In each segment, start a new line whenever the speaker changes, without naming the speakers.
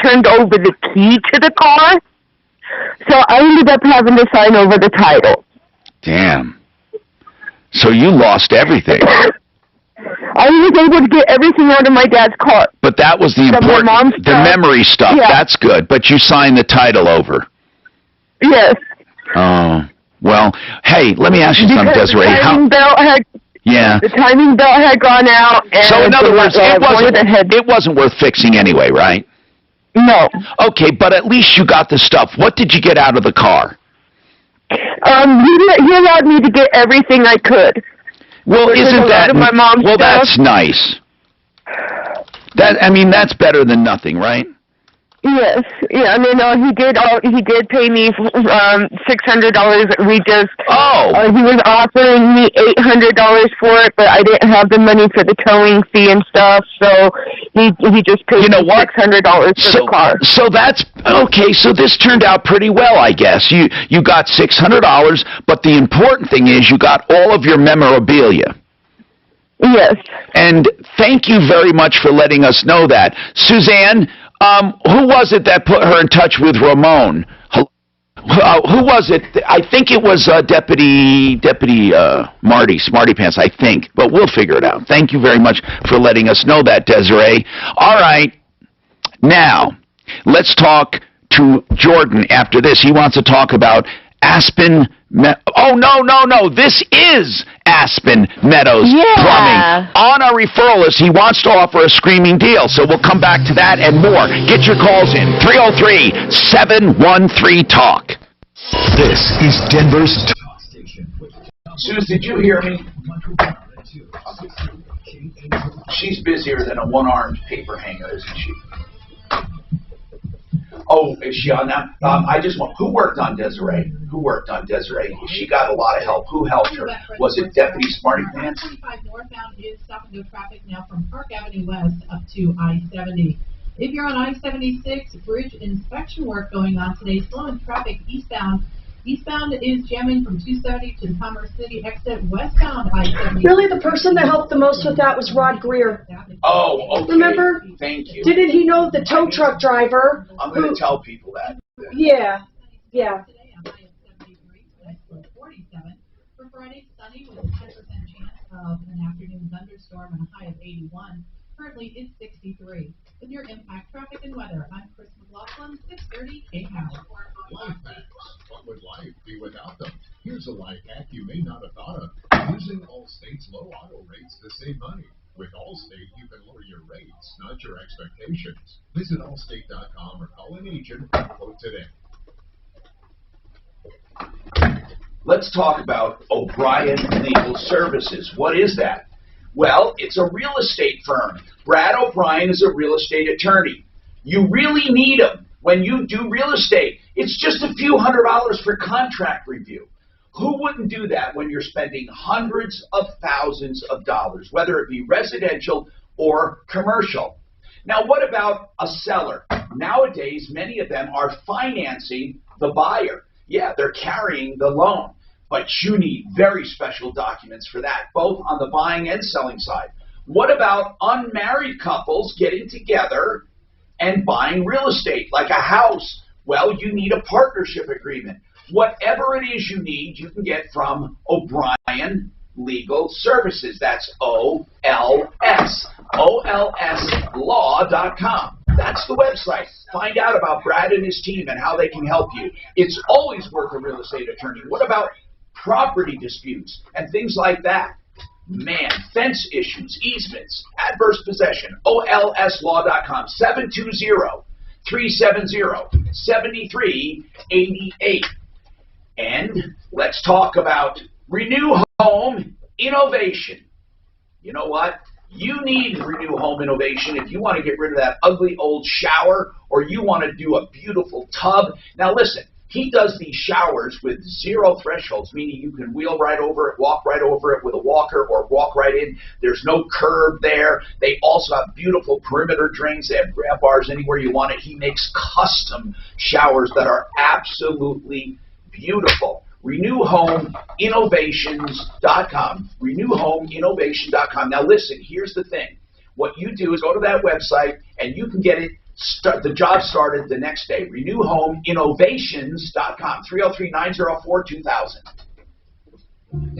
turned over the key to the car. So I ended up having to sign over the title.
Damn. So you lost everything.
I was able to get everything out of my dad's car.
But that was the important, the memory stuff. Yeah. That's good. But you signed the title over.
Yes.
Oh. Well, hey, let me ask you something, Desiree.
The timing belt had gone out. And
so in other words, it wasn't worth fixing anyway, right?
No.
Okay, but at least you got the stuff. What did you get out of the car?
He allowed me to get everything I could.
Well, isn't that
my mom's stuff.
That's nice. That's better than nothing, right?
Yes. Yeah. He did pay me $600. We just.
Oh.
He was offering me $800 for it, but I didn't have the money for the towing fee and stuff, so he just paid me $600 for the car.
So that's okay. So this turned out pretty well, I guess. You got $600, but the important thing is you got all of your memorabilia.
Yes.
And thank you very much for letting us know that, Suzanne. Who was it that put her in touch with Ramon? Who was it? I think it was Deputy Marty, Smarty Pants, I think. But we'll figure it out. Thank you very much for letting us know that, Desiree. All right. Now, let's talk to Jordan after this. He wants to talk about Aspen Oh, no. This is Aspen Meadows Plumbing. On our referral list, he wants to offer a screaming deal, so we'll come back to that and more. Get your calls in. 303-713-TALK.
This is Denver's Talk Station.
Suze, did you hear me? She's busier than a one-armed paper hanger, isn't she? Oh, is she on that? Who worked on Desiree? She got a lot of help. Who helped her? Was it Deputy Smarty Pants?
25 northbound is stop-and-go traffic now from Park Avenue West up to I-70. If you're on I-76, bridge inspection work going on today, slowing traffic eastbound. Eastbound is jamming from 270 to the Commerce City exit. Westbound I-70.
Really, the person that helped the most with that was Rod Greer.
Oh, okay.
Remember?
Thank you.
Didn't he know the tow truck driver?
I'm going to tell people that.
Yeah.
Today on I-73, 47. For Friday, sunny with a 10% chance of an afternoon thunderstorm and a high of 81. Currently, it's 63. With your impact traffic and weather, I'm Chris McLaughlin, 630 KHOW.
Life hacks. What would life be without them? Here's a life hack you may not have thought of. Using Allstate's low auto rates to save money. With Allstate, you can lower your rates, not your expectations. Visit Allstate.com or call an agent and quote today.
Let's talk about O'Brien Legal Services. What is that? Well, it's a real estate firm. Brad O'Brien is a real estate attorney. You really need him when you do real estate. It's just a few $100s for contract review. Who wouldn't do that when you're spending hundreds of thousands of dollars, whether it be residential or commercial? Now, what about a seller? Nowadays, many of them are financing the buyer. Yeah, they're carrying the loan. But you need very special documents for that, both on the buying and selling side. What about unmarried couples getting together and buying real estate, like a house? Well, you need a partnership agreement. Whatever it is you need, you can get from O'Brien Legal Services. That's OLS. OLSlaw.com. That's the website. Find out about Brad and his team and how they can help you. It's always worth a real estate attorney. What about property disputes and things like that? Man, fence issues, easements, adverse possession. OLSlaw.com. 720-370-7388. And let's talk about Renew Home Innovation. You know what? You need Renew Home Innovation if you want to get rid of that ugly old shower or you want to do a beautiful tub. Now listen, he does these showers with zero thresholds, meaning you can wheel right over it, walk right over it with a walker, or walk right in. There's no curb there. They also have beautiful perimeter drains. They have grab bars anywhere you want it. He makes custom showers that are absolutely beautiful. RenewHomeInnovations.com. RenewHomeInnovation.com. Now listen, here's the thing. What you do is go to that website and you can get it The job started the next day. RenewHomeInnovations.com, 303-904-2000.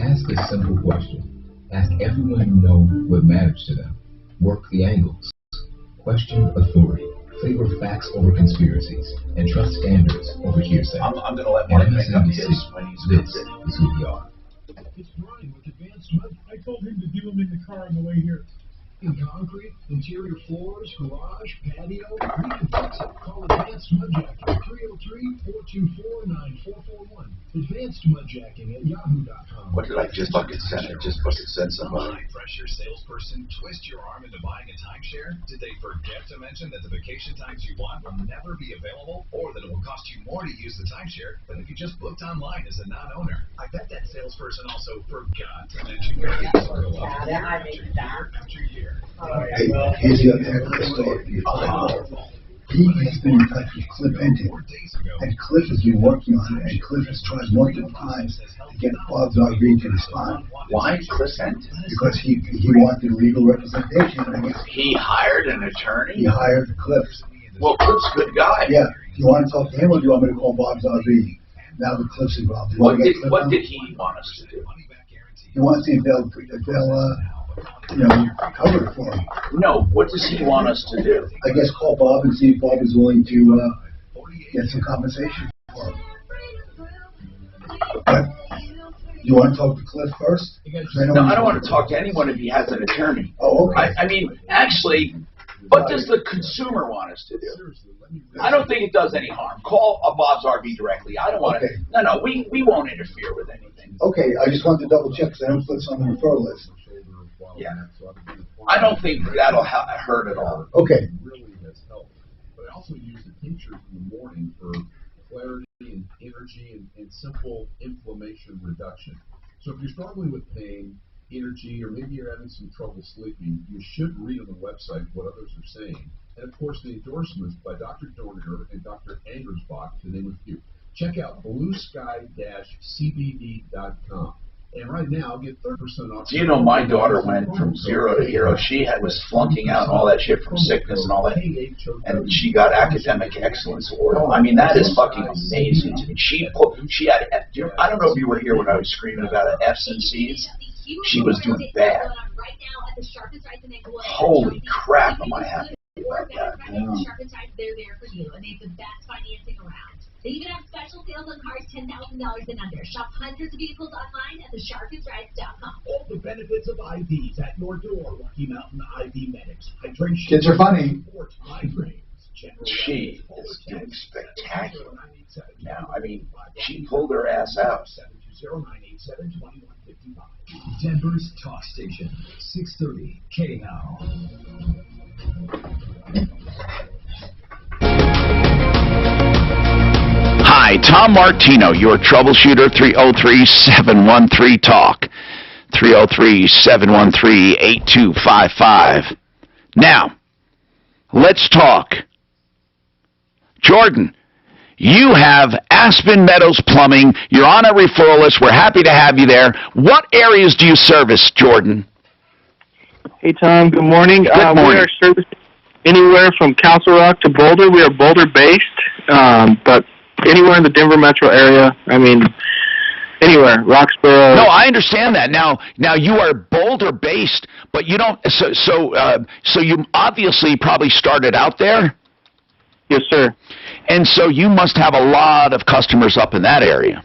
Ask a simple question. Ask everyone you know what matters to them. Work the angles. Question authority. Favor facts over conspiracies. And trust standards over hearsay.
I'm going to let Mark make up his when he's
This is who we are.
It's Brian with Advanced Mud. I told him to do them in the car on the way here. In concrete, interior floors, garage, patio, we can fix it. Call Advanced Mud Jacking, 303-424-9441. Advanced Mud Jacking at yahoo.com.
What did I just fucking send? I just fucking sent somebody.
Pressure salesperson twist your arm into buying a timeshare? Did they forget to mention that the vacation times you want will never be available, or that it will cost you more to use the timeshare than if you just booked online as a non-owner? I bet that salesperson also forgot to mention your fees will go up year after year.
Hey, here's the other story. He has been in touch with Cliff Enton, and Cliff has been working on it, and Cliff has tried multiple times to get Bob's RV to respond.
Why Cliff Enton?
Because he wanted legal representation, and I guess
He hired an attorney?
he hired Cliff.
Well, Cliff's a good guy.
Yeah, do you want to talk to him, or do you want me to call Bob's RV? Now that Cliff's involved. Do you
What
want to get Cliff
did
on?
he want us to do?
He wants to see if they'll cover it for him.
No, what does he want us to do?
I guess call Bob and see if Bob is willing to get some compensation for him. But you want to talk to Cliff first?
No, I don't want to talk to anyone if he has an attorney.
Oh, okay.
I mean, actually, what does the consumer want us to do? I don't think it does any harm. Call Bob's RV directly. I don't want to.
Okay.
No, we won't interfere with anything.
Okay, I just wanted to double check because I don't put some on the referral list.
Yeah. I don't think that'll hurt at all.
Okay.
Really has helped. But I also use the tinctures in the morning for clarity and energy and simple inflammation reduction. So if you're struggling with pain, energy, or maybe you're having some trouble sleeping, you should read on the website what others are saying. And of course, the endorsements by Dr. Dorniger and Dr. Angersbach, to name a few. Check out bluesky-cbd.com. And right now, get 30% off.
Do you know my daughter went from 0 to hero? She was flunking out and all that shit from sickness and all that, and she got academic excellence award. I mean, that is fucking amazing to me. She had I don't know if you were here when I was screaming about F's and C's. She was doing bad. Holy crap, am I happy about that?
They're there for you, and they have the best financing around. They even have special sales on cars $10,000 and under. Shop hundreds of vehicles online at thesharpandrides.com.
All the benefits of IVs at your door. Rocky Mountain IV Medics. Hydration.
Kids are funny.
She is doing spectacular now. I mean, she pulled her ass out.
Denver's Talk Station, 630 KHOW.
Hi, Tom Martino, your troubleshooter, 303-713-TALK, 303-713-8255. Now, let's talk. Jordan, you have Aspen Meadows Plumbing. You're on a referral list. We're happy to have you there. What areas do you service, Jordan?
Hey, Tom. Good morning.
Good morning.
We are servicing anywhere from Council Rock to Boulder. We are Boulder-based, but anywhere in the Denver metro area. I mean, anywhere. Roxborough.
No, I understand that. Now you are Boulder-based, but you don't. So you obviously probably started out there.
Yes, sir.
And so you must have a lot of customers up in that area.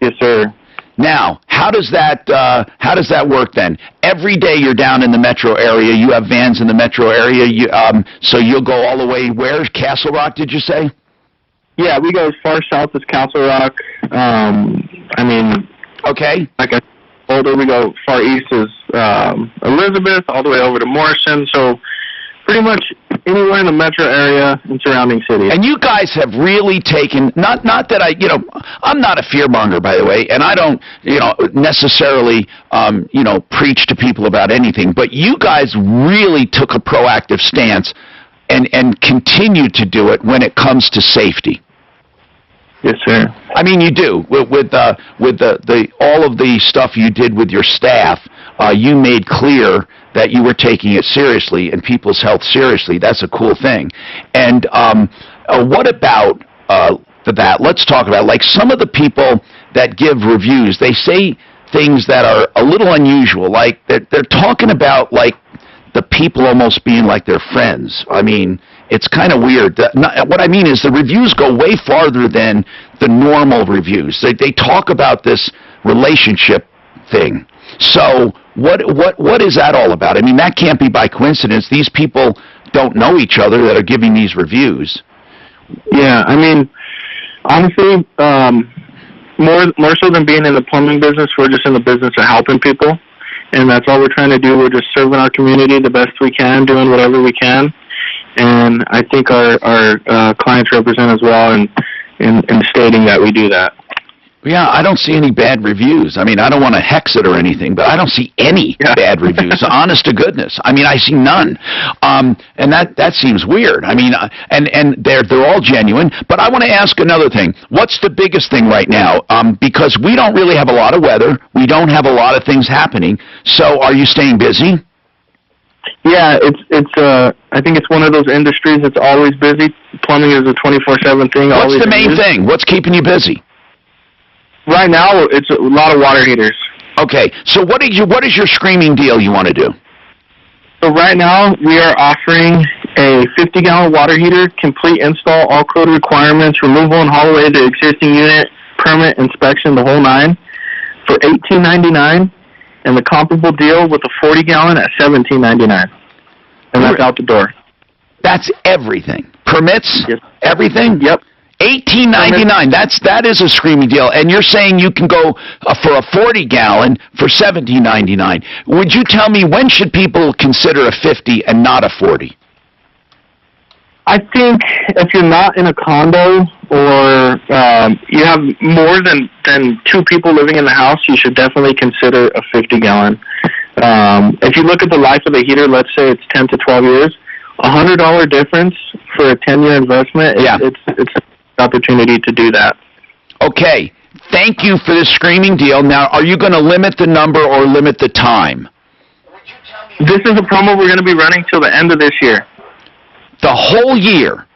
Yes, sir.
Now, how does that work then? Every day you're down in the metro area. You have vans in the metro area. So you'll go all the way where? Castle Rock, did you say?
Yeah, we go as far south as Council Rock.
Okay.
Like Boulder, we go far east as Elizabeth, all the way over to Morrison. So pretty much anywhere in the metro area and surrounding cities.
And you guys have really taken, not that I'm not a fearmonger, by the way, and I don't, necessarily, preach to people about anything, but you guys really took a proactive stance and continue to do it when it comes to safety.
Yes, sir.
I mean, you do. With all of the stuff you did with your staff, you made clear that you were taking it seriously and people's health seriously. That's a cool thing. And what about that? Let's talk about, like, some of the people that give reviews, they say things that are a little unusual, like they're talking about, like, the people almost being like their friends. I mean, it's kind of weird. What I mean is the reviews go way farther than the normal reviews. They talk about this relationship thing. So what is that all about? I mean, that can't be by coincidence. These people don't know each other that are giving these reviews.
Yeah, I mean, honestly, more so than being in the plumbing business, we're just in the business of helping people, and that's all we're trying to do. We're just serving our community the best we can, doing whatever we can, and I think our clients represent as well in stating that we do that.
Yeah, I don't see any bad reviews. I mean, I don't want to hex it or anything, but I don't see any bad reviews. Honest to goodness, I mean, I see none, and that seems weird. I mean, and they're all genuine. But I want to ask another thing. What's the biggest thing right now? Because we don't really have a lot of weather, we don't have a lot of things happening. So, are you staying busy?
Yeah, I think it's one of those industries that's always busy. Plumbing is a 24/7 thing.
What's the main thing? What's keeping you busy?
Right now, it's a lot of water heaters.
Okay, so what is your screaming deal you want to do?
So right now, we are offering a 50-gallon water heater, complete install, all code requirements, removal and haul away the existing unit, permit, inspection, the whole nine, for $18.99, and the comparable deal with a 40-gallon at $17.99, and that's out the door.
That's everything. Permits?
Yes.
Everything?
Yep.
$18.99. That is a screaming deal. And you're saying you can go for a 40-gallon for $17.99. Would you tell me, when should people consider a 50 and not a 40?
I think if you're not in a condo or you have more than two people living in the house, you should definitely consider a 50-gallon. If you look at the life of the heater, let's say it's 10 to 12 years, $100 difference for a 10-year investment. It's an opportunity to do that.
Okay. Thank you for this screaming deal. Now, are you going to limit the number or limit the time?
This is a promo we're going to be running till the end of this year.
The whole year?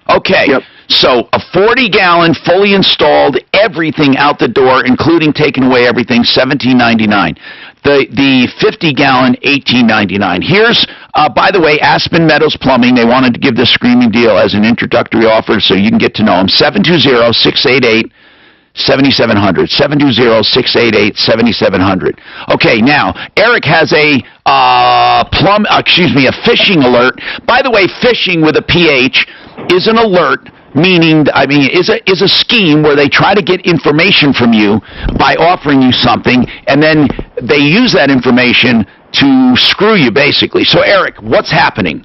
Okay.
Yep.
So a 40-gallon, fully installed, everything out the door, including taking away everything, $17.99. The 50-gallon, $18.99. Here's, by the way, Aspen Meadows Plumbing. They wanted to give this screaming deal as an introductory offer so you can get to know them. 720-688-7700. 720-688-7700. Okay, now, Eric has a a phishing alert. By the way, phishing with a PH is an alert, meaning, is a scheme where they try to get information from you by offering you something, and then they use that information to screw you, basically. So, Eric, what's happening?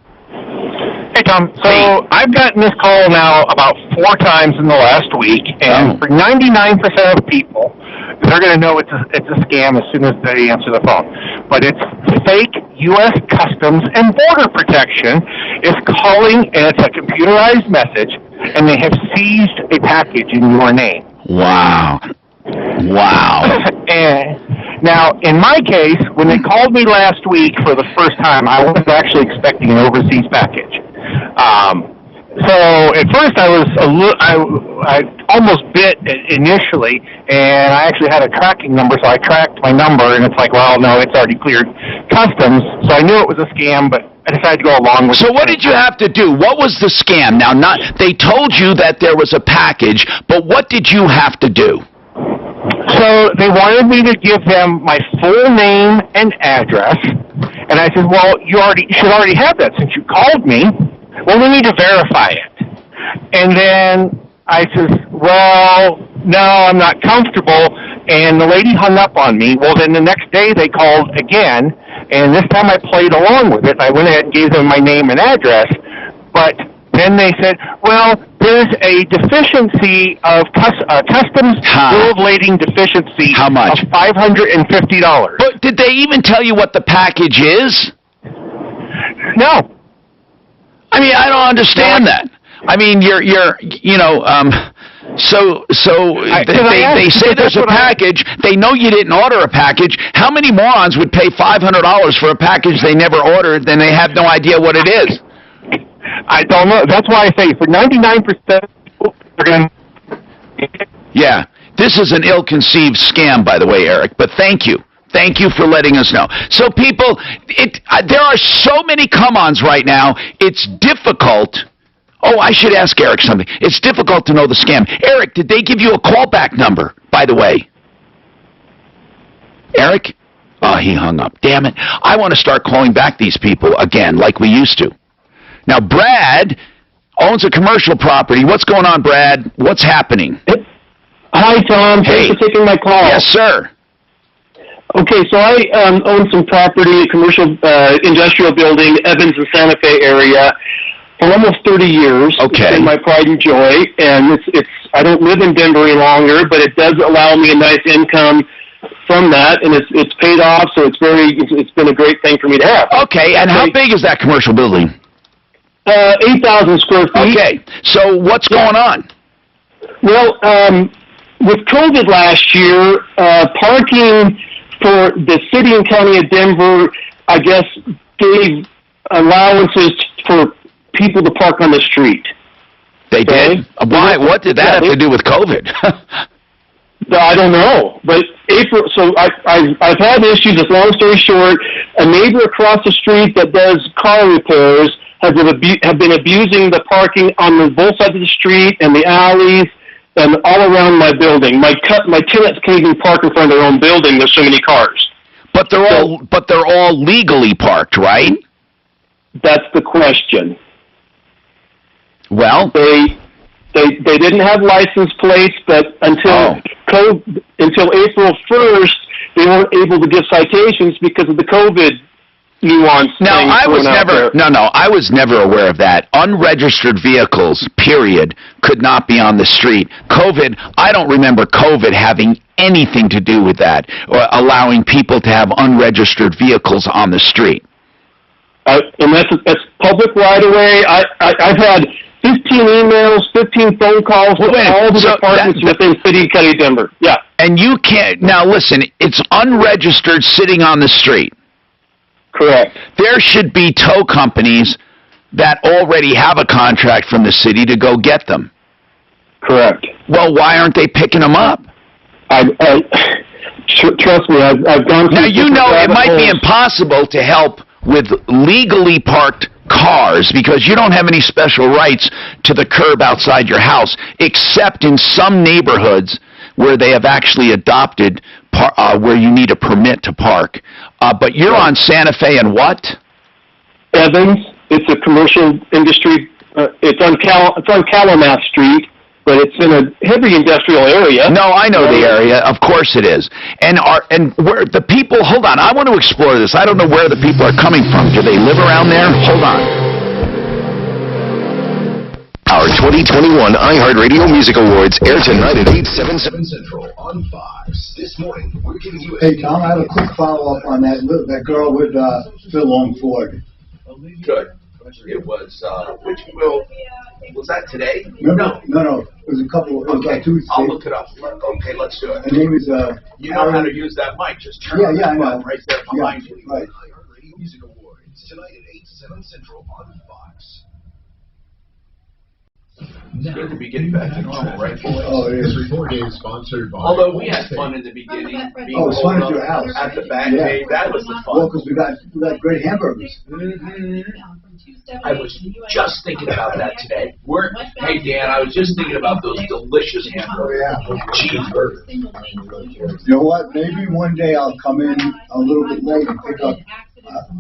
Hey, Tom. So I've gotten this call now about 4 times in the last week, and for 99% of people, they're going to know it's a scam as soon as they answer the phone. But it's fake U.S. Customs and Border Protection is calling, and it's a computerized message, and they have seized a package in your name.
Wow.
And now, in my case, when they called me last week for the first time, I was actually expecting an overseas package. So at first I almost bit initially, and I actually had a tracking number, so I tracked my number, and it's like, well, no, it's already cleared customs, so I knew it was a scam, but I decided to go along with it.
So what did you have to do? What was the scam? Now, they told you that there was a package, but what did you have to do?
So they wanted me to give them my full name and address, and I said, well, you should already have that since you called me. Well, we need to verify it. And then I says, well, no, I'm not comfortable. And the lady hung up on me. Well, then the next day they called again, and this time I played along with it. I went ahead and gave them my name and address. But then they said, well, there's a deficiency of customs bill of lading deficiency.
How much?
Of $550.
But did they even tell you what the package is?
No.
I mean, I don't understand that. I mean, so they say there's a package. They know you didn't order a package. How many morons would pay $500 for a package they never ordered, then they have no idea what it is?
I don't know. That's why I say for 99%, they're going to...
Yeah, this is an ill-conceived scam, by the way, Eric, but thank you. Thank you for letting us know. So people, there are so many come-ons right now, it's difficult. Oh, I should ask Eric something. It's difficult to know the scam. Eric, did they give you a callback number, by the way? Eric? Oh, he hung up. Damn it. I want to start calling back these people again, like we used to. Now, Brad owns a commercial property. What's going on, Brad? What's happening?
Hi, Tom.
Hey.
Thanks for taking my call.
Yes, sir.
Okay, so I own some property, a commercial industrial building, Evans and Santa Fe area, for almost 30 years.
Okay.
It's been my pride and joy, and it's I don't live in Denver any longer, but it does allow me a nice income from that, and it's paid off, so it's been a great thing for me to have.
Okay, and how big is that commercial building?
8,000 square feet.
Okay, so what's going on?
Well, with COVID last year, parking for the city and county of Denver, I guess, gave allowances for people to park on the street.
They did? Why? What did that have to do with COVID?
I don't know, but April. So I've had issues. Just long story short, a neighbor across the street that does car repairs have been abusing the parking on both sides of the street and the alleys and all around my building. My tenants can't even park in front of their own building. There's so many cars.
But they're all legally parked, right?
That's the question.
Well,
they didn't have license plates, but until April 1st, they weren't able to give citations because of the COVID nuance.
No, I was never aware of that. Unregistered vehicles, period, could not be on the street. COVID, I don't remember COVID having anything to do with that, or allowing people to have unregistered vehicles on the street.
And that's public right away. I've had 15 emails, 15 phone calls to all the departments within City and County of Denver. Yeah.
And you can't, now listen, it's unregistered sitting on the street.
Correct.
There should be tow companies that already have a contract from the city to go get them.
Correct.
Well, why aren't they picking them up?
Trust me, I've gone through...
Now, you know it might be impossible to help with legally parked cars because you don't have any special rights to the curb outside your house, except in some neighborhoods where they have actually adopted where you need a permit to park. But you're on Santa Fe and what?
Evans. It's a commercial industry. It's on Calumet Street, but it's in a heavy industrial area.
No, I know the area. Of course it is. And where the people? Hold on. I want to explore this. I don't know where the people are coming from. Do they live around there? Hold on.
Our 2021 iHeartRadio Music Awards air tonight at 8/7/7 Central on Fox. This morning, we're giving you...
Hey, Tom, I have a quick follow-up on that girl with Phil Longford.
Good. It was, was that today?
No. It was a couple, it was like 2 weeks ago.
I'll look it up. Okay, let's do it.
Her name is,
you know how to use that mic. Just turn on that button right there behind you.
Right.
iHeartRadio Music Awards tonight at 8/7 Central on Fox.
It's good to be getting back to normal, right, boys?
Oh, it is.
This report is sponsored by...
Although we had fun in the beginning.
Oh, it was fun at your house.
At the back cave. That was the fun.
Well, because we got great hamburgers.
I was just thinking about that today. Hey, Dan, I was just thinking about those delicious hamburgers.
Oh, yeah.
Cheeseburgers.
You know what? Maybe one day I'll come in a little bit late and pick up.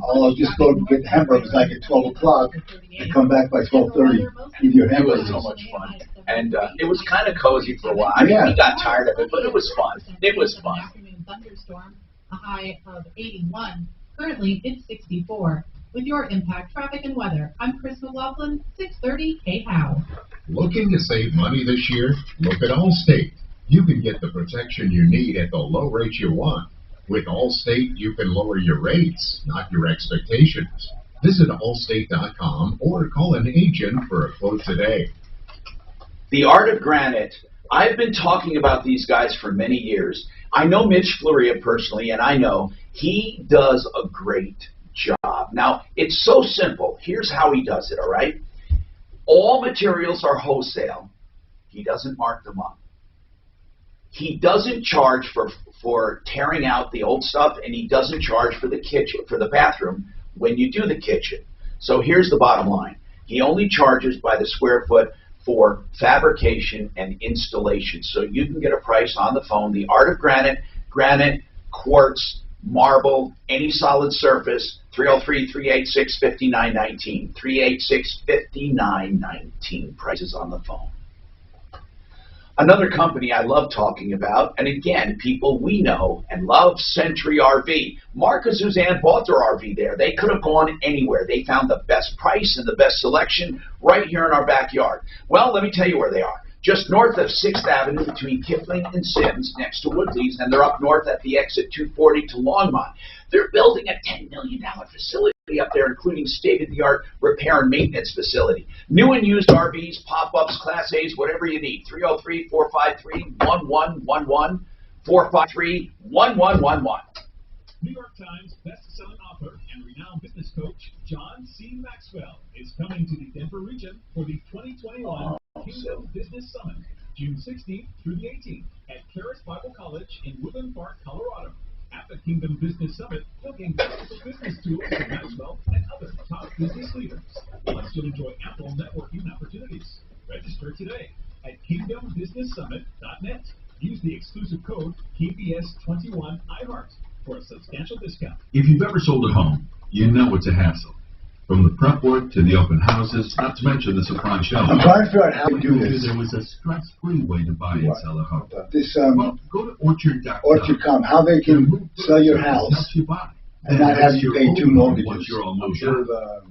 I'll just go get the hamburgers like at 12 o'clock and come back by 12:30 with your hamburgers.
It was so much fun. And it was kind of cozy for a while. I mean, we got tired of it, but it was fun. It was fun.
Thunderstorm, a high of 81. Currently, it's 64. With your impact, traffic, and weather, I'm Chris McLaughlin, 630 KHOW.
Looking to save money this year? Look at Allstate. You can get the protection you need at the low rate you want. With Allstate, you can lower your rates, not your expectations. Visit allstate.com or call an agent for a quote today.
The Art of Granite. I've been talking about these guys for many years. I know Mitch Floria personally, and I know he does a great job. Now, it's so simple. Here's how he does it, all right? All materials are wholesale. He doesn't mark them up. He doesn't charge for tearing out the old stuff, and he doesn't charge for the kitchen, for the bathroom when you do the kitchen. So here's the bottom line. He only charges by the square foot for fabrication and installation. So you can get a price on the phone. The Art of Granite, granite, quartz, marble, any solid surface, 303-386-5919. 386-5919. Prices on the phone. Another company I love talking about, and again, people we know and love, Century RV. Mark and Suzanne bought their RV there. They could have gone anywhere. They found the best price and the best selection right here in our backyard. Well, let me tell you where they are. Just north of 6th Avenue between Kipling and Sims, next to Woodley's, and they're up north at the exit 240 to Longmont. They're building a $10 million facility up there, including state-of-the-art repair and maintenance facility. New and used RVs, pop-ups, Class A's, whatever you need. 303-453-1111, 453-1111.
New York Times best-selling author and renowned business coach John C. Maxwell is coming to the Denver region for the 2021 Kingdom Business Summit, June 16th through the 18th at Karis Bible College in Woodland Park, Colorado. At the Kingdom Business Summit, you'll gain practical business tools from Maxwell and other top business leaders. Plus, you'll enjoy ample networking opportunities. Register today at kingdombusinesssummit.net. Use the exclusive code KBS21iHeart for a substantial discount.
If you've ever sold a home, you know it's a hassle. From the prep work to the open houses, not to mention the surprise showing.
I'm trying to figure out how to do this.
There was a stress-free way to buy and sell a home.
This,
well, go to Orchard.com.
Orchard.com, how they can sell your house and not have you pay two mortgages.
Once you're all moved out,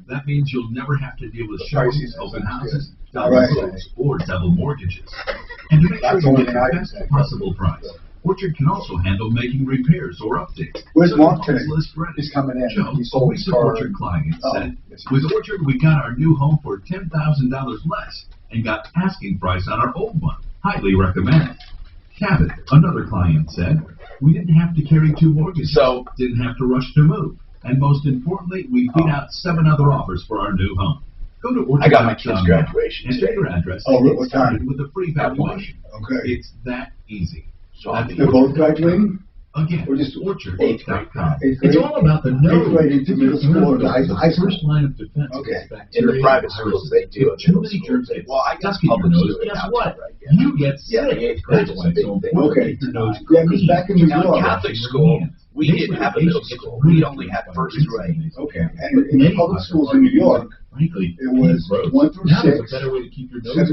that means you'll never have to deal with showings, open houses, double close, or double mortgages. And to make sure you get the best possible price, Orchard can also handle making repairs or updates.
Where's Mark today?
He's
coming in.
Joe,
he sold his car.
Orchard client said, with Orchard, we got our new home for $10,000 less and got asking price on our old one. Highly recommend. Cabot, another client, said, we didn't have to carry two mortgages, so didn't have to rush to move. And most importantly, we beat out 7 other offers for our new home. Go to Orchard.com.
I got my kid's graduation.
Enter your address.
Oh, what time?
With a free valuation.
Okay.
It's that easy.
So they're both graduating?
Again,
or just
Orchard.com.
It's all about the nose.
Right into middle school or high school.
First line of defense.
Okay.
In the private schools, they do it.
Too many germs.
Well, I guess
your
public
nose.
schools.
Guess what? You get sick. That's why it's so important.
Okay.
Your nose
Yeah, because back in New
Now,
York.
Catholic school, we didn't have a middle school. We only had first grade.
Okay. And in the public schools in New York,
frankly,
it was 1 through 6, 7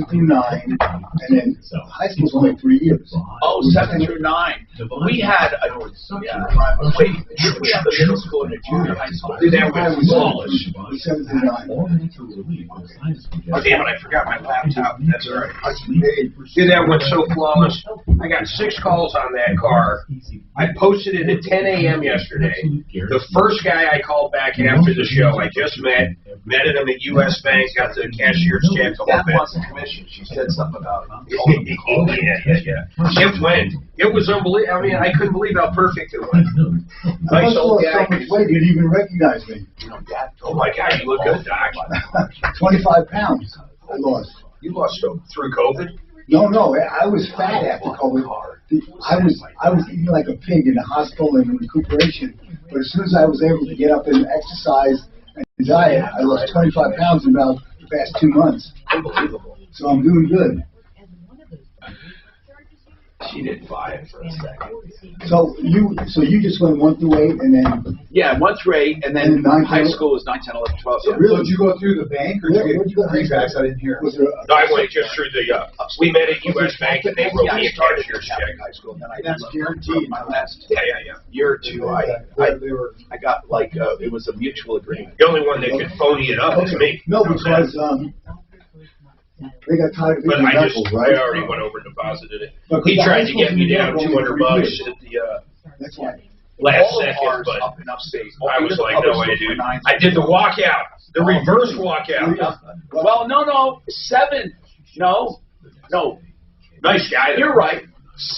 through 9, and then high school's only 3 years.
Oh, 7 through 9. We had a, wait, did we have a middle school and a junior high school?
That was smallish. 7 through 9.
Oh, damn it, I forgot my laptop. That's all right. Did that one so flawless. I got 6 calls on that car. I posted it at 10 a.m. yesterday. The first guy I called back after the show, I just met him at U.S. Bank, got the cashier's check.
That wasn't commission. She said something about
yeah. It went. It was unbelievable. I mean, I couldn't believe how perfect it went. Nice old guy.
So much weight, you didn't even recognize me.
Oh my God, you look good, Doc.
25 pounds I lost.
You lost through COVID?
No, I was fat after COVID. I was eating like a pig in the hospital in recuperation. But as soon as I was able to get up and exercise and diet, I lost 25 pounds in about the past 2 months.
Unbelievable.
So I'm doing good.
She did 5 for a second.
So you just went 1 through 8 and then
1 through 8, and then high school was 9, 10, 11, 12.
So really, did you go through the bank or did you go greenbacks? I didn't hear.
No, I went just through the. We met at U.S. Bank and they wrote me a cashier's check.
High school, and then
that's guaranteed.
My last
Yeah.
year or two, I got like it was a mutual agreement.
The only one that could phony it up is me.
No, because they got tired of
but
making
I
vessels, right?
already went over and deposited it. He tried to get me down $200 at the
That's why.
last
All of
second,
ours
but
up in upstate.
I was like, no way, dude. I did the walkout, the reverse walkout.
Well, no, 7. No,
No. Nice guy.
You're right.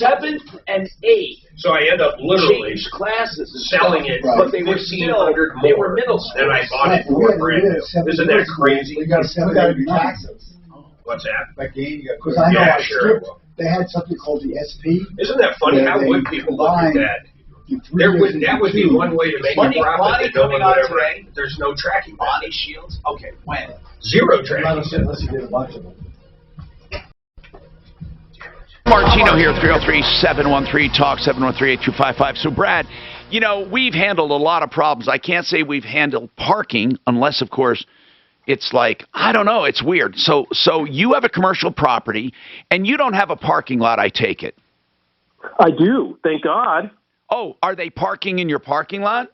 7th and 8th.
So I end up literally
changed classes and
selling
stuff,
it
but they were
1,500
they
more
were middle school.
than I bought it for brand new. Isn't that crazy?
We got to do taxes.
What's that?
Because I know I stripped. They had something called the SP.
Isn't that funny? How would people look at that? That would be one way to make a profit. That no one would ever. There's no tracking.
Body shields. Okay, when?
Zero tracking.
Unless you did a bunch of them.
Martino here, 303-713-TALK, 713-8255. So, Brad, you know, we've handled a lot of problems. I can't say we've handled parking unless, of course, it's like, I don't know, it's weird. So you have a commercial property, and you don't have a parking lot, I take it.
I do, thank God.
Oh, are they parking in your parking lot?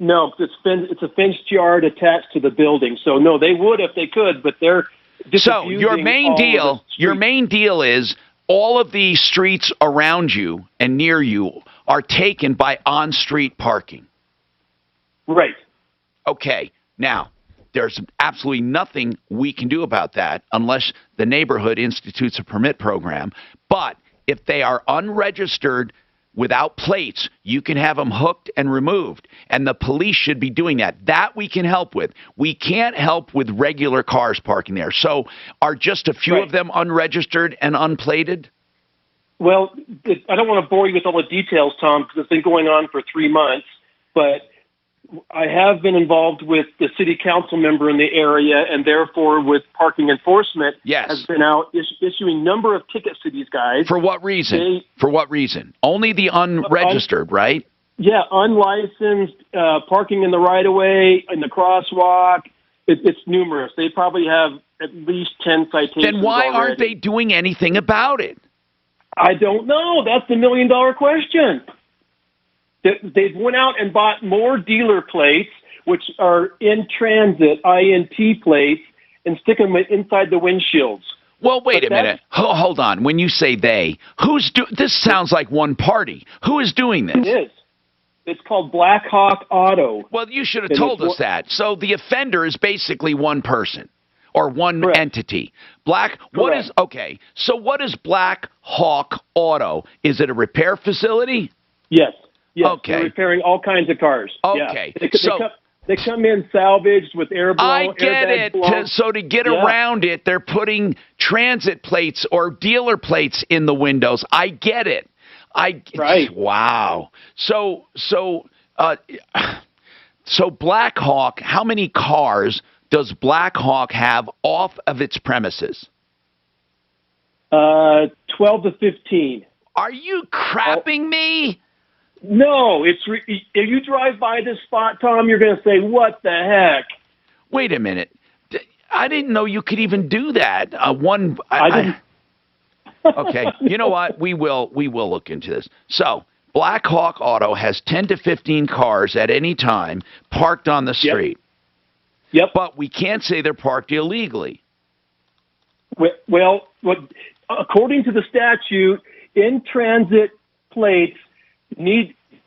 No, it's a fenced yard attached to the building. So, no, they would if they could, but they're
So your main deal is all of the streets around you and near you are taken by on-street parking.
Right.
Okay. Now, there's absolutely nothing we can do about that unless the neighborhood institutes a permit program. But if they are unregistered without plates, you can have them hooked and removed. And the police should be doing that. That we can help with. We can't help with regular cars parking there. So are just a few of them unregistered and unplated?
Well, I don't want to bore you with all the details, Tom, because it's been going on for 3 months. But I have been involved with the city council member in the area, and therefore with parking enforcement.
Yes.
Has been out issuing number of tickets to these guys.
For what reason? For what reason? Only the unregistered, right?
Yeah, unlicensed, parking in the right-of-way, in the crosswalk. It's numerous. They probably have at least 10 citations.
Then why
already.
aren't they doing anything about it?
I don't know. That's the million-dollar question. They've went out and bought more dealer plates, which are in transit, INT plates, and stick them inside the windshields.
Well, wait a minute. Hold on. When you say they, this sounds like one party. Who is doing this?
It is. It's called Black Hawk Auto.
Well, you should have told us that. So the offender is basically one person or one entity. So what is Black Hawk Auto? Is it a repair facility?
Yes. Yes,
okay.
They're repairing all kinds of cars.
Okay.
Yeah. They come in salvaged with air blown.
I get it. So to get around it, they're putting transit plates or dealer plates in the windows. I get it.
Right.
Wow. So Black Hawk, how many cars does Black Hawk have off of its premises?
12 to 15.
Are you crapping me?
No, if you drive by this spot, Tom, you're going to say, "What the heck?"
Wait a minute. I didn't know you could even do that.
I didn't.
Okay. You know what? We will look into this. So, Black Hawk Auto has 10 to 15 cars at any time parked on the street.
Yep.
But we can't say they're parked illegally.
Well, according to the statute, in-transit plates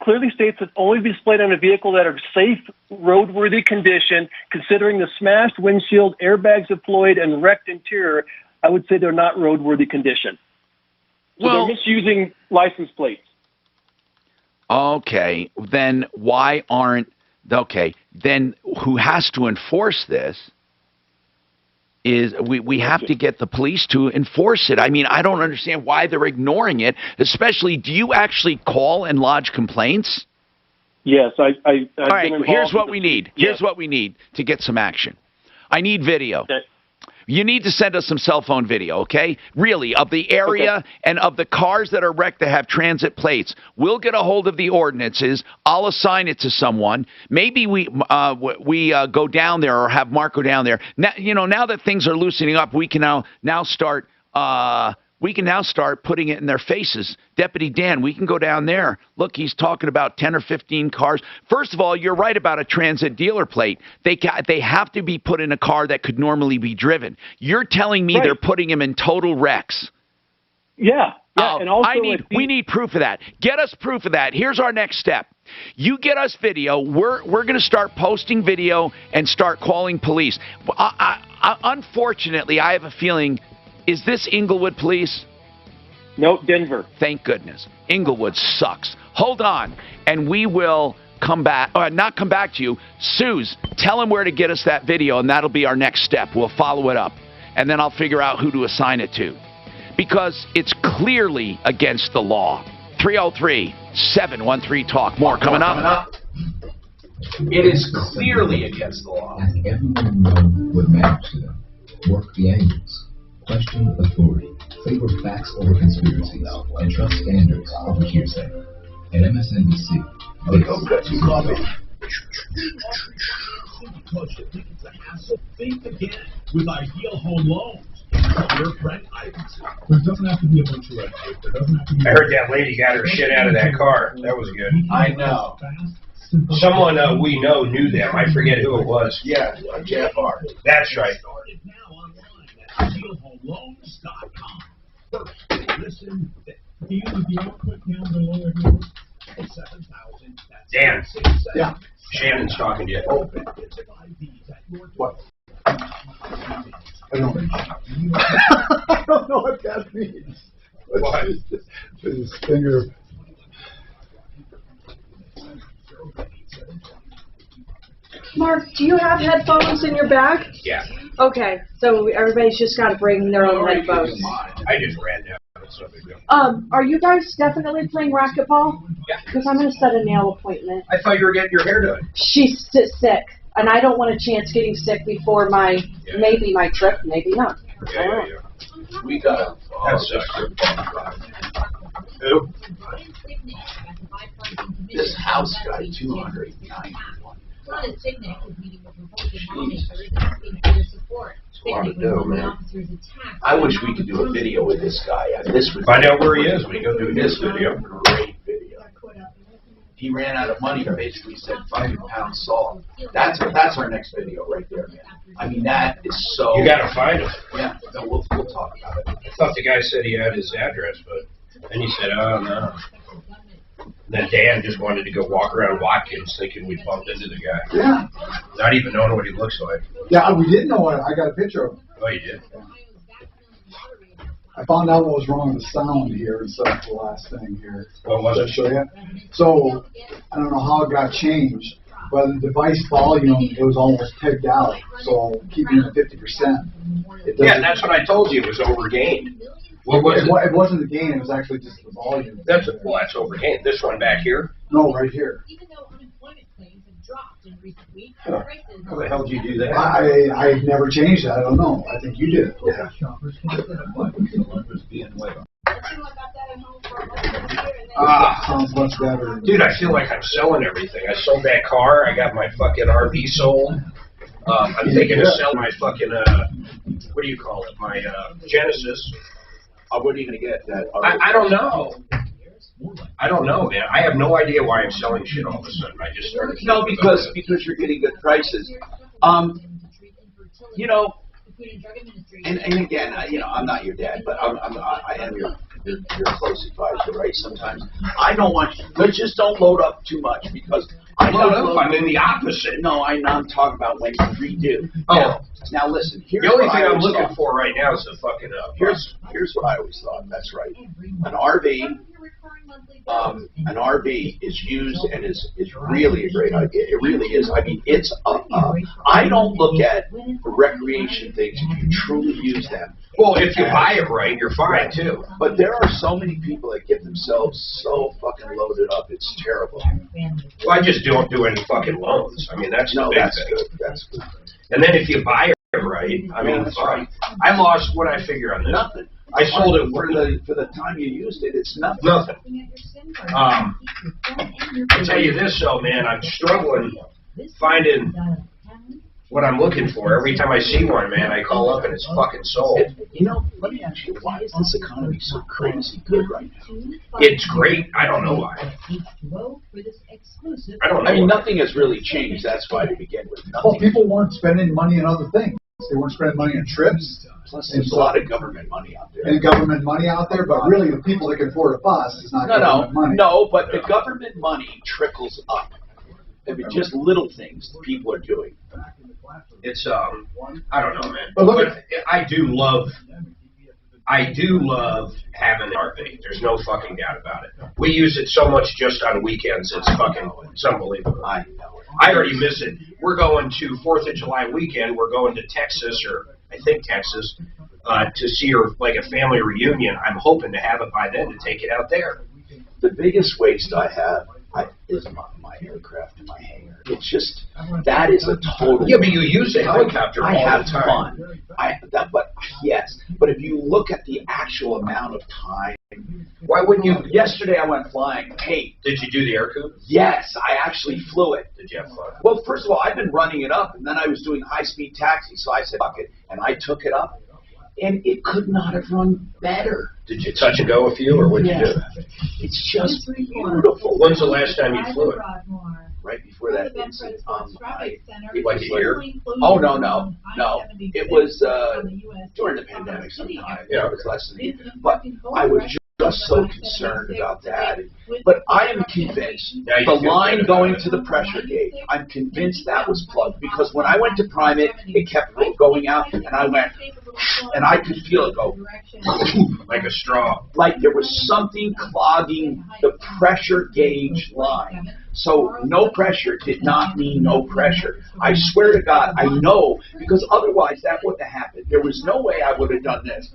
clearly states that only be displayed on a vehicle that are safe, roadworthy condition, considering the smashed windshield, airbags deployed, and wrecked interior. I would say they're not roadworthy condition. So they're misusing license plates.
Okay, then why aren't... Okay, then who has to enforce this is we have to get the police to enforce it. I mean, I don't understand why they're ignoring it, especially, do you actually call and lodge complaints?
Yes, I've
All right,
been
here's what we need. Here's what we need to get some action. I need video.
Okay.
You need to send us some cell phone video, okay? Really, of the area and of the cars that are wrecked that have transit plates. We'll get a hold of the ordinances. I'll assign it to someone. Maybe we go down there or have Mark go down there. Now that things are loosening up, we can now start putting it in their faces. Deputy Dan, we can go down there. Look, he's talking about 10 or 15 cars. First of all, you're right about a transit dealer plate. They have to be put in a car that could normally be driven. You're telling me they're putting them in total wrecks.
Yeah. And also
we need proof of that. Get us proof of that. Here's our next step. You get us video. We're going to start posting video and start calling police. Unfortunately, I have a feeling Is this Inglewood Police?
Nope, Denver.
Thank goodness. Inglewood sucks. Hold on, and we will come back, not come back to you. Suze, tell him where to get us that video, and that'll be our next step. We'll follow it up, and then I'll figure out who to assign it to. Because it's clearly against the law. 303-713-TALK. More coming up. It is clearly against the law.
Ask everyone you know what matters to them. Work the angles. Question authority. Favor facts over conspiracies. And trust standards over hearsay. At MSNBC,
Think again with Ideal Home Loans. Your friend Ivanson. There doesn't have to be a bunch of red tape. There doesn't have to be.
I heard that lady got her shit out of that car. That was good.
I know.
Someone we know knew them. I forget who it was.
Yeah, JFR.
That's right.
Started now online at idealhomeloans.com. First, listen. Do you with the output down below here? 7,000.
Dan.
Yeah.
Shannon's talking to you.
Oh. What? I don't know what that means.
What?
His finger.
Mark, do you have headphones in your bag?
Yeah.
Okay, so everybody's just got to bring their own headphones.
I just ran down. That's no big deal.
Are you guys definitely playing racquetball?
Yeah.
Because I'm going to set a nail appointment.
I thought you were getting your hair done.
She's sick, and I don't want a chance getting sick before maybe my trip, maybe not.
Yeah.
We got
That sucks. Who?
this house guy, 291.
Ron Signick is meeting with Republican lawmakers and asking for their support. Signick was one of the officers attacked.
I wish we could do a video with this guy. This would
Find out where he is when you go do his video.
Great video. He ran out of money and basically said 5 pounds salt. That's our next video right there, man. I mean, that is so.
You gotta find him.
Yeah, no, we'll talk about it.
I thought the guy said he had his address, but then he said, oh no. Then Dan just wanted to go walk around Watkins thinking we bumped into the guy.
Yeah.
Not even knowing what he looks like.
Yeah, we didn't know what. I got a picture of him.
Oh, you did?
I found out what was wrong with the sound here instead of the last thing here.
What was it?
Show you. So I don't know how it got changed, but the device volume it was almost pegged out. So keeping it at 50%.
Yeah, that's what I told you. It was overgained. What was it?
It wasn't the gain. It was actually just the volume.
That's overgained. This one back here?
No, right here.
Even though unemployment claims have dropped in recent weeks,
Huh.
prices.
How the hell did you do that?
I never changed that. I don't know. I think you did. Yeah. Sounds much better.
Dude, I feel like I'm selling everything. I sold that car. I got my fucking RV sold. I'm thinking of selling my fucking, what do you call it? My Genesis.
What are you going to get? That?
I don't know. I don't know, man. I have no idea why I'm selling shit all of a sudden. I just started.
No, because you're getting good prices. You know, and again, I'm not your dad, but I am your close advisor, right? Sometimes I don't want you. But just don't load up too much because
I'm in the opposite.
No, I'm talking about when you redo.
Oh.
Now listen. Here's
the only
what
thing
I
I'm
always
looking
thought.
for right now is a fucking.
Here's what I always thought. That's right. An RV is used and is really a great idea. It really is. I mean, it's I don't look at recreation things if you truly use them.
Well, if you buy it right, you're fine too.
But there are so many people that get themselves so fucking loaded up. It's terrible.
Well, I just don't do any fucking loans. I mean, that's the big thing.
Good. That's good.
And then if you buy it right, I mean, fine. I lost what I figure on this.
Nothing.
I sold it
for the time you used it. It's nothing.
Nothing. I'll tell you this though, man. I'm struggling finding what I'm looking for. Every time I see one, man, I call up and it's fucking sold.
Let me ask you, why is this economy so crazy good right now?
It's great. I don't know why. I don't know.
I mean, nothing has really changed. That's why to begin with.
Well, people weren't spending money on other things. They weren't spending money on trips.
Plus, there's a lot of government money out there.
And government money out there, but really the people that can afford a bus is not government money.
No, but the government money trickles up. I mean, just little things people are doing.
It's I don't know, man.
But look,
I do love I do love having an RV. There's no fucking doubt about it. We use it so much just on weekends. It's unbelievable. I already miss it. We're going to 4th of July weekend. We're going to Texas, or I think Texas, to see like a family reunion. I'm hoping to have it by then to take it out there.
The biggest waste I have is my aircraft and my hangar. It's just, that is a total...
Yeah, but you use the helicopter all
have
the time.
Fun. Yes, but if you look at the actual amount of time...
Why wouldn't you...
Yesterday I went flying. Hey.
Did you do the air coup?
Yes, I actually flew it.
Did you have fun?
Well, first of all, I've been running it up, and then I was doing high-speed taxi, so I said, fuck it, and I took it up. And it could not have run better.
Did you touch and go a few, or what did you do?
It's just beautiful.
When's the last time you flew it?
Right before that incident.
Like a year?
Oh, no. It was during the pandemic sometime.
Yeah.
It was less than a year. But I was just so concerned about that. But I am convinced the line going to the pressure gauge, I'm convinced that was plugged, because when I went to prime it, it kept going out, and I went, and I could feel it go
like a straw.
Like there was something clogging the pressure gauge line. So no pressure did not mean no pressure. I swear to God, I know, because otherwise that wouldn't have happened. There was no way I would have done this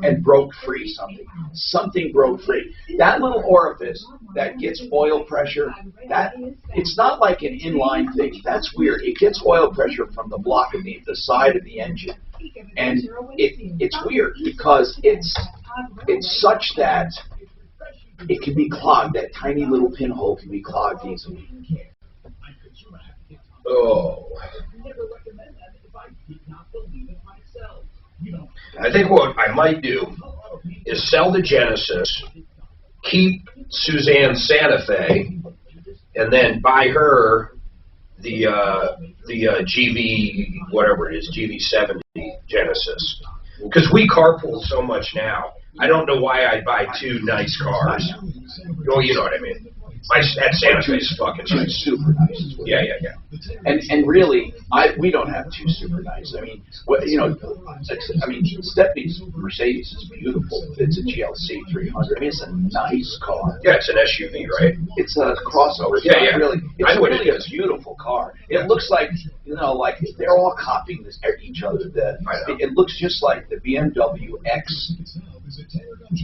and broke free something. Something broke free. That little orifice that gets oil pressure, it's not like an inline thing. That's weird. It gets oil pressure from the block of the side of the engine. And it's weird because it's such that it can be clogged. That tiny little pinhole can be clogged easily.
Oh. I think what I might do is sell the Genesis, keep Suzanne's Santa Fe, and then buy her the GV, whatever it is, GV70 Genesis. Because we carpool so much now. I don't know why I'd buy two nice cars. Oh, you know what I mean. That Santa Fe is fucking nice.
Super nice.
Yeah.
And really, we don't have two super nice. I mean, Stephanie's Mercedes is beautiful. It's a GLC 300. I mean, it's a nice car.
Yeah, it's an SUV, right?
It's a crossover.
Yeah.
Really, it's really a beautiful car. It looks like, like they're all copying each other. It looks just like the BMW X,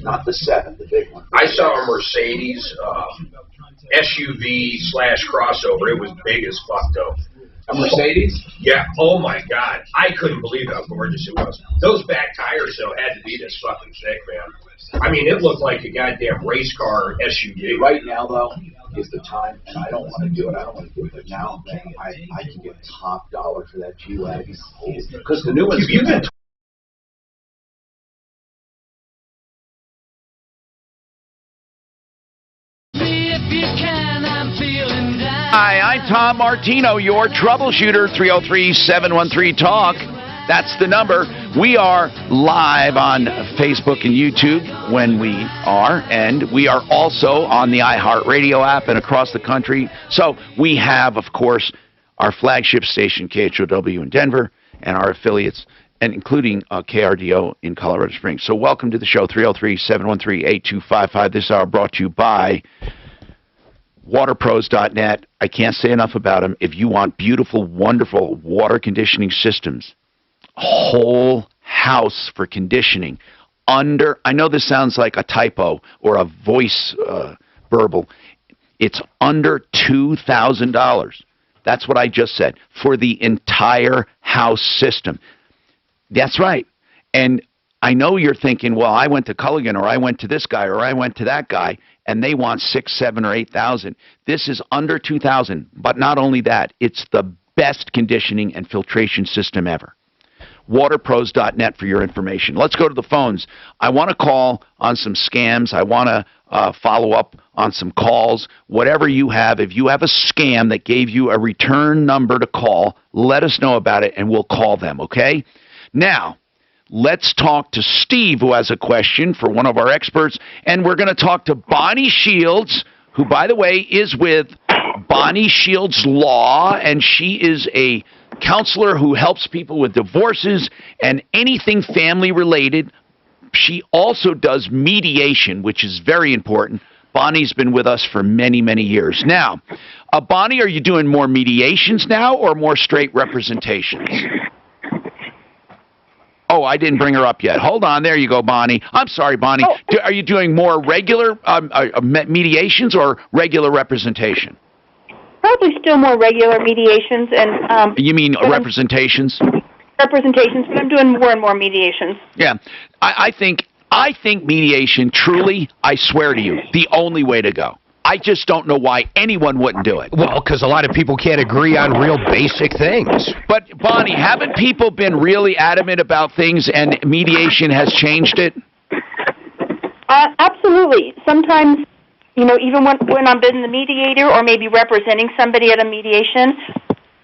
not the 7, the big one.
I saw a Mercedes SUV / crossover. It was big as fuck, though.
A Mercedes?
Yeah. Oh my God. I couldn't believe how gorgeous it was. Those back tires, though, had to be this fucking thick, man. I mean, it looked like a goddamn race car SUV.
Right now, though, is the time, and I don't want to do it. But now, I can get top dollar for that G-Wagon. Because the new one's
Hi, I'm Tom Martino, your troubleshooter, 303-713-TALK. That's the number. We are live on Facebook and YouTube when we are, and we are also on the iHeartRadio app and across the country. So we have, of course, our flagship station, KHOW in Denver, and our affiliates, and including KRDO in Colorado Springs. So welcome to the show, 303-713-8255. This hour brought to you by waterpros.net. I can't say enough about them. If you want beautiful, wonderful water conditioning systems, whole house for conditioning, I know this sounds like a typo or a voice burble. It's under $2,000. That's what I just said, for the entire house system. That's right. And I know you're thinking, well, I went to Culligan, or I went to this guy, or I went to that guy, and they want $6,000, $7,000, or $8,000. This is under $2,000. But not only that, it's the best conditioning and filtration system ever. Waterpros.net for your information. Let's go to the phones. I want to call on some scams. I want to follow up on some calls. Whatever you have, if you have a scam that gave you a return number to call, let us know about it, and we'll call them, okay? Now, let's talk to Steve, who has a question for one of our experts, and we're going to talk to Bonnie Shields, who, by the way, is with Bonnie Shields Law, and she is a counselor who helps people with divorces and anything family-related. She also does mediation, which is very important. Bonnie's been with us for many, many years. Now, Bonnie, are you doing more mediations now or more straight representations? Oh, I didn't bring her up yet. Hold on. There you go, Bonnie. I'm sorry, Bonnie.
Oh.
Are you doing more regular mediations or regular representation?
Probably still more regular mediations and.
You mean representations?
Representations, but I'm doing more and more mediations.
Yeah, I think mediation truly, I swear to you, the only way to go. I just don't know why anyone wouldn't do it.
Well, because a lot of people can't agree on real basic things.
But, Bonnie, haven't people been really adamant about things and mediation has changed it?
Absolutely. Sometimes, even when I'm being the mediator or maybe representing somebody at a mediation,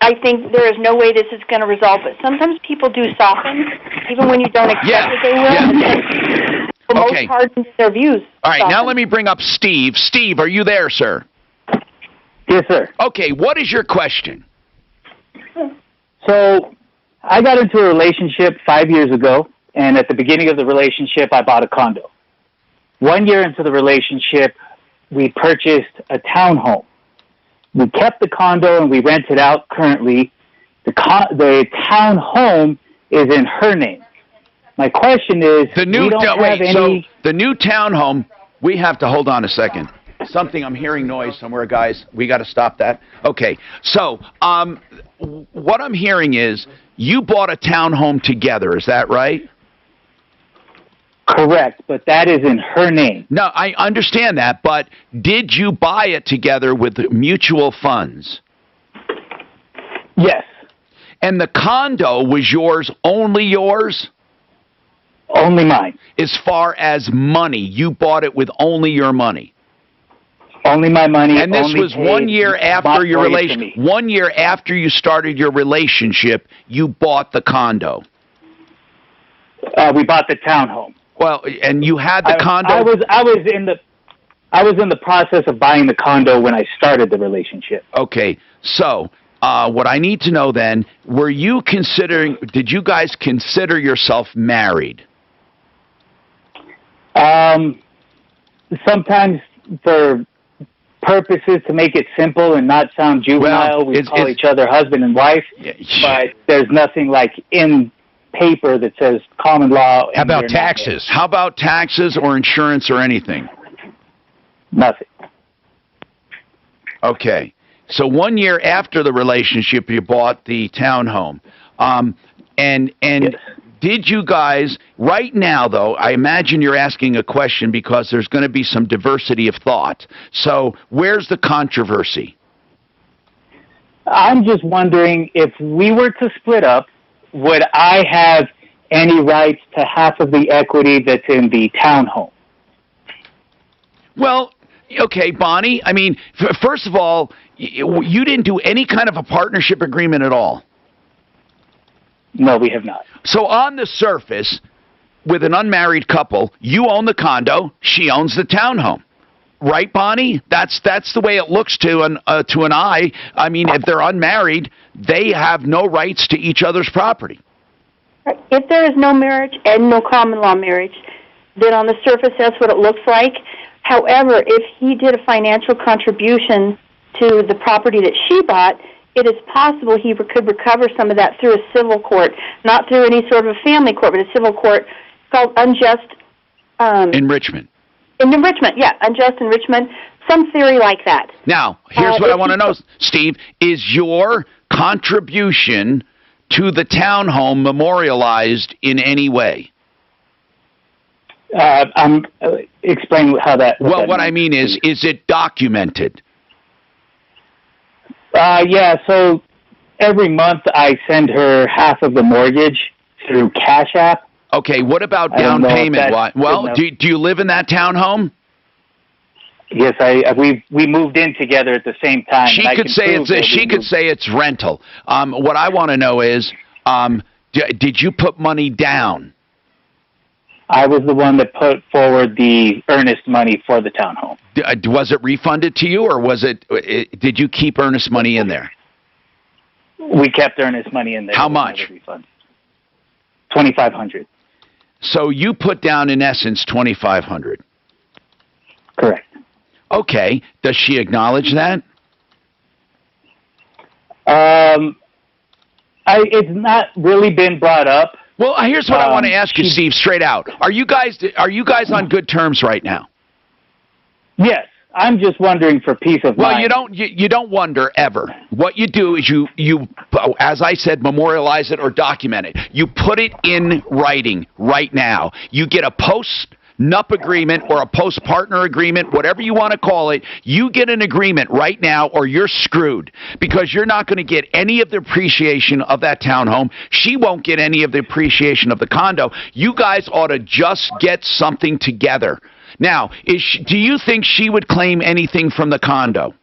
I think there is no way this is going to resolve it. Sometimes people do soften, even when you don't expect that they will. And for most part, their views.
All right,
soften.
now let me bring up Steve. Steve, are you there, sir?
Yes, sir.
Okay, what is your question?
So, I got into a relationship 5 years ago, and at the beginning of the relationship, I bought a condo. 1 year into the relationship, we purchased a townhome. We kept the condo and we rent it out currently. The townhome is in her name. My question is,
the new
the
new townhome. We have to hold on a second. I'm hearing noise somewhere, guys. We got to stop that. Okay. So, what I'm hearing is you bought a townhome together. Is that right?
Correct, but that is in her name.
No, I understand that, but did you buy it together with mutual funds?
Yes.
And the condo was yours, only yours?
Only mine.
As far as money, you bought it with only your money?
Only my money.
And this was 1 year after your relationship. 1 year after you started your relationship, you bought the condo.
We bought the townhome.
Well, and you had the condo.
I was in the process of buying the condo when I started the relationship.
Okay, so what I need to know then, did you guys consider yourself married?
Sometimes for purposes to make it simple and not sound juvenile, we call each other husband and wife, but there's nothing like in paper that says common law.
How about taxes? How about taxes or insurance or anything?
Nothing.
Okay. So 1 year after the relationship, you bought the townhome. And yes. Did you guys, right now though, I imagine you're asking a question because there's going to be some diversity of thought. So where's the controversy?
I'm just wondering, if we were to split up, would I have any rights to half of the equity that's in the townhome?
Well, okay, Bonnie, I mean, first of all, you didn't do any kind of a partnership agreement at all.
No, we have not.
So on the surface, with an unmarried couple, you own the condo, she owns the townhome. Right, Bonnie? That's the way it looks to an eye. I mean, if they're unmarried, they have no rights to each other's property.
If there is no marriage and no common law marriage, then on the surface that's what it looks like. However, if he did a financial contribution to the property that she bought, it is possible he could recover some of that through a civil court, not through any sort of a family court, but a civil court called unjust
enrichment.
Enrichment, yeah, unjust enrichment, some theory like that.
Now, here's what I want to know, Steve. Is your contribution to the townhome memorialized in any way?
I'm explain how that.
Well, what I mean is it documented?
Yeah, so every month I send her half of the mortgage through Cash App.
Okay, what about down payment? Well, do you live in that townhome?
Yes, we moved in together at the same time.
She could say it's rental. What I want to know is, did you put money down?
I was the one that put forward the earnest money for the townhome.
Was it refunded to you, or did you keep earnest money in there?
We kept earnest money in there.
How much?
$2,500.
So you put down, in essence, $2,500.
Correct.
Okay. Does she acknowledge that?
It's not really been brought up.
Well, here's what I want to ask you, Steve, straight out. Are you guys on good terms right now?
Yes. I'm just wondering for peace of mind.
Well, you don't wonder ever. What you do is you, as I said, memorialize it or document it. You put it in writing right now. You get a post-nup agreement or a post-partner agreement, whatever you want to call it. You get an agreement right now or you're screwed because you're not going to get any of the appreciation of that townhome. She won't get any of the appreciation of the condo. You guys ought to just get something together. Now, do you think she would claim anything from the condo?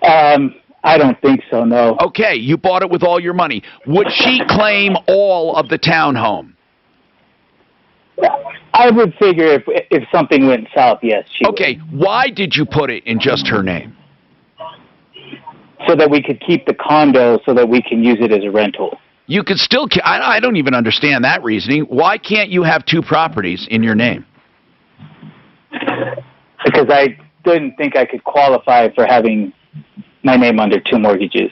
I don't think so, no.
Okay, you bought it with all your money. Would she claim all of the townhome?
I would figure if something went south, yes, she
Okay, why did you put it in just her name?
So that we could keep the condo so that we can use it as a rental.
You could still, I don't even understand that reasoning. Why can't you have two properties in your name?
Because I didn't think I could qualify for having my name under two mortgages.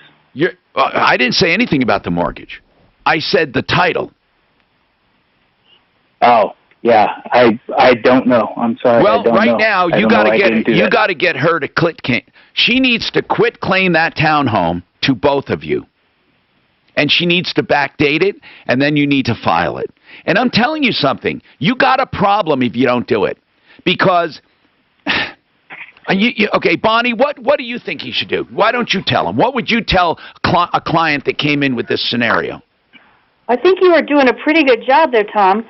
I didn't say anything about the mortgage. I said the title.
Oh, yeah. I don't know. I'm sorry.
Well,
I don't
right
know.
now you got to get her to quit. She needs to quit claim that townhome to both of you. And she needs to backdate it, and then you need to file it. And I'm telling you something. You got a problem if you don't do it. Because, okay, Bonnie, what do you think he should do? Why don't you tell him? What would you tell a client that came in with this scenario?
I think you are doing a pretty good job there, Tom.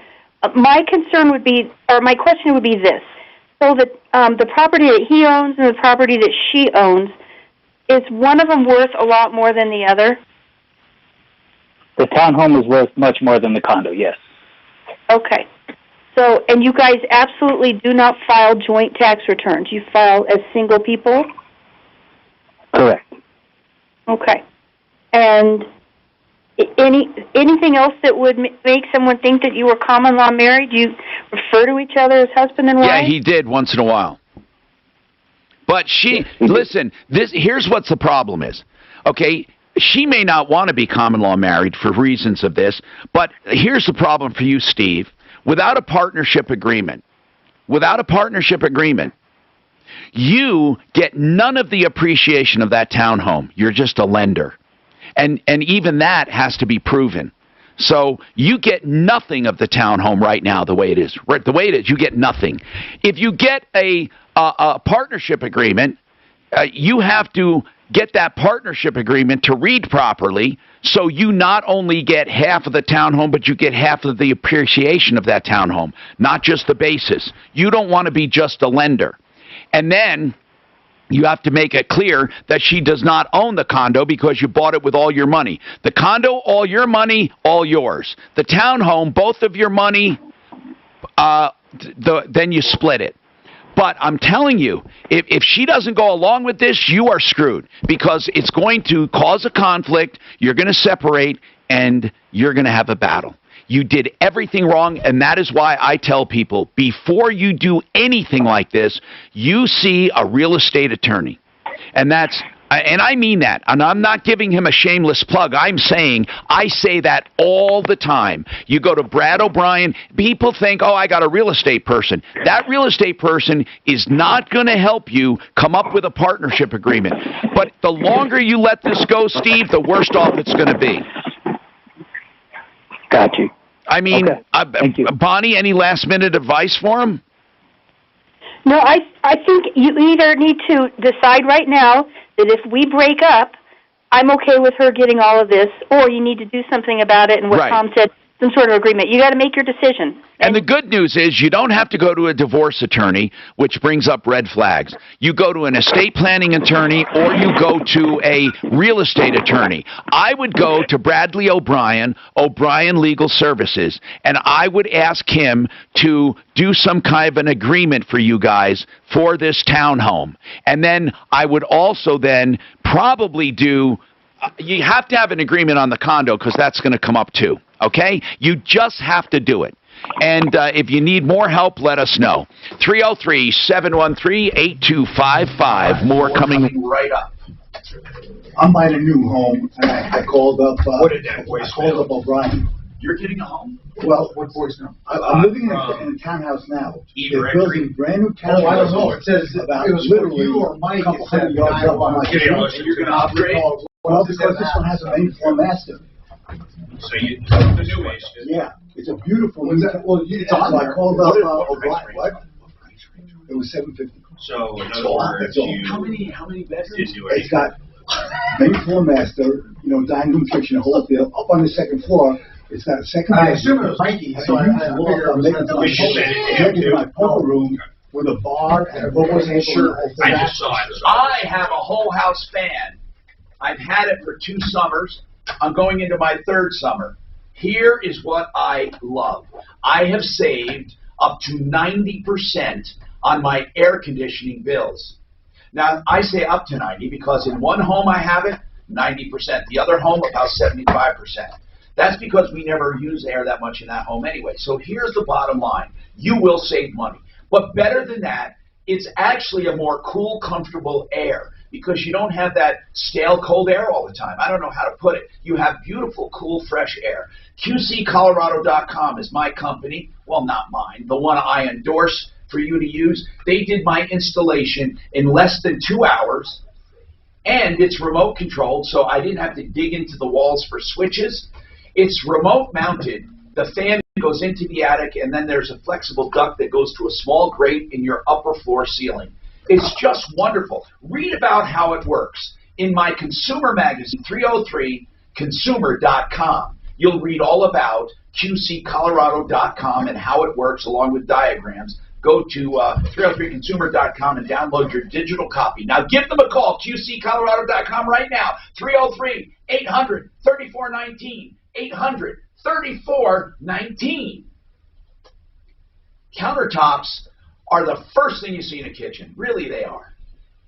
My concern would be, or my question would be this. So that the property that he owns and the property that she owns, is one of them worth a lot more than the other?
The townhome is worth much more than the condo, yes.
Okay. So, and you guys absolutely do not file joint tax returns. You file as single people?
Correct.
Okay. And anything else that would make someone think that you were common law married? Do you refer to each other as husband and wife?
Yeah, he did once in a while. But listen, here's what the problem is. Okay, she may not want to be common law married for reasons of this, but here's the problem for you, Steve. Without a partnership agreement, you get none of the appreciation of that townhome. You're just a lender. And even that has to be proven. So you get nothing of the townhome right now the way it is. Right, the way it is, you get nothing. If you get a partnership agreement, you have to get that partnership agreement to read properly, so you not only get half of the townhome, but you get half of the appreciation of that townhome, not just the basis. You don't want to be just a lender. And then you have to make it clear that she does not own the condo because you bought it with all your money. The condo, all your money, all yours. The townhome, both of your money, then you split it. But I'm telling you, if she doesn't go along with this, you are screwed because it's going to cause a conflict, you're going to separate, and you're going to have a battle. You did everything wrong, and that is why I tell people, before you do anything like this, you see a real estate attorney. And I mean that, and I'm not giving him a shameless plug. I say that all the time. You go to Brad O'Brien, people think, oh, I got a real estate person. That real estate person is not going to help you come up with a partnership agreement. But the longer you let this go, Steve, the worse off it's going to be.
Got you.
I mean,
okay. Thank you.
Bonnie, any last-minute advice for him?
No, I think you either need to decide right now that if we break up, I'm okay with her getting all of this, or you need to do something about it, and what Tom said, some sort of agreement. You got to make your decision.
And the good news is you don't have to go to a divorce attorney, which brings up red flags. You go to an estate planning attorney, or you go to a real estate attorney. I would go to Bradley O'Brien, O'Brien Legal Services, and I would ask him to do some kind of an agreement for you guys for this townhome. And then I would also then probably do, you have to have an agreement on the condo because that's going to come up too. Okay? You just have to do it. And if you need more help, let us know. 303-713-8255. More coming
right up.
I'm buying a new home, and I called up.
What did that
I called up O'Brien.
You're getting a home?
Well, what voicemail? I'm living in a townhouse now. They're building brand new townhouse.
Oh, I don't know. It says
about
it was
literally
you or Mike.
a couple hundred yards up on my street.
You're going to upgrade?
Well, because this one has a main floor master.
So you the new age.
Yeah, it's a beautiful. Well,
it's on there.
I called up O'Brien. What? It was $750.
So in other words,
how many bedrooms?
It's got main floor master, dining room, kitchen, a whole deal. Up on the second floor, it's got a second.
I assume it was Mikey, so I figured it was
my poker room with a bar and a book.
I just saw it.
I have a whole house fan. I've had it for 2 summers. I'm going into my 3rd summer. Here is what I love. I have saved up to 90% on my air conditioning bills. Now, I say up to 90 because in one home I have it, 90%. The other home, about 75%. That's because we never use air that much in that home anyway. So here's the bottom line. You will save money. But better than that, it's actually a more cool, comfortable air because you don't have that stale, cold air all the time. I don't know how to put it. You have beautiful, cool, fresh air. QCcolorado.com is my company. Well, not mine. The one I endorse for you to use. They did my installation in less than 2 hours, and it's remote controlled, so I didn't have to dig into the walls for switches. It's remote mounted. The fan goes into the attic, and then there's a flexible duct that goes to a small grate in your upper floor ceiling. It's just wonderful. Read about how it works in my consumer magazine, 303consumer.com. You'll read all about QCcolorado.com and how it works along with diagrams. Go to 303consumer.com and download your digital copy. Now give them a call, QCcolorado.com right now, 303-800-3419, 800-3419. Countertops are the first thing you see in a kitchen. Really, they are.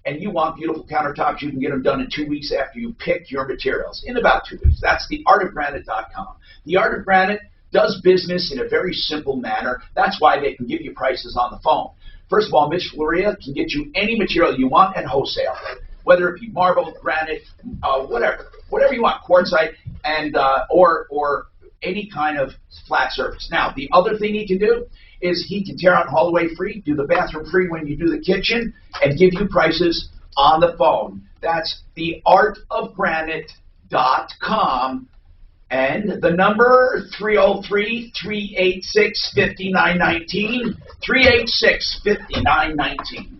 And you want beautiful countertops, you can get them done in 2 weeks after you pick your materials, in about 2 weeks. That's theartofgranite.com. The Art of Granite does business in a very simple manner. That's why they can give you prices on the phone. First of all, Miss Floria can get you any material you want at wholesale, whether it be marble, granite, whatever you want, quartzite, and or any kind of flat surface. Now, the other thing he can do is he can tear out and haul away free, do the bathroom free when you do the kitchen, and give you prices on the phone. That's theartofgranite.com. And the number, 303-386-5919, 386-5919.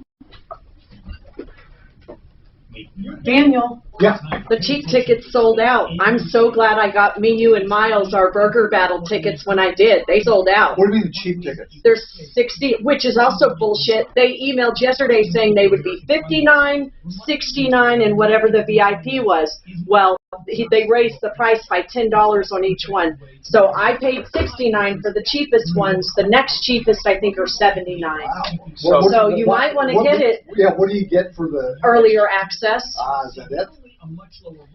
Daniel.
Yeah.
The cheap tickets sold out. I'm so glad I got me, you, and Miles our burger battle tickets when I did. They sold out.
What do you mean the cheap tickets?
There's 60, which is also bullshit. They emailed yesterday saying they would be $59, $69, and whatever the VIP was. Well, they raised the price by $10 on each one. So I paid $69 for the cheapest ones. The next cheapest, I think, are $79.
Wow.
So you might want to hit it.
Yeah, what do you get for the
earlier access?
Is that it?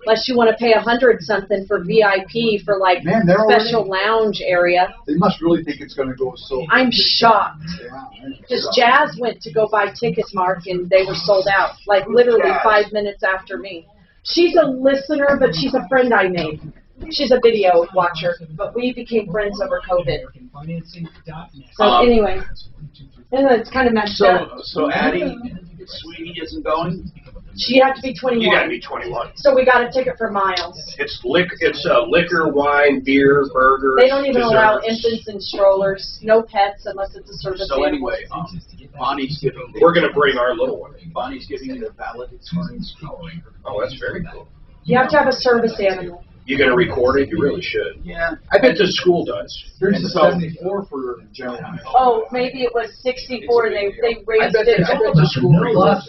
Unless you want to pay $100-something for VIP for like special lounge area.
They must really think it's going to go so.
I'm shocked. Because Jazz went to go buy tickets, Mark, and they were sold out. Like literally 5 minutes after me. She's a listener, but she's a friend I made. She's a video watcher, but we became friends over COVID. So anyway, it's kind of messed up.
So Addie, Sweetie isn't going?
She had to be 21.
You got to be 21.
So we got a ticket for Miles.
It's liquor, wine, beer, burgers.
They don't even
desserts.
allow infants and strollers. No pets unless it's a service
So
animal.
anyway, Bonnie's giving.
We're going to bring our little one.
Bonnie's giving you the valedictorian speech.
Oh, that's very cool.
You have to have a service animal.
You going to record it? You really should.
Yeah.
I bet the school does.
Here's the 74 for general.
Oh, maybe it was 64. They raised
I bet the school
records.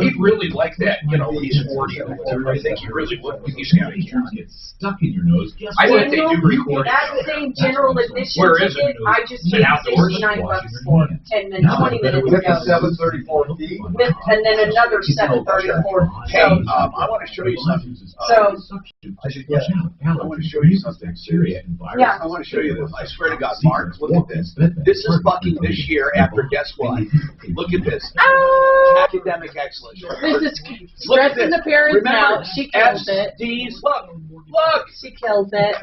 He'd really like that. You know, he's 40 or older. I think he really would. He's got a
Get stuck in your nose. Guess
I
what?
bet they do record it.
That same general admission
Where is
ticket,
it?
I just paid $69 for, and then 20 minutes
With
ago.
the 734 fee.
And then another 734.
Hey, I want to show you something.
So
I should get
I want to show you something serious.
Yeah.
I want to show you this. I swear to God, Mark, look at this. This is fucking this year after guess what? Look at this. Academic excellence.
This is stressing the parents out. She killed it.
D's, look.
She killed it.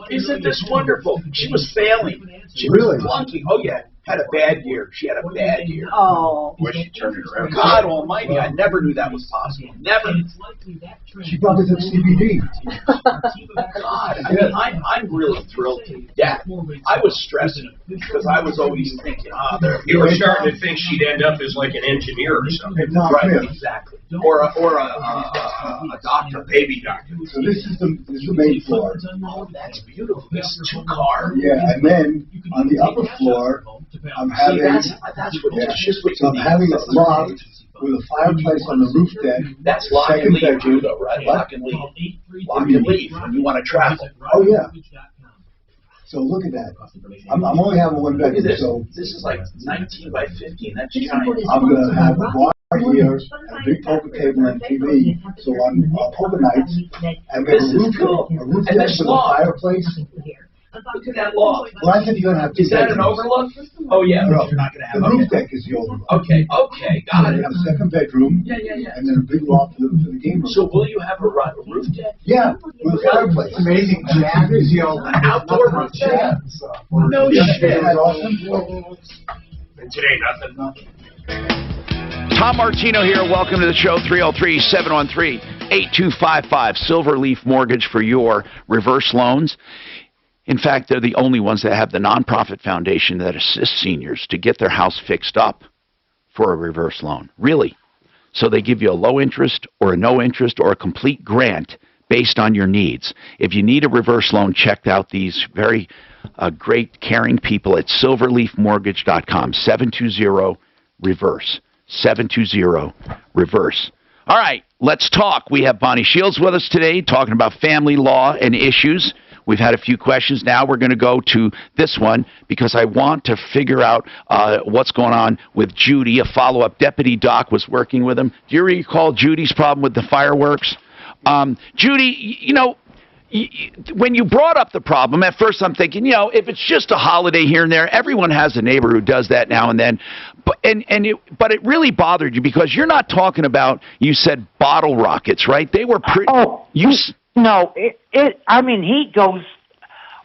Isn't this wonderful? She was failing. She
Really?
was flunking. Oh yeah. Had a bad year. She had a bad year.
Oh.
Wish she turned it around. God almighty, I never knew that was possible. Never.
She probably took CBD.
God, I mean, I'm really thrilled to death. I was stressing because I was always thinking, you were starting to think she'd end up as like an engineer or something. Right, exactly. Or a doctor, baby doctor.
So this is the main floor.
Oh, that's beautiful. This is 2-car.
Yeah, and then on the upper floor, I'm having so I'm having a loft with a fireplace on the roof deck.
That's lock and leave too, though, right? Lock and leave. Lock and leave when you want to travel.
Oh yeah. So look at that. I'm only having one bedroom. So
this is like 19 by 15. That's giant.
I'm gonna have a bar here, a big poker table and TV. So on poker nights, and then a roof deck with a fireplace.
Look at that loft.
Well, I said you're gonna have two.
Is that an overlook? Oh yeah,
no,
you're not gonna have
the roof deck is the overlook.
Okay, got it.
You have a second bedroom.
Yeah.
And then a big loft for the game room.
So will you have a roof deck?
Yeah, with a fireplace. Amazing.
An outdoor roof deck. No shit. And today nothing.
Tom Martino here. Welcome to the show. 303-713-8255. Silverleaf Mortgage for your reverse loans. In fact, they're the only ones that have the nonprofit foundation that assists seniors to get their house fixed up for a reverse loan. Really. So they give you a low interest or a no interest or a complete grant based on your needs. If you need a reverse loan, check out these very great, caring people at silverleafmortgage.com. 720-REVERSE. 720-REVERSE. All right, let's talk. We have Bonnie Shields with us today talking about family law and issues. We've had a few questions. Now we're going to go to this one because I want to figure out what's going on with Judy. A follow-up. Deputy Doc was working with him. Do you recall Judy's problem with the fireworks? Judy, when you brought up the problem, at first I'm thinking, if it's just a holiday here and there, everyone has a neighbor who does that now and then. But it really bothered you because you're not talking about, you said bottle rockets, right? They were pretty.
No, I mean, he goes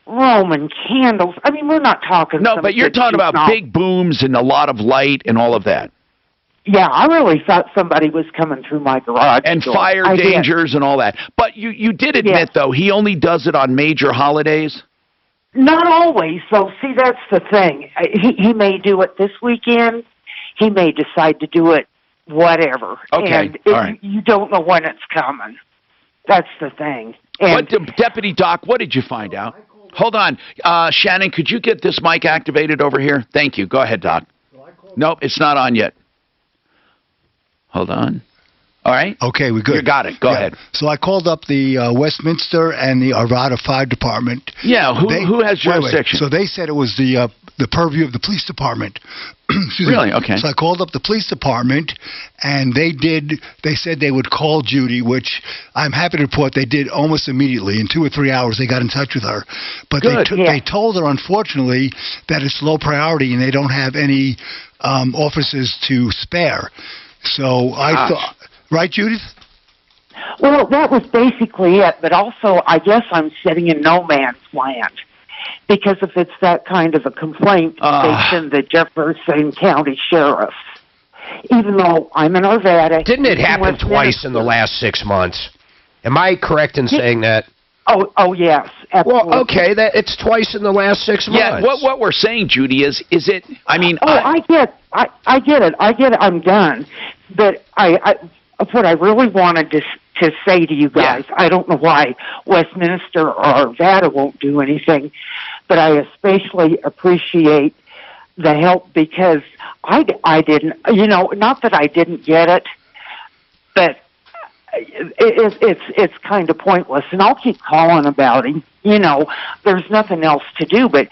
Roman candles. I mean, we're not talking.
No, but you're talking about big booms and a lot of light and all of that.
Yeah, I really thought somebody was coming through my garage
and
door.
Fire dangers and all that. But you did admit, though, he only does it on major holidays?
Not always. So, see, that's the thing. He may do it this weekend. He may decide to do it whatever.
Okay,
and
all right.
You don't know when it's coming. That's the thing. And
Deputy Doc, what did you find out? Hold on. Shannon, could you get this mic activated over here? Thank you. Go ahead, Doc. Nope, it's not on yet. Hold on. All right.
Okay, we're good.
You got it. Go ahead.
So I called up the Westminster and the Arvada Fire Department.
Yeah, who has jurisdiction?
So they said it was the purview of the police department.
Really? Okay.
So I called up the police department, and they said they would call Judy, which I'm happy to report they did almost immediately. In 2 or 3 hours, they got in touch with her. But they told her, unfortunately, that it's low priority and they don't have any officers to spare. So I thought, right, Judith?
Well, that was basically it. But also, I guess I'm sitting in no man's land. Because if it's that kind of a complaint, they send the Jefferson County Sheriff. Even though I'm in Arvada.
Didn't it happen twice in the last 6 months? Am I correct in saying that?
Oh yes, absolutely.
Well, okay, it's twice in the last 6 months.
Yeah, what we're saying, Judy, is it? I mean,
I get it. I'm done. But what I really wanted to say to you guys, I don't know why Westminster or Arvada won't do anything, but I especially appreciate the help because I didn't, not that I didn't get it, but it's kind of pointless, and I'll keep calling about him. There's nothing else to do, but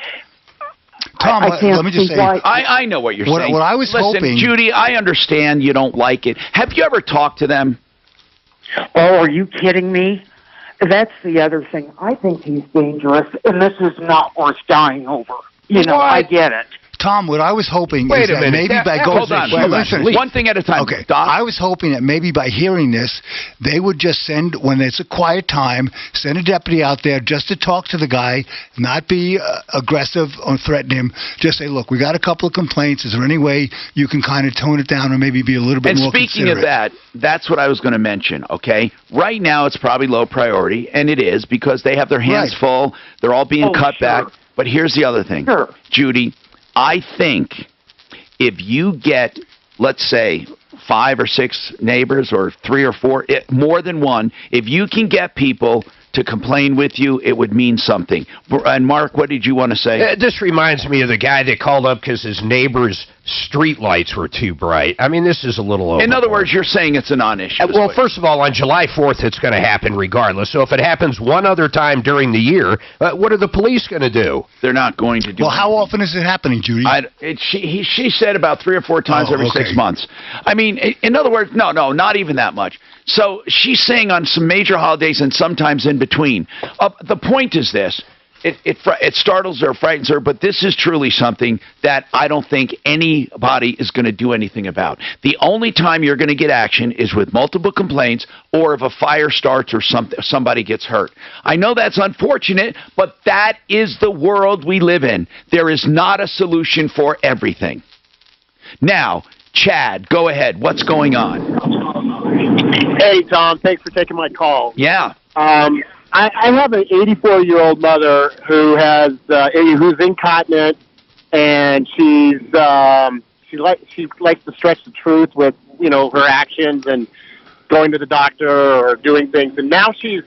Tom, let me just say,
I know what you're saying.
What I was hoping,
Judy, I understand you don't like it. Have you ever talked to them?
Oh, are you kidding me? that's the other thing. I think he's dangerous, and this is not worth dying over. You know, I get it.
Tom, what I was hoping
Wait
is
a
that
minute.
maybe by
hold on. One thing at a time.
Okay.
Doc?
I was hoping that maybe by hearing this, they would just send, when it's a quiet time, send a deputy out there just to talk to the guy, not be aggressive or threaten him. Just say, look, we got a couple of complaints. Is there any way you can kind of tone it down or maybe be a little bit more
speaking
considerate?
of that, that's what I was going to mention, okay? Right now it's probably low priority, and it is because they have their hands full. They're all being cut back. But here's the other thing. Judy, I think if you get, let's say, 5 or 6 neighbors or 3 or 4, more than one, if you can get people to complain with you, it would mean something. And Mark, what did you want to say?
This reminds me of the guy that called up because his neighbor's street lights were too bright. I mean, this is a little overboard.
In other words, you're saying it's a non-issue.
Well, first of all, on July 4th, it's going to happen regardless. So if it happens one other time during the year, what are the police going to do?
They're not going to do
Well, how often is it happening, Judy?
She said about 3 or 4 times every 6 months. I mean, in other words, no, not even that much. So she's saying on some major holidays and sometimes in between. The point is this. It startles her, frightens her, but this is truly something that I don't think anybody is going to do anything about. The only time you're going to get action is with multiple complaints or if a fire starts or somebody gets hurt. I know that's unfortunate, but that is the world we live in. There is not a solution for everything. Now, Chad, go ahead. What's going on?
Hey, Tom. Thanks for taking my call.
Yeah.
I have an 84-year-old mother who has who's incontinent, and she likes to stretch the truth with her actions and going to the doctor or doing things. And now she's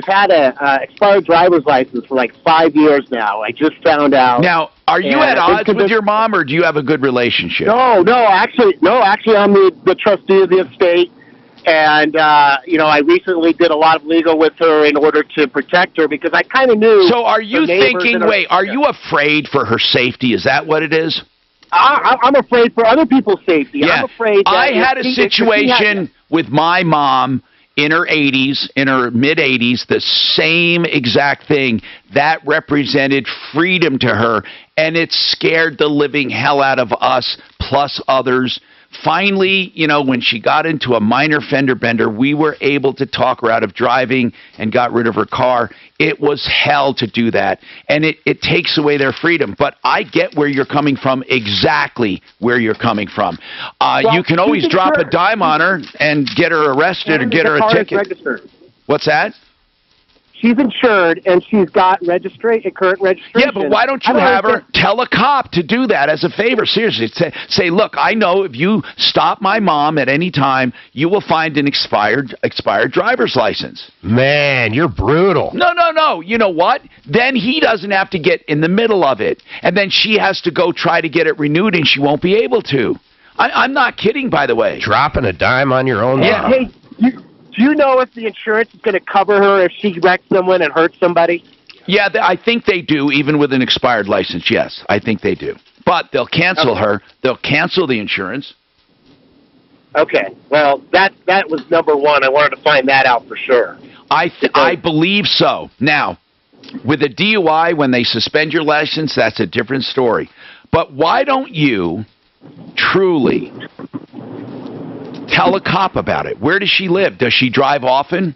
had a expired driver's license for like 5 years now. I just found out.
Now, are you at odds with your mom, or do you have a good relationship?
No. Actually, I'm the trustee of the estate. And, I recently did a lot of legal with her in order to protect her because I kind of knew.
So are you thinking, are you afraid for her safety? Is that what it is?
I'm afraid for other people's safety.
Yeah.
I'm afraid that
I had a situation with my mom in her 80s, in her mid-80s, the same exact thing. That represented freedom to her, and it scared the living hell out of us, plus others. Finally, when she got into a minor fender bender, we were able to talk her out of driving and got rid of her car. It was hell to do that, and it takes away their freedom. But I get where you're coming from, exactly where you're coming from. You can always drop a dime on her and get her arrested or get her a ticket.
Registered.
What's that?
She's insured, and she's got current registration.
Yeah, but why don't you have her tell a cop to do that as a favor? Seriously, say, look, I know if you stop my mom at any time, you will find an expired driver's license.
Man, you're brutal.
No. You know what? Then he doesn't have to get in the middle of it, and then she has to go try to get it renewed, and she won't be able to. I'm not kidding, by the way.
Dropping a dime on your own mom.
Hey, do you know if the insurance is going to cover her if she wrecks someone and hurts somebody?
Yeah, I think they do, even with an expired license. Yes, I think they do. But they'll cancel her. They'll cancel the insurance.
Okay. Well, that was number one. I wanted to find that out for sure.
I believe so. Now, with a DUI, when they suspend your license, that's a different story. But why don't you truly tell a cop about it? Where does she live? Does she drive often?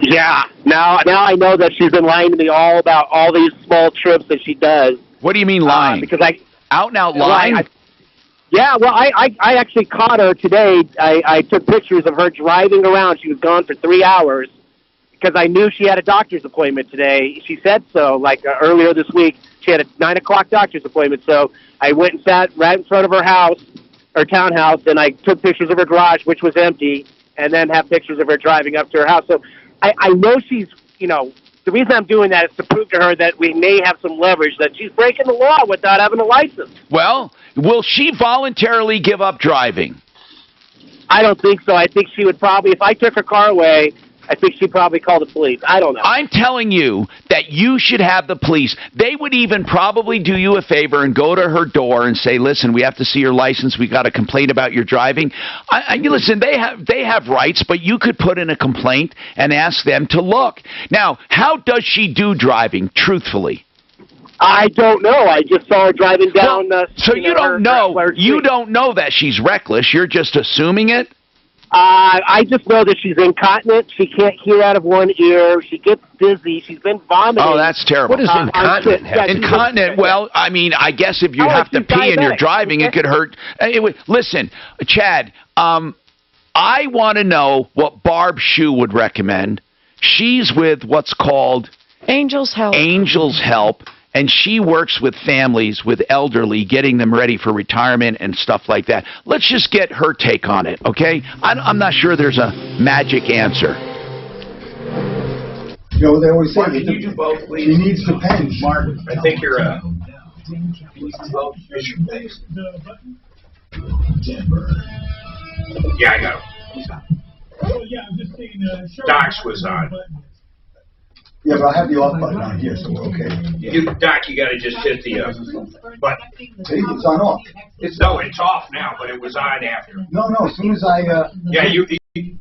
Yeah. Now I know that she's been lying to me all about all these small trips that she does.
What do you mean lying?
Because
out and out lying?
I actually caught her today. I took pictures of her driving around. She was gone for 3 hours because I knew she had a doctor's appointment today. She said so, earlier this week. She had a 9 o'clock doctor's appointment. So I went and sat right in front of her house, her townhouse, and I took pictures of her garage, which was empty, and then have pictures of her driving up to her house. So I know she's, the reason I'm doing that is to prove to her that we may have some leverage, that she's breaking the law without having a license.
Well, will she voluntarily give up driving?
I don't think so. I think she would probably, if I took her car away I think she probably called the police. I don't know.
I'm telling you that you should have the police. They would even probably do you a favor and go to her door and say, listen, we have to see your license. We got a complaint about your driving. Listen, they have rights, but you could put in a complaint and ask them to look. Now, how does she do driving, truthfully?
I don't know. I just saw her driving down.
So you don't know. You don't know that she's reckless. You're just assuming it.
I just know that she's incontinent. She can't hear out of one ear. She gets dizzy. She's been vomiting.
Oh, that's terrible.
What is incontinent?
Incontinent, well, I mean, I guess if you have to pee and you're driving, it could hurt. Listen, Chad, I want to know what Barb Shue would recommend. She's with what's called
Angels Help.
Angels Help. And she works with families, with elderly, getting them ready for retirement and stuff like that. Let's just get her take on it, okay? I'm not sure there's a magic answer.
You know, they always say,
Mark, can you do both, please?
She needs the pen.
Mark, I think you're Yeah, I got him.
Oh, yeah, I'm just saying,
Doc's was on.
Yeah, but I have the off button on here, so we're okay.
Doc, you got to just hit the button.
See, it's on off.
No, it's off now, but it was on after.
No, as soon as I...
Yeah, you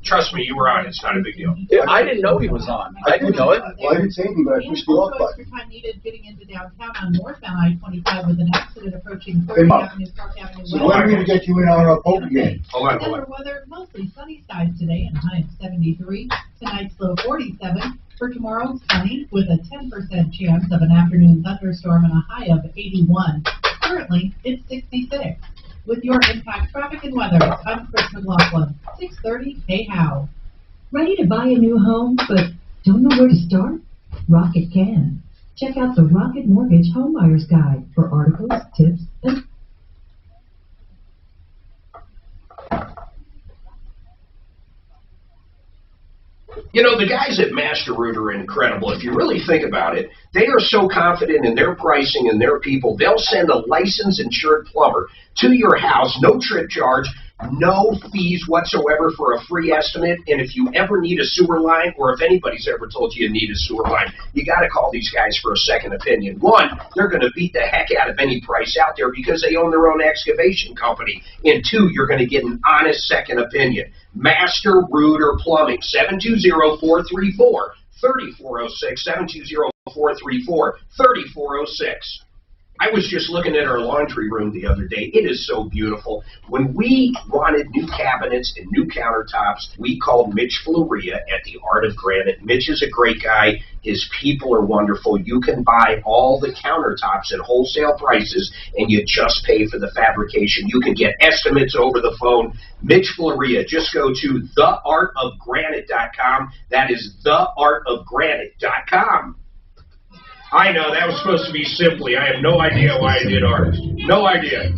trust me, you were on. It's not a big deal.
I didn't know he was on. I didn't know it.
Well, I didn't say anything, but I pushed the off button.
Time needed getting into downtown on northbound I-25 with an accident approaching 30th Avenue, Park Avenue.
So when are we going to get you in on our poker game?
Hold on.
Weather, mostly sunny skies today and a high of 73. Tonight's low 47. For tomorrow, sunny with a 10% chance of an afternoon thunderstorm and a high of 81. Currently, it's 66. With your Impact Traffic and Weather, I'm Chris McLaughlin, 630 Hey How.
Ready to buy a new home, but don't know where to start? Rocket can. Check out the Rocket Mortgage Home Buyer's Guide for articles, tips, and...
You know, the guys at Master Root are incredible. If you really think about it, they are so confident in their pricing and their people, they'll send a licensed insured plumber to your house, no trip charge, no fees whatsoever for a free estimate. And if you ever need a sewer line, or if anybody's ever told you need a sewer line, you got to call these guys for a second opinion. One, they're going to beat the heck out of any price out there because they own their own excavation company. And two, you're going to get an honest second opinion. Master Rooter Plumbing, 720-434-3406, 720-434-3406. I was just looking at our laundry room the other day. It is so beautiful. When we wanted new cabinets and new countertops, we called Mitch Floria at the Art of Granite. Mitch is a great guy. His people are wonderful. You can buy all the countertops at wholesale prices, and you just pay for the fabrication. You can get estimates over the phone. Mitch Floria, just go to theartofgranite.com. That is theartofgranite.com. I know, that was supposed to be simply. I have no idea why I did art. No idea.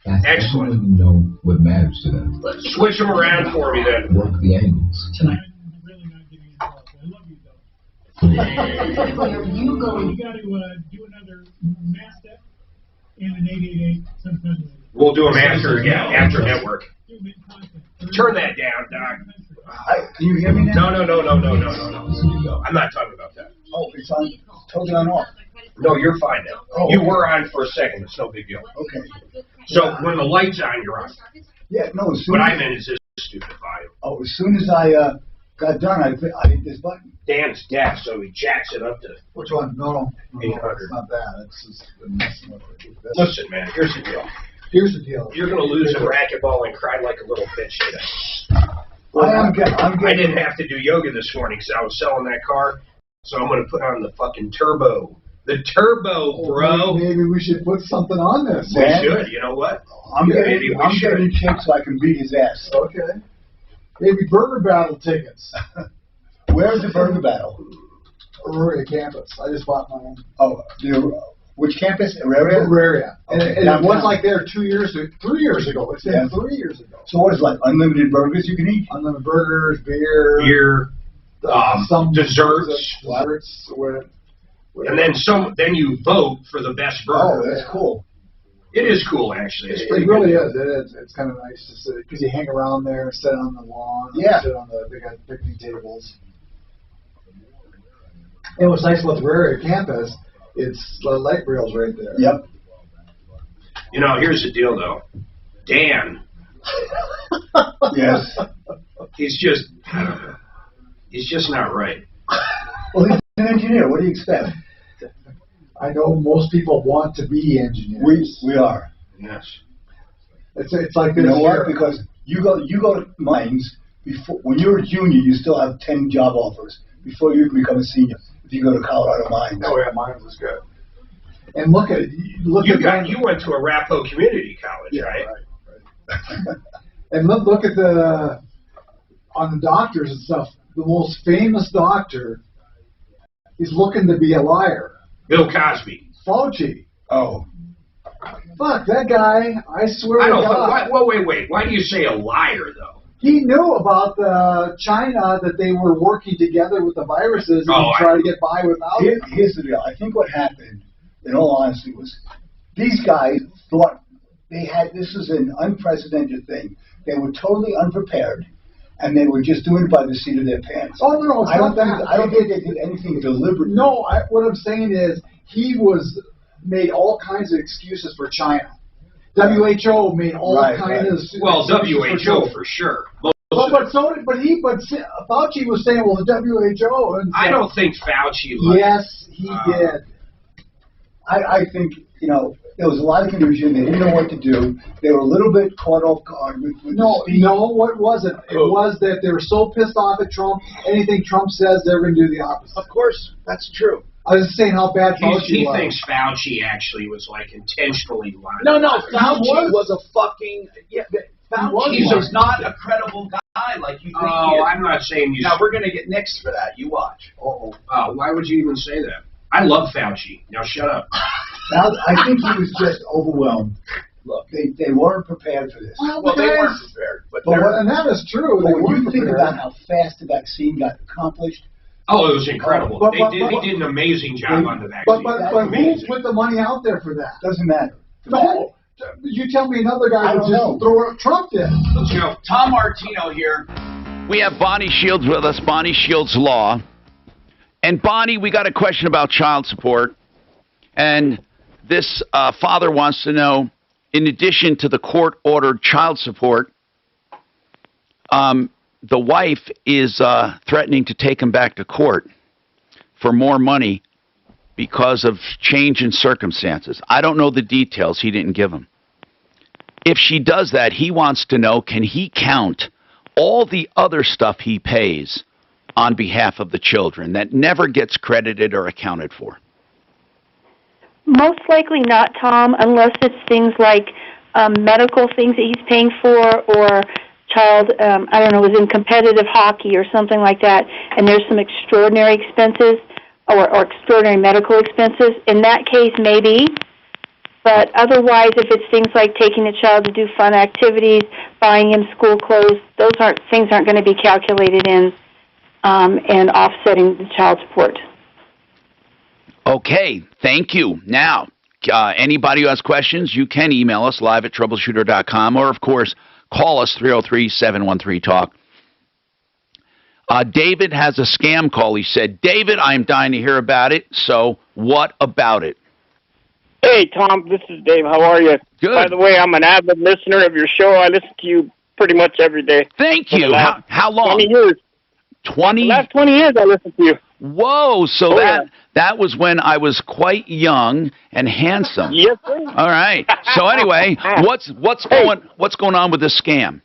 Ask
Excellent.
everyone you know what matters to them.
Let's switch them around for me then.
Work the angles.
Tonight.
Where are you going? You got to do another mass step and an 888 sometime later.
We'll do them after after network. Turn that down, Doc.
Can you hear me now?
No. I'm not talking about that.
Oh, it's on, totally on off.
No, you're fine now.
Oh.
You were on for a second. It's no big deal.
Okay.
So when the light's on, you're on.
Yeah, no, as soon
What
as...
I meant is this stupid volume.
Oh, as soon as I got done, I hit this button.
Dan's deaf, so he jacks it up to...
Which one? No,
800.
it's not that. It's just been messing with it.
Listen, man, here's the deal.
Here's the deal.
You're going to lose a racquetball and cry like a little bitch today.
I'm getting...
I didn't have to do yoga this morning because I was selling that car, so I'm going to put on the fucking turbo. The turbo, bro.
Maybe we should put something on this.
We should. You know what?
I'm
Maybe we should.
getting checks so I can beat his ass.
Okay. Maybe Burger Battle tickets.
Where's the Burger Battle?
Auraria campus. I just bought my own.
Oh, which campus? Auraria?
Auraria.
Okay.
And it was like there 3 years ago. It's been 3 years ago.
So what is it, like unlimited burgers you can eat?
Unlimited burgers, beer,
some desserts,
desserts,
and then you vote for the best burger.
Oh, that's cool.
It is cool, actually. It's pretty
It really
good.
is. It is. It's kind of nice to sit because you hang around there, sit on the lawn, sit on they got picnic tables. And what's nice about the Rare campus, it's the light rails right there.
Yep.
You know, here's the deal, though. Dan.
Yes.
He's just not right.
Well, he's an engineer. What do you expect?
I know most people want to be engineers.
We are.
Yes.
It's like
you
this
know what?
here.
Because you go to mines before when you're a junior, you still have 10 job offers before you can become a senior. If you go to Colorado Mines.
Oh yeah, Mines was good. And look at it.
You went to Arapahoe Community College, right?
Right. And look at on the doctors and stuff. The most famous doctor is looking to be a liar.
Bill Cosby.
Fauci.
Oh.
Fuck that guy! I swear
I
to
don't.
God.
Wait. Why do you say a liar, though?
He knew about China that they were working together with the viruses and try to get by without it.
Here's the deal. I think what happened, in all honesty, was these guys thought this was an unprecedented thing. They were totally unprepared, and they were just doing it by the seat of their pants.
Oh no, it's
I don't
not
think
that.
I don't think they did anything deliberate.
No, what I'm saying is he made all kinds of excuses for China. WHO made all kinds of excuses.
Well, WHO for sure.
But Fauci was saying, well, the WHO. And
I don't think Fauci lied.
Yes, he did.
I think, there was a lot of confusion. They didn't know what to do. They were a little bit caught off guard with
No, what was it? It was that they were so pissed off at Trump, anything Trump says, they're going to do the opposite.
Of course, that's true.
I was just saying how bad Fauci
He
was.
thinks Fauci actually was like intentionally lying.
No, Fauci was a fucking Fauci
He's
was not a credible guy like you think. he is.
I'm not saying you.
Now we're gonna get nixed for that. You watch.
Oh, why would you even say that? I love Fauci. Now shut up.
Now, I think he was just overwhelmed. Look, they weren't prepared for this.
Well, they weren't prepared.
And that is true.
But when you think about how fast the vaccine got accomplished.
Oh, it was incredible. They did an amazing job on the vaccine.
But who put the money out there for that?
Doesn't matter.
No. You tell me another guy would just throw it. Trump did.
Let's go.
Tom Martino here.
We have Bonnie Shields with us, Bonnie Shields Law. And Bonnie, we got a question about child support. And this father wants to know, in addition to the court-ordered child support, the wife is threatening to take him back to court for more money because of change in circumstances. I don't know the details. He didn't give them. If she does that, he wants to know, can he count all the other stuff he pays on behalf of the children that never gets credited or accounted for?
Most likely not, Tom, unless it's things like medical things that he's paying for, or child, was in competitive hockey or something like that, and there's some extraordinary expenses or extraordinary medical expenses. In that case, maybe. But otherwise, if it's things like taking the child to do fun activities, buying him school clothes, things aren't going to be calculated in and offsetting the child support.
Okay, thank you. Now, anybody who has questions, you can email us live at troubleshooter.com, or, of course, call us 303-713-TALK. David has a scam call. He said, David, I'm dying to hear about it, so what about it?
Hey, Tom, this is Dave. How are you?
Good.
By the way, I'm an avid listener of your show. I listen to you pretty much every day.
Thank you. How long?
20 years.
20?
The last 20 years I listen to you.
Whoa, so that was when I was quite young and handsome.
Yes, sir.
All right. So anyway, what's going on with this scam?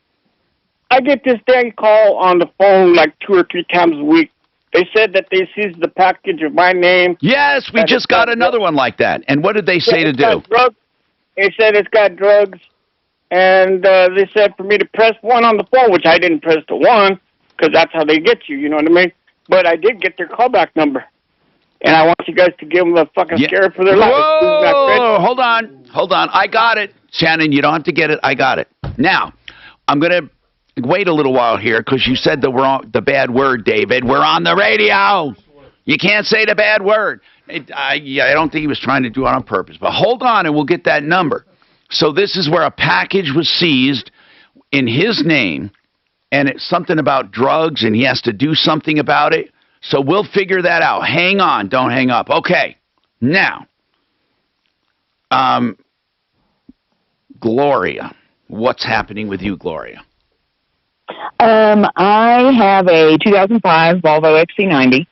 I get this dang call on the phone like 2 or 3 times a week. They said that they seized the package of my name.
Yes, we just got another one like that. And what did they say to do?
They said it's got drugs, and they said for me to press 1 on the phone, which I didn't press the 1, because that's how they get you, you know what I mean? But I did get their callback number, and I want you guys to give them a fucking scare for their life.
Whoa, hold on. I got it. Shannon, you don't have to get it. I got it. Now, I'm going to wait a little while here because you said the bad word, David. We're on the radio. You can't say the bad word. I don't think he was trying to do it on purpose. But hold on, and we'll get that number. So this is where a package was seized in his name, and it's something about drugs, and he has to do something about it. So we'll figure that out. Hang on. Don't hang up. Okay. Now, Gloria. What's happening with you, Gloria?
I have a 2005 Volvo XC90,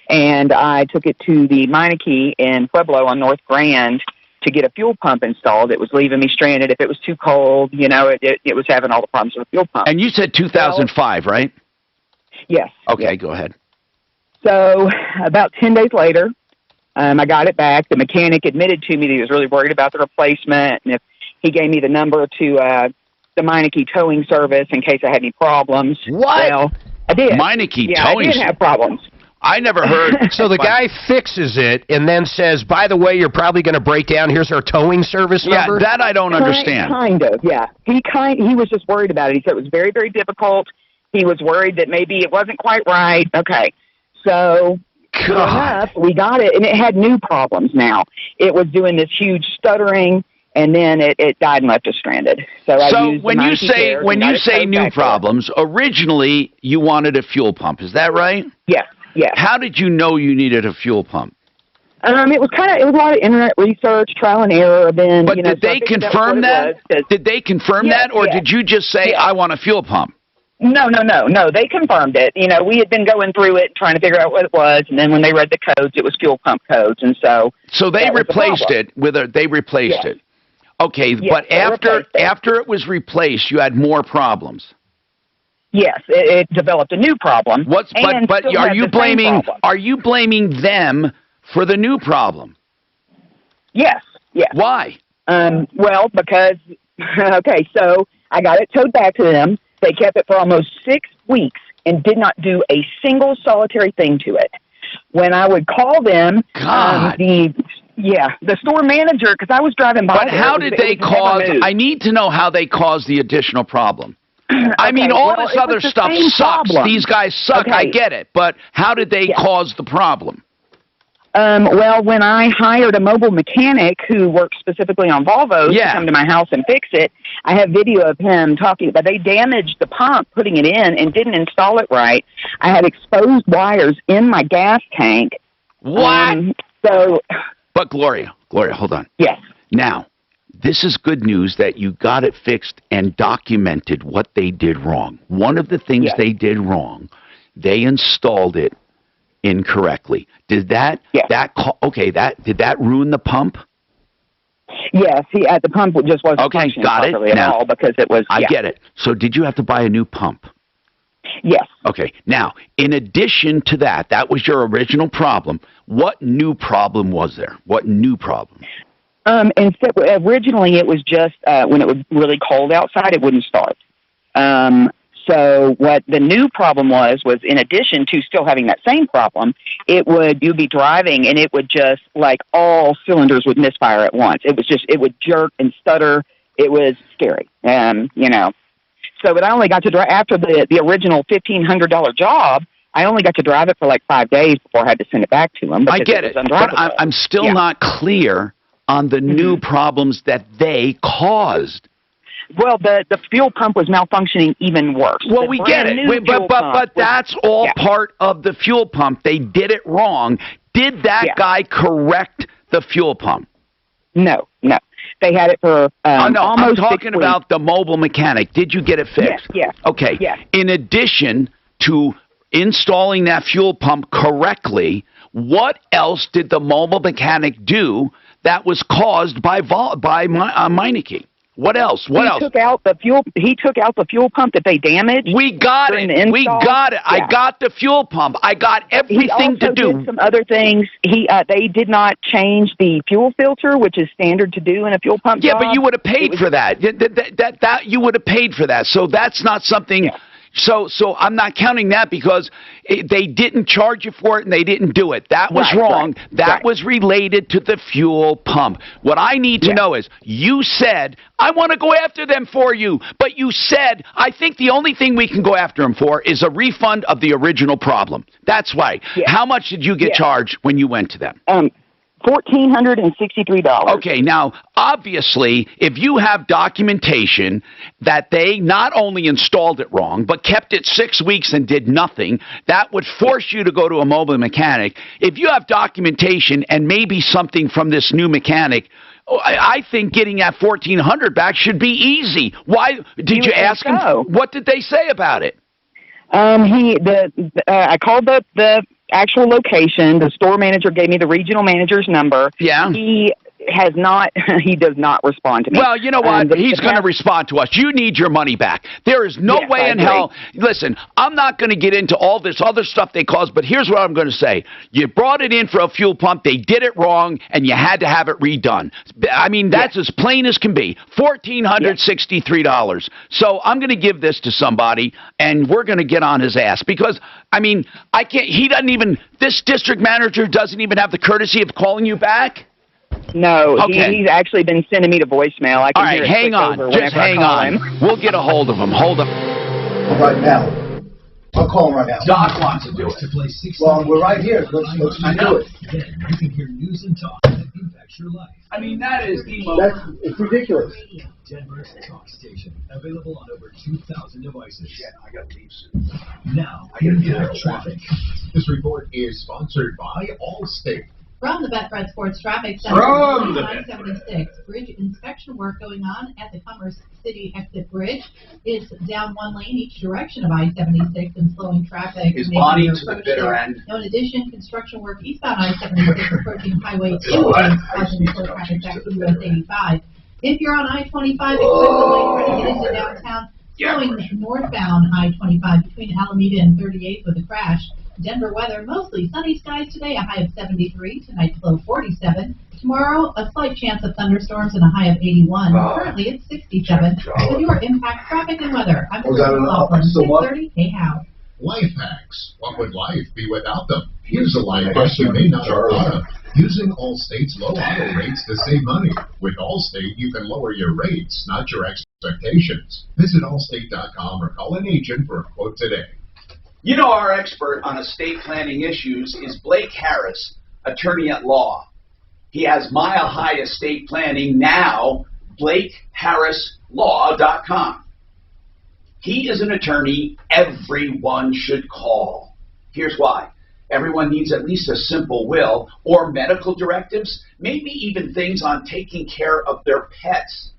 and I took it to the Meineke in Pueblo on North Grand to get a fuel pump installed. It was leaving me stranded. If it was too cold, you know, it was having all the problems with the fuel pump.
And you said 2005, right?
Yes.
Okay,
yes.
Go ahead.
So about 10 days later, I got it back. The mechanic admitted to me that he was really worried about the replacement, and if he gave me the number to the Meineke towing service in case I had any problems.
What?
Well, I did.
Meineke
towing? I did have problems.
I never heard.
So the guy fixes it and then says, by the way, you're probably going to break down. Here's our towing service number.
Yeah, that I don't understand.
Kind of, yeah. He was just worried about it. He said it was very, very difficult. He was worried that maybe it wasn't quite right. Okay. So, sure enough, we got it, and it had new problems now. It was doing this huge stuttering, and then it died and left us stranded. So
when you say new problems, originally you wanted a fuel pump. Is that right?
Yes. Yeah.
How did you know you needed a fuel pump?
It was a lot of internet research, trial and error.
But did they confirm that? Did they confirm that, or did you just say, I want a fuel pump?
No. They confirmed it. You know, we had been going through it, trying to figure out what it was, and then when they read the codes, it was fuel pump codes, and so.
So they replaced it They replaced it. Okay, but after it was replaced, you had more problems.
Yes, it developed a new problem.
But are you blaming them for the new problem?
Yes.
Why?
Well, because so I got it towed back to them. They kept it for almost 6 weeks and did not do a single solitary thing to it. When I would call them, the store manager, because I was driving by.
But how did they cause? I need to know how they caused the additional problem. I mean, all this other stuff sucks.
Problem.
These guys suck. I get it. But how did they cause the problem?
Well, when I hired a mobile mechanic who works specifically on Volvos to come to my house and fix it, I have video of him talking about they damaged the pump putting it in and didn't install it right. I had exposed wires in my gas tank.
What? But Gloria, hold on.
Yes.
Now, this is good news that you got it fixed and documented what they did wrong. One of the things they did wrong, they installed it incorrectly. Did that ruin the pump?
Yes, the pump just wasn't functioning properly at all because it was.
I get it. So did you have to buy a new pump?
Yes.
Okay. Now, in addition to that was your original problem. What new problem was there? What new problem?
Instead, originally it was just when it was really cold outside, it wouldn't start. So what the new problem was in addition to still having that same problem, you'd be driving and it would just like all cylinders would misfire at once. It would jerk and stutter. It was scary. So but I only got to drive after the original $1,500 job. I only got to drive it for like 5 days before I had to send it back to them.
I get it, but I'm still not clear on the new problems that they caused.
Well, the fuel pump was malfunctioning even worse.
Well, we get it, but that's all part of the fuel pump. They did it wrong. Did that guy correct the fuel pump?
No. They had it for almost
I'm talking about the mobile mechanic. Did you get it fixed?
Yes.
Okay.
Yes.
In addition to installing that fuel pump correctly, what else did the mobile mechanic do that was caused by Meineke? What else? He took out the fuel pump that they damaged. We got it.
Yeah.
I got the fuel pump. I got everything to do.
Did some other things. They did not change the fuel filter, which is standard to do in a fuel pump.
Yeah, but you would have paid for that. That you would have paid for that. So that's not something. Yeah. So I'm not counting that because they didn't charge you for it and they didn't do it. That was wrong. That was related to the fuel pump. What I need to know is you said, I want to go after them for you. But you said, I think the only thing we can go after them for is a refund of the original problem. That's why. Yeah. How much did you get charged when you went to them?
$1,463.
Okay, now, obviously, if you have documentation that they not only installed it wrong, but kept it 6 weeks and did nothing, that would force you to go to a mobile mechanic. If you have documentation and maybe something from this new mechanic, I think getting that $1,400 back should be easy. Why did you ask him? What did they say about it?
I called up the actual location. The store manager gave me the regional manager's number.
Yeah.
He does not respond to me.
Well, you know what? He's going to respond to us. You need your money back. There is no way in hell. Listen, I'm not going to get into all this other stuff they caused, but here's what I'm going to say. You brought it in for a fuel pump. They did it wrong, and you had to have it redone. I mean, that's as plain as can be. $1,463. So I'm going to give this to somebody, and we're going to get on his ass because, I mean, I can't. He doesn't even. This district manager doesn't even have the courtesy of calling you back.
No,
okay.
He's actually been sending me to voicemail. I can
All right,
hear it
hang
click
on.
over
Just
whenever I
hang
call
on.
him.
We'll get a hold of him. Hold up.
Right now. I'll call him right now.
Doc wants to do it.
Well, we're right here. Let's do it.
Then you can hear news and talk that impacts your life.
I mean, that is the most...
It's ridiculous.
Denver's talk station, available on over 2,000 devices.
Shit, I got to leave soon.
Now, impact traffic. This report is sponsored by Allstate.
From the Betfred Sports Traffic Center,
From the
976, bridge inspection work going on at the Commerce City Exit Bridge. It's down one lane each direction of I-76 and slowing traffic.
Is Bonnie to the bitter end?
Now, in addition, construction work eastbound I-76 approaching Highway 2 is causing slow traffic back to US 85. If you're on I-25, expect a lane trying to get into downtown, slowing northbound I-25 between Alameda and 38th with a crash. Denver weather, mostly sunny skies today, a high of 73, tonight's low 47. Tomorrow, a slight chance of thunderstorms and a high of 81. Currently, it's 67. With your impact traffic and weather, I'm Laughlin, 630. Hey, how?
Life hacks. What would life be without them? Here's a life hack you may not have thought of. Using Allstate's low auto rates to save money. With Allstate, you can lower your rates, not your expectations. Visit allstate.com or call an agent for a quote today.
You know, our expert on estate planning issues is Blake Harris, attorney at law. He has Mile High Estate Planning now, BlakeHarrisLaw.com. He is an attorney everyone should call. Here's why. Everyone needs at least a simple will or medical directives, maybe even things on taking care of their pets.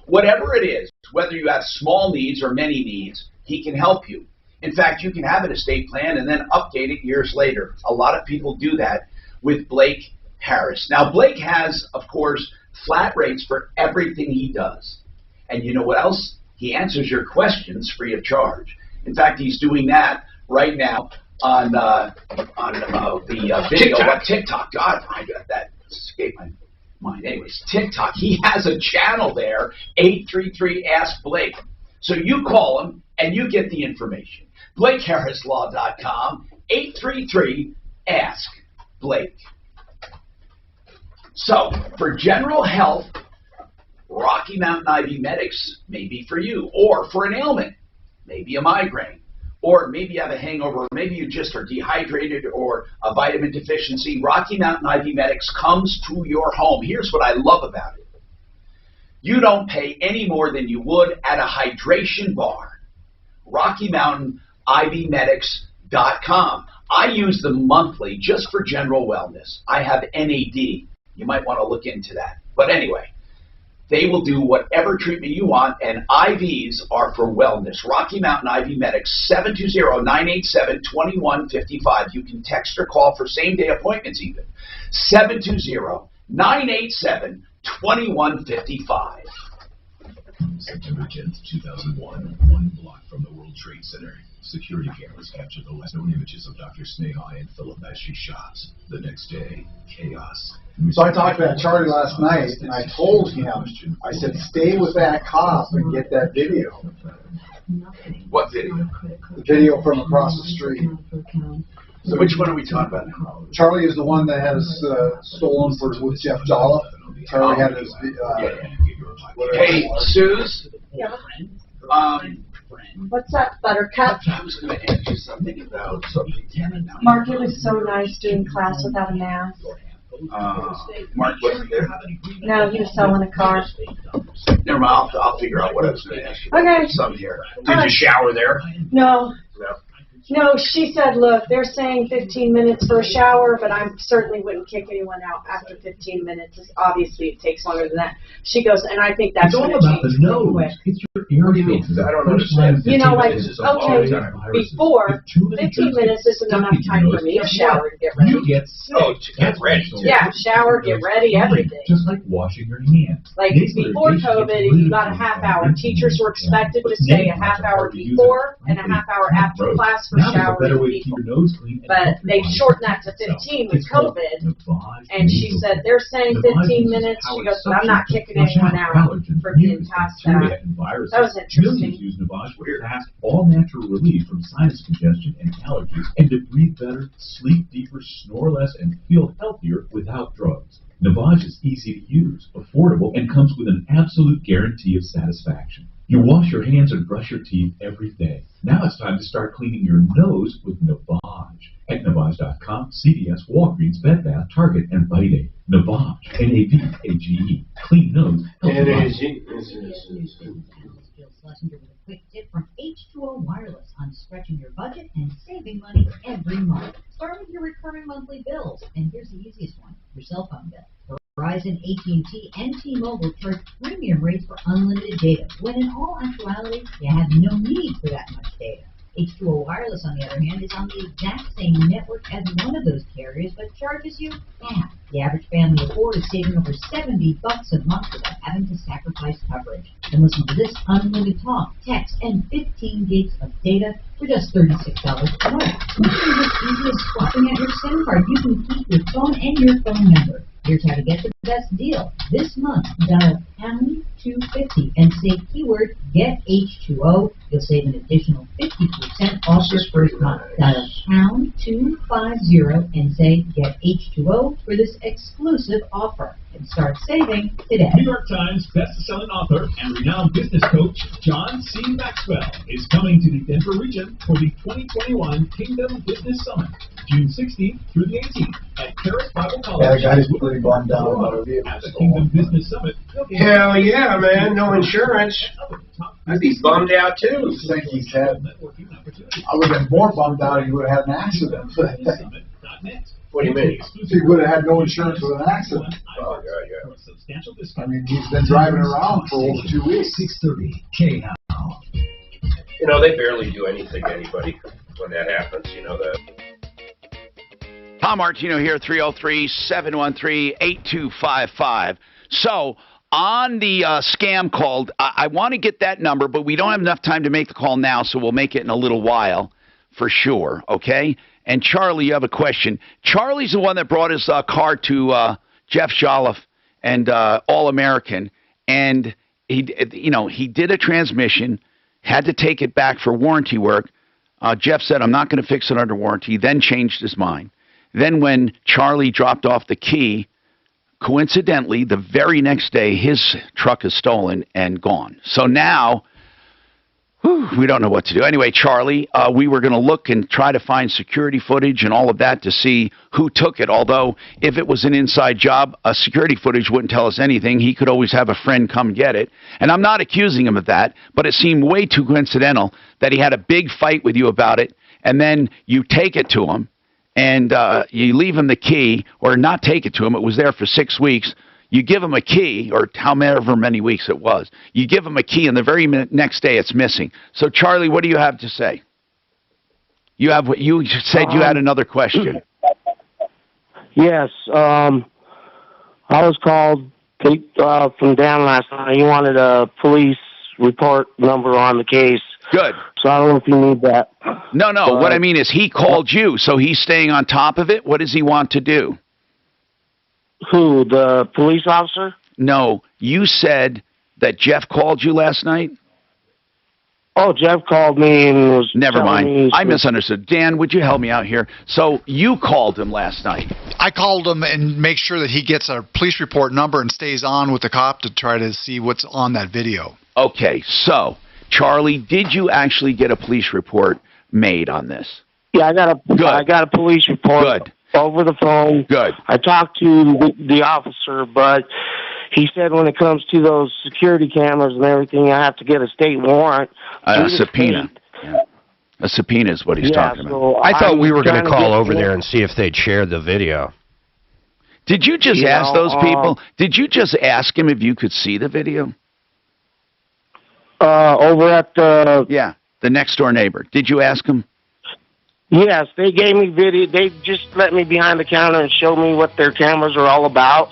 Whatever it is, whether you have small needs or many needs, he can help you. In fact, you can have an estate plan and then update it years later. A lot of people do that with Blake Harris. Now, Blake has, of course, flat rates for everything he does. And you know what else? He answers your questions free of charge. In fact, he's doing that right now on the video. TikTok. TikTok. God, I got that. Escape my mind. Anyways, TikTok. He has a channel there, 833 Ask Blake. So you call him and you get the information. BlakeHarrisLaw.com, 833 Ask Blake. So, for general health, Rocky Mountain IV Medics may be for you, or for an ailment, maybe a migraine, or maybe you have a hangover, or maybe you just are dehydrated or a vitamin deficiency. Rocky Mountain IV Medics comes to your home. Here's what I love about it. You don't pay any more than you would at a hydration bar. RockyMountainIVMedics.com. I use them monthly just for general wellness. I have NAD. You might want to look into that. But anyway, they will do whatever treatment you want, and IVs are for wellness. Rocky Mountain IV Medics, 720-987-2155. You can text or call for same-day appointments even. 720-987-2155.
September 10th, 2001, one block from the World Trade Center. Security cameras captured the last-known images of Dr. Sneha and Philip as she shot. The next day, chaos.
So I talked to Charlie last night, and I told him, I said, stay with that cop and get that video.
What video?
The video from across the street.
So which one are we talking about now?
Charlie is the one that has stolen with Jeff Jolliffe. Charlie had his...
Hey, Suze?
Yeah.
What's
up, Buttercup?
I was going to ask you something about something.
Mark, it was so nice doing class without a mask.
Mark wasn't there.
No, he was selling a car.
Never mind, I'll figure out what I was going to ask you.
Okay.
Something here. Did you shower there?
No.
No.
No, she said, look, they're saying 15 minutes for a shower, but I certainly wouldn't kick anyone out after 15 minutes. Obviously, it takes longer than that. She goes, and I think that's going to change pretty quick.
It's your
What do you mean? I don't understand.
You know, like,
15 minutes is a long
okay,
time.
before, 15 minutes isn't enough time for me to shower and get ready.
Oh, to get ready.
Yeah, shower, get ready, everything.
Just like washing your hands.
Like, before COVID, you got a half hour. Teachers were expected to stay a half hour before and a half hour after class for showering people. But they shortened that to 15 with COVID. And she said, they're saying 15 minutes. She goes, but I'm not kicking anyone out for being past that. That was interesting.
Use Navage for fast, all-natural relief from sinus congestion and allergies, and to breathe better, sleep deeper, snore less, and feel healthier without drugs. Navage is easy to use, affordable, and comes with an absolute guarantee of satisfaction. You wash your hands and brush your teeth every day. Now it's time to start cleaning your nose with Navage. At Navage.com, CVS, Walgreens, Bed Bath, Target, and Rite Aid. Navage, N-A-V-A-G-E. Clean nose, healthy body.
With a quick tip from H2O Wireless on stretching your budget and saving money every month. Start with your recurring monthly bills, and here's the easiest one, your cell phone bill. Verizon, AT&T, and T-Mobile charge premium rates for unlimited data, when in all actuality, you have no need for that much data. H2O Wireless, on the other hand, is on the exact same network as one of those carriers, but charges you half. The average family of four is saving over $70 a month without having to sacrifice coverage. And listen to this: unlimited talk, text, and 15 gigs of data for just $36 a month. Something as easy as swapping out your SIM card. You can keep your phone and your phone number. Here's how to get the best deal. This month, dial pound 250 and say keyword GetH2O. You'll save an additional 50% off your first month. Dial pound 250 and say GetH2O for this exclusive offer. And start saving today.
New York Times best-selling author and renowned business coach John C. Maxwell is coming to the Denver region for the 2021 Kingdom Business Summit, June 16th through the 18th at Paris Bible College.
Yeah, the guy's pretty bummed out about our vehicle.
At the Kingdom Business Summit.
Hell yeah, man. No insurance. I'd be bummed out too.
I think he's had. I would have been more bummed out if he would have had an accident.
What do you mean?
If he would have had no insurance with an accident.
Oh, yeah.
I mean, he's been driving around for over 2 weeks.
630 KL.
You know, they barely do anything to anybody when that happens. You know that.
Tom Martino here, 303-713-8255. So, on the scam call, I want to get that number, but we don't have enough time to make the call now, so we'll make it in a little while for sure, okay? And Charlie, you have a question. Charlie's the one that brought his car to Jeff Jolliffe and All-American, and he did a transmission, had to take it back for warranty work. Jeff said, I'm not going to fix it under warranty, then changed his mind. Then when Charlie dropped off the key, coincidentally, the very next day, his truck is stolen and gone. So now, we don't know what to do. Anyway, Charlie, we were going to look and try to find security footage and all of that to see who took it. Although, if it was an inside job, security footage wouldn't tell us anything. He could always have a friend come get it. And I'm not accusing him of that, but it seemed way too coincidental that he had a big fight with you about it, and then you take it to him, and you leave him the key, or not take it to him. It was there for 6 weeks. You give him a key, or however many weeks it was. You give him a key, and the very next day it's missing. So, Charlie, what do you have to say? You said you had another question.
Yes. I was called from Dan last night. He wanted a police report number on the case.
Good.
So I don't know if you need that.
No. What I mean is he called you, so he's staying on top of it. What does he want to do?
Who, the police officer?
No, you said that Jeff called you last night?
Oh, Jeff called me and was
Never mind.
me
I misunderstood. Dan, would you help me out here? So you called him last night.
I called him and make sure that he gets a police report number and stays on with the cop to try to see what's on that video.
Okay, so, Charlie, did you actually get a police report made on this?
Yeah, I got a police report.
Good.
Over the phone.
Good.
I talked to the officer, but he said when it comes to those security cameras and everything, I have to get a state warrant.
A subpoena. Yeah. A subpoena is what he's talking about.
So
I thought we were going to call over
get
there and see if they'd share the video.
Did you just ask those people? Did you just ask him if you could see the video?
Over at the...
Yeah, the next door neighbor. Did you ask him?
Yes, they gave me video. They just let me behind the counter and showed me what their cameras are all about.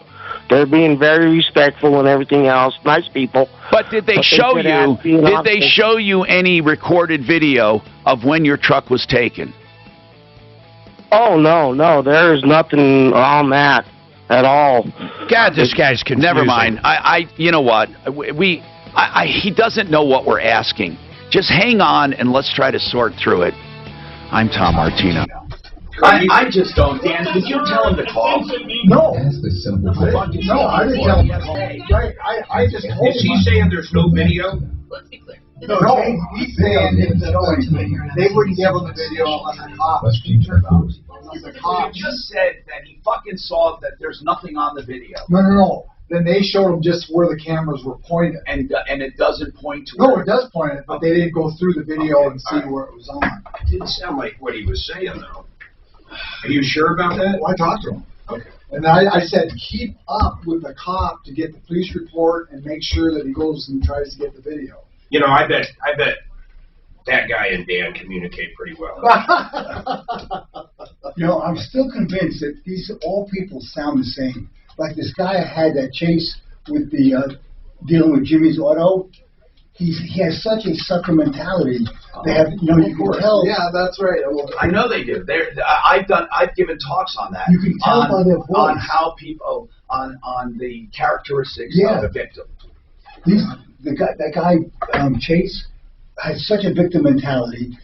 They're being very respectful and everything else. Nice people.
But did they show you? Did they show you any recorded video of when your truck was taken?
Oh no, there is nothing on that at all.
God, this guy's confusing.
Never mind. You know what? He doesn't know what we're asking. Just hang on and let's try to sort through it. I'm Tom Martino.
I just don't. Dan, did you tell him to call?
No.
Ask a simple question.
No, I didn't tell him to call. I just told him.
Is he saying there's no video?
Let's be clear.
No, he's saying it's showing. They wouldn't give him the video on the cops.
You just said that he fucking saw that there's nothing on the video.
No. Then they showed him just where the cameras were pointed.
And it doesn't point to
No, it does point it, but they didn't go through the video and see where it was on.
It didn't sound like what he was saying, though. Are you sure about that?
Well, I talked to him.
Okay.
And I said, keep up with the cop to get the police report and make sure that he goes and tries to get the video.
You know, I bet that guy and Dan communicate pretty well.
You know, I'm still convinced that these all people sound the same. Like this guy I had that chase with the dealing with Jimmy's Auto. He has such a sucker mentality. They have, you know, you can tell.
Yeah, that's right.
I know they do. I've given talks on that.
You can tell by their voice.
On how people on the characteristics of the victim.
That guy Chase has such a victim mentality.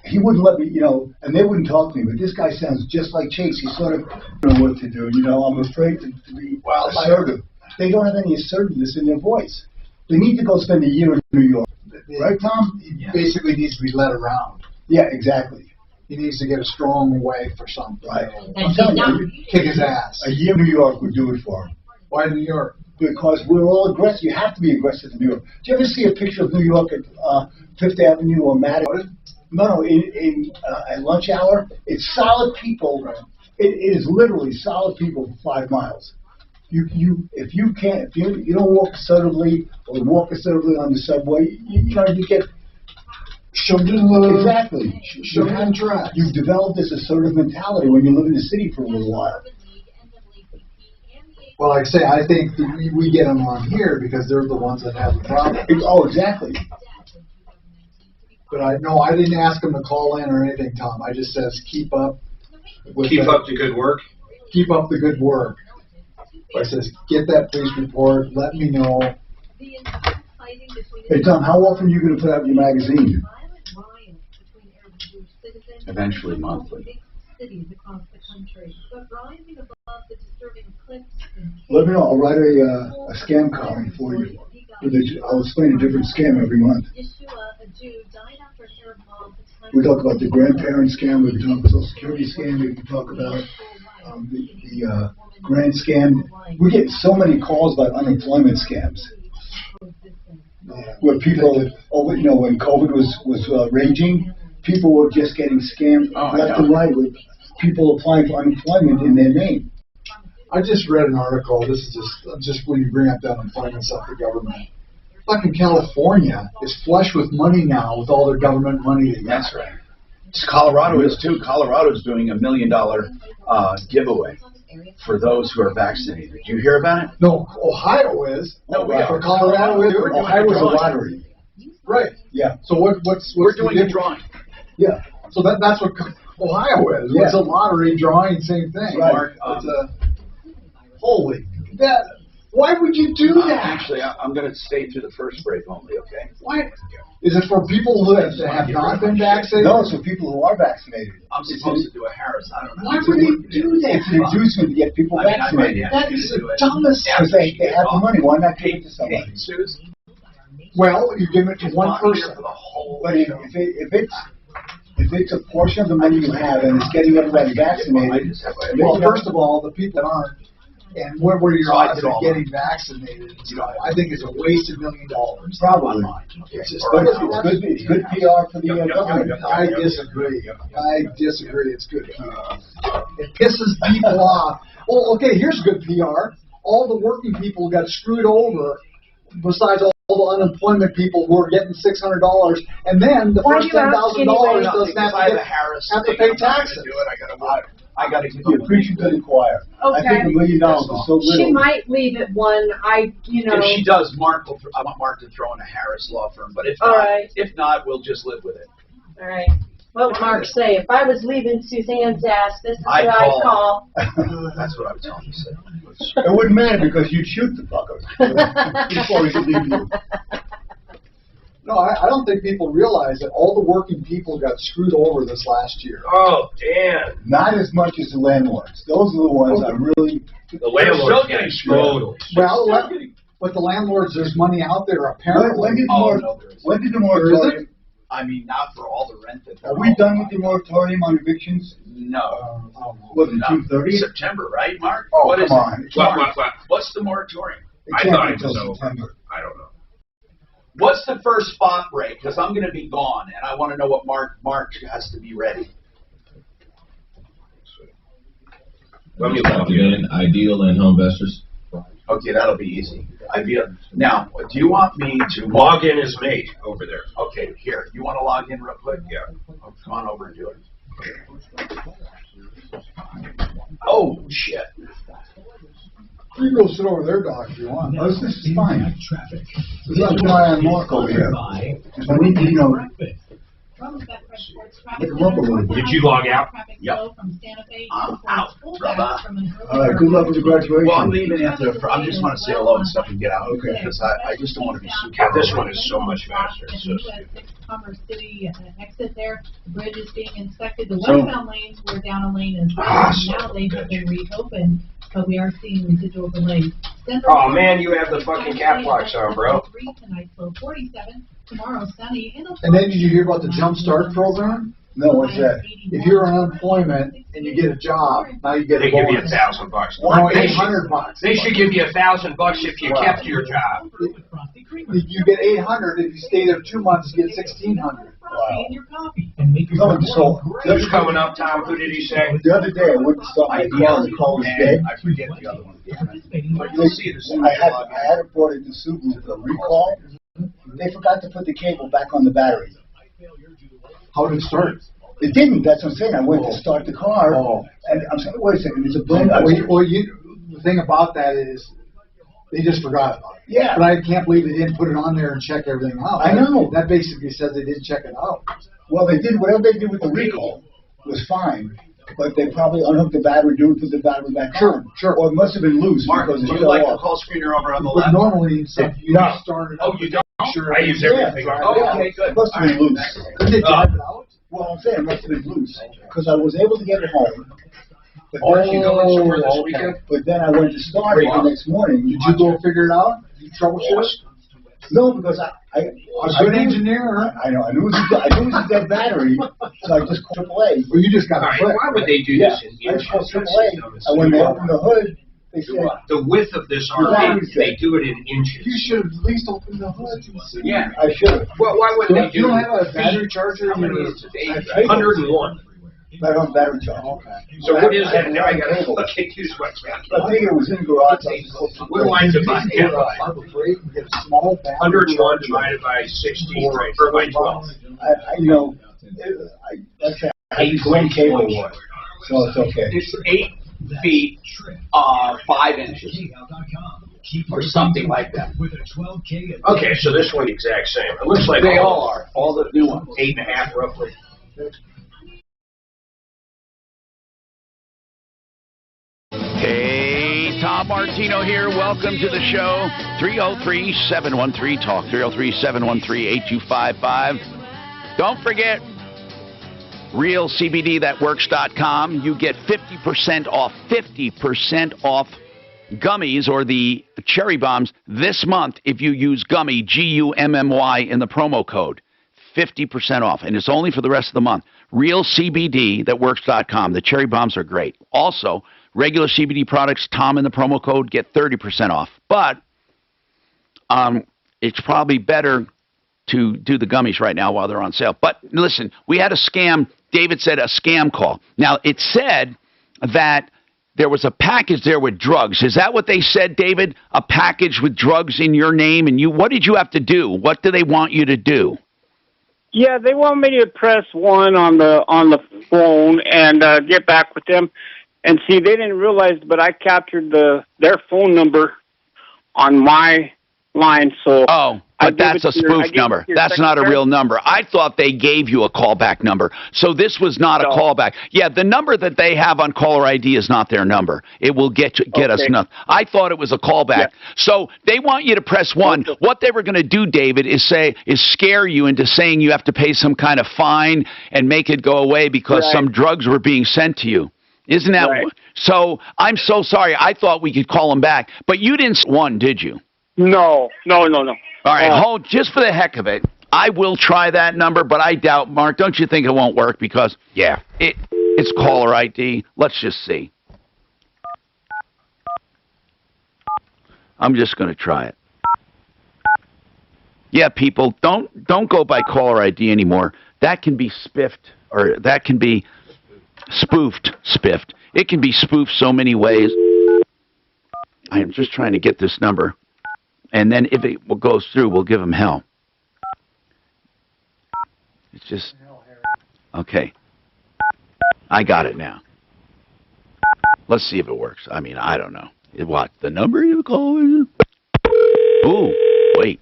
He wouldn't let me, you know, and they wouldn't talk to me. But this guy sounds just like Chase. He sort of know what to do. You know, I'm afraid to be assertive. They don't have any assertiveness in their voice. They need to go spend a year in New York, right, Tom?
He basically needs to be led around.
Yeah, exactly.
He needs to get a strong wife or something.
Right.
I'm telling you, kick his ass.
A year in New York would do it for him.
Why New York?
Because we're all aggressive. You have to be aggressive in New York. Do you ever see a picture of New York at Fifth Avenue or Madison? No, at lunch hour. It's solid people. Right. It is literally solid people for 5 miles. If you don't walk assertively or walk assertively on the subway, you get
shoved in the
exactly.
Shoved in tracks.
You've developed this assertive mentality when you live in the city for a little while.
Well, like I say, I think that we get them on here because they're the ones that have the problem.
Oh, exactly.
But I didn't ask them to call in or anything, Tom. I just says keep up.
Keep up the good work.
Keep up the good work. I says get that police report. Let me know.
Hey Tom, how often are you going to put out your magazine?
Eventually monthly.
Let me know. I'll write a scam column for you. I'll explain a different scam every month. We talk about the grandparent scam. We can talk about the Social Security scam. We can talk about the grant scam. We get so many calls about unemployment scams. Where people, when COVID was raging, people were just getting scammed left and right with people applying for unemployment in their name.
I just read an article. This is just when you bring up the unemployment stuff, the government. Fucking California is flush with money now with all their government money.
That's right. Colorado is too. Colorado is doing $1 million giveaway for those who are vaccinated. Did you hear about it?
No, Ohio is.
No, we are.
For Colorado is.
Ohio is a lottery.
Right.
Yeah.
So what's
we're doing a drawing?
Yeah. So that's what Ohio is.
Yeah.
It's a lottery drawing, same thing.
Right.
Holy that. Why would you do that?
Actually, I'm going to stay through the first break only, okay?
Why? Is it for people who have not been vaccinated?
No, it's for people who are vaccinated.
I'm supposed to do a Harris. I don't know.
Why would they do that?
It's an inducement to get people vaccinated.
That is the dumbest.
Because they have the money. Why not give it to somebody?
Well, you give it to one person.
But if it's if it's a portion of the money you have and it's getting everybody vaccinated,
Well, first of all, the people that aren't, and where your odds of getting vaccinated, I think it's a wasted $1 million.
Probably. It's good PR for the government.
I disagree. It's good PR. It pisses people off. Well, okay, here's good PR. All the working people got screwed over, besides all the unemployment people who are getting $600, and then the first $10,000 doesn't have to pay taxes.
I got to give
You preach a good choir.
Okay.
I think $1 million is so little.
She might leave at 1.
If she does, I want Mark to throw in a Harris law firm. But if not, we'll just live with it.
All right. What would Mark say? If I was leaving Suzanne's ass, this is who I'd call.
That's what I'm telling you.
It wouldn't matter because you'd shoot the fucker before he could leave you.
No, I don't think people realize that all the working people got screwed over this last year.
Oh, damn.
Not as much as the landlords. Those are the ones that really...
The landlords still getting screwed.
Well, but the landlords, there's money out there apparently.
When did the moratorium...
I mean, not for all the rent that...
Are we done with the moratorium on evictions?
No.
Was it June 30th?
September, right, Mark?
Oh,
what is
come on.
What's the moratorium?
I thought it was September. I don't know.
What's the first spot break? Because I'm going to be gone, and I want to know what Mark has to be ready.
Let me log in. Ideal and home investors.
Okay, that'll be easy. Now, do you want me to...
Login is made over there.
Okay, here. You want to log in real quick? Yeah. Oh, come on over and do it. Oh, shit.
You can go sit over there, Doc, if you want.
Oh, this is fine. This is why I'm Mark over here. I need to, look him up a little bit.
Did you log out?
Yep. I'm out, brother.
All right, good luck with the graduation.
Well, I'm leaving after. I just want to say hello and stuff and get out. Okay. Because I just don't want to be super.
God, this one is so much faster. It's so stupid.
Commerce City exit there. The bridge is being inspected. The westbound lanes were down a lane as well. Now they have been reopened, but we are seeing residual delays.
Oh man, you have the fucking cap locks on, bro.
Tonight, low 47. Tomorrow, sunny.
And then did you hear about the Jump Start program?
No, what's that?
If you're on unemployment and you get a job, now you get a
They give you
bonus.
$1,000.
No, $800.
They should give you $1,000 if you kept your job.
You get $800 if you stay there 2 months. You get $1,600.
No, so
Who's coming up, Tom? Who did he say?
the other day I went to start my car and the car was dead.
I forget the other one.
But you'll see this. I had it brought into Subaru for a recall. They forgot to put the cable back on the battery.
How did it start?
It didn't. That's what I'm saying. I went to start the car, and I'm saying, wait a second, there's a blend.
The thing about that is they just forgot about it.
Yeah.
But I can't believe they didn't put it on there and check everything out.
I know.
That basically says they didn't check it out.
Well, they did. Whatever they did with the recall was fine. But they probably unhooked the battery, didn't put the battery back on.
Sure.
Or it must have been loose.
Mark,
because
do
it
you like
fell
the call screener over on the
But
left?
normally you start it
Oh,
up.
you don't?
Sure.
I use everything.
Oh, okay, good.
It must have been loose.
Did they drive it out?
Well, I'm saying it must have been loose. Because I was able to get it home. But
Did you go in somewhere this weekend?
But then I went to start it the next morning.
Did you go figure it out? Did you troubleshoot it?
No, because I
A good engineer.
I know. I knew it was a dead battery, so I just called AAA.
Well, you just got
All
a
right,
click.
why would they do this in
I just called
inches?
AAA, and when they opened the hood, they said,
The width of this RV, they do it in inches.
You should have at least opened the hood.
Yeah.
I should have.
Well, why wouldn't they
You
do
don't
it?
have a battery charger?
How many is it?
101.
Right on battery charge.
Okay.
So what is that? Now I gotta look at these ones.
I think it was in the garage.
What do I divide?
You get a small battery
101
charger.
divided by 16 or by 12.
Like I said, I had one cable, so it's okay.
It's 8 feet, 5 inches, or something like that.
Okay, so this one exact same. It looks like
They all are, all the new ones.
8.5 roughly.
Hey, Tom Martino here. Welcome to the show. 303-713-TALK. 303-713-8255. Don't forget, realcbdthatworks.com. You get 50% off, 50% off gummies or the cherry bombs this month if you use gummy, Gummy, in the promo code. 50% off, and it's only for the rest of the month. RealCBDThatWorks.com. The cherry bombs are great. Also, regular CBD products, Tom in the promo code, get 30% off. But it's probably better to do the gummies right now while they're on sale. But listen, we had a scam. David said a scam call. Now, it said that there was a package there with drugs. Is that what they said, David? A package with drugs in your name, and you. What did you have to do? What do they want you to do?
Yeah, they want me to press 1 on the phone and get back with them. And see, they didn't realize, but I captured their phone number on my line. So
but that's a spoof number. That's not a real number. I thought they gave you a callback number. So this was not a callback. Yeah, the number that they have on caller ID is not their number. It will get us nothing. I thought it was a callback. Yeah. So they want you to press 1. What they were going to do, David, is scare you into saying you have to pay some kind of fine and make it go away because some drugs were being sent to you. Isn't that so? I'm so sorry. I thought we could call them back, but you didn't 1, did you?
No.
All right, hold just for the heck of it. I will try that number, but I doubt, Mark. Don't you think it won't work? Because it's caller ID. Let's just see. I'm just going to try it. Yeah, people, don't go by caller ID anymore. That can be spiffed, or that can be spiffed. It can be spoofed so many ways. I am just trying to get this number. And then if it goes through, we'll give them hell. It's just... Okay. I got it now. Let's see if it works. I mean, I don't know. What? The number you call is... Ooh, wait.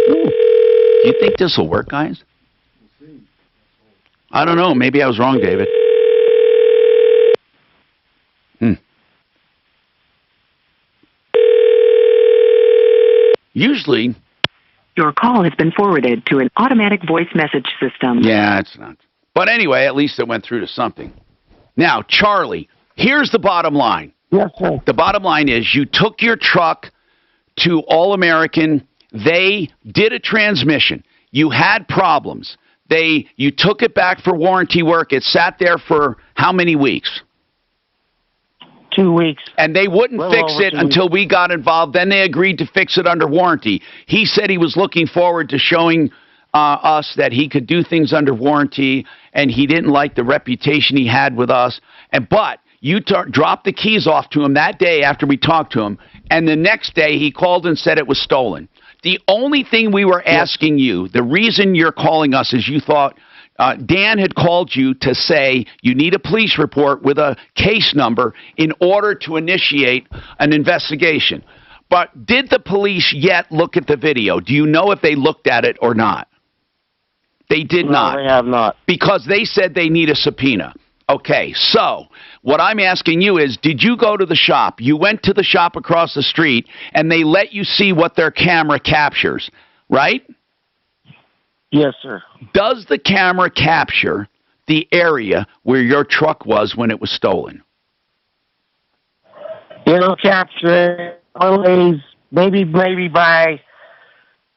Ooh. Do you think this will work, guys? I don't know. Maybe I was wrong, David. Usually...
Your call has been forwarded to an automatic voice message system.
Yeah, it's not. But anyway, at least it went through to something. Now, Charlie, here's the bottom line.
Yes, sir.
The bottom line is you took your truck to All-American. They did a transmission. You had problems. You took it back for warranty work. It sat there for how many weeks?
2 weeks.
And they wouldn't fix it until we got involved. Then they agreed to fix it under warranty. He said he was looking forward to showing us that he could do things under warranty, and he didn't like the reputation he had with us. But you dropped the keys off to him that day after we talked to him, and the next day he called and said it was stolen. The only thing we were asking you, the reason you're calling us is you thought Dan had called you to say you need a police report with a case number in order to initiate an investigation. But did the police yet look at the video? Do you know if they looked at it or not? They did not.
No, they have not.
Because they said they need a subpoena. Okay, so what I'm asking you is, did you go to the shop? You went to the shop across the street, and they let you see what their camera captures, right?
Yes, sir.
Does the camera capture the area where your truck was when it was stolen?
It'll capture it always, maybe by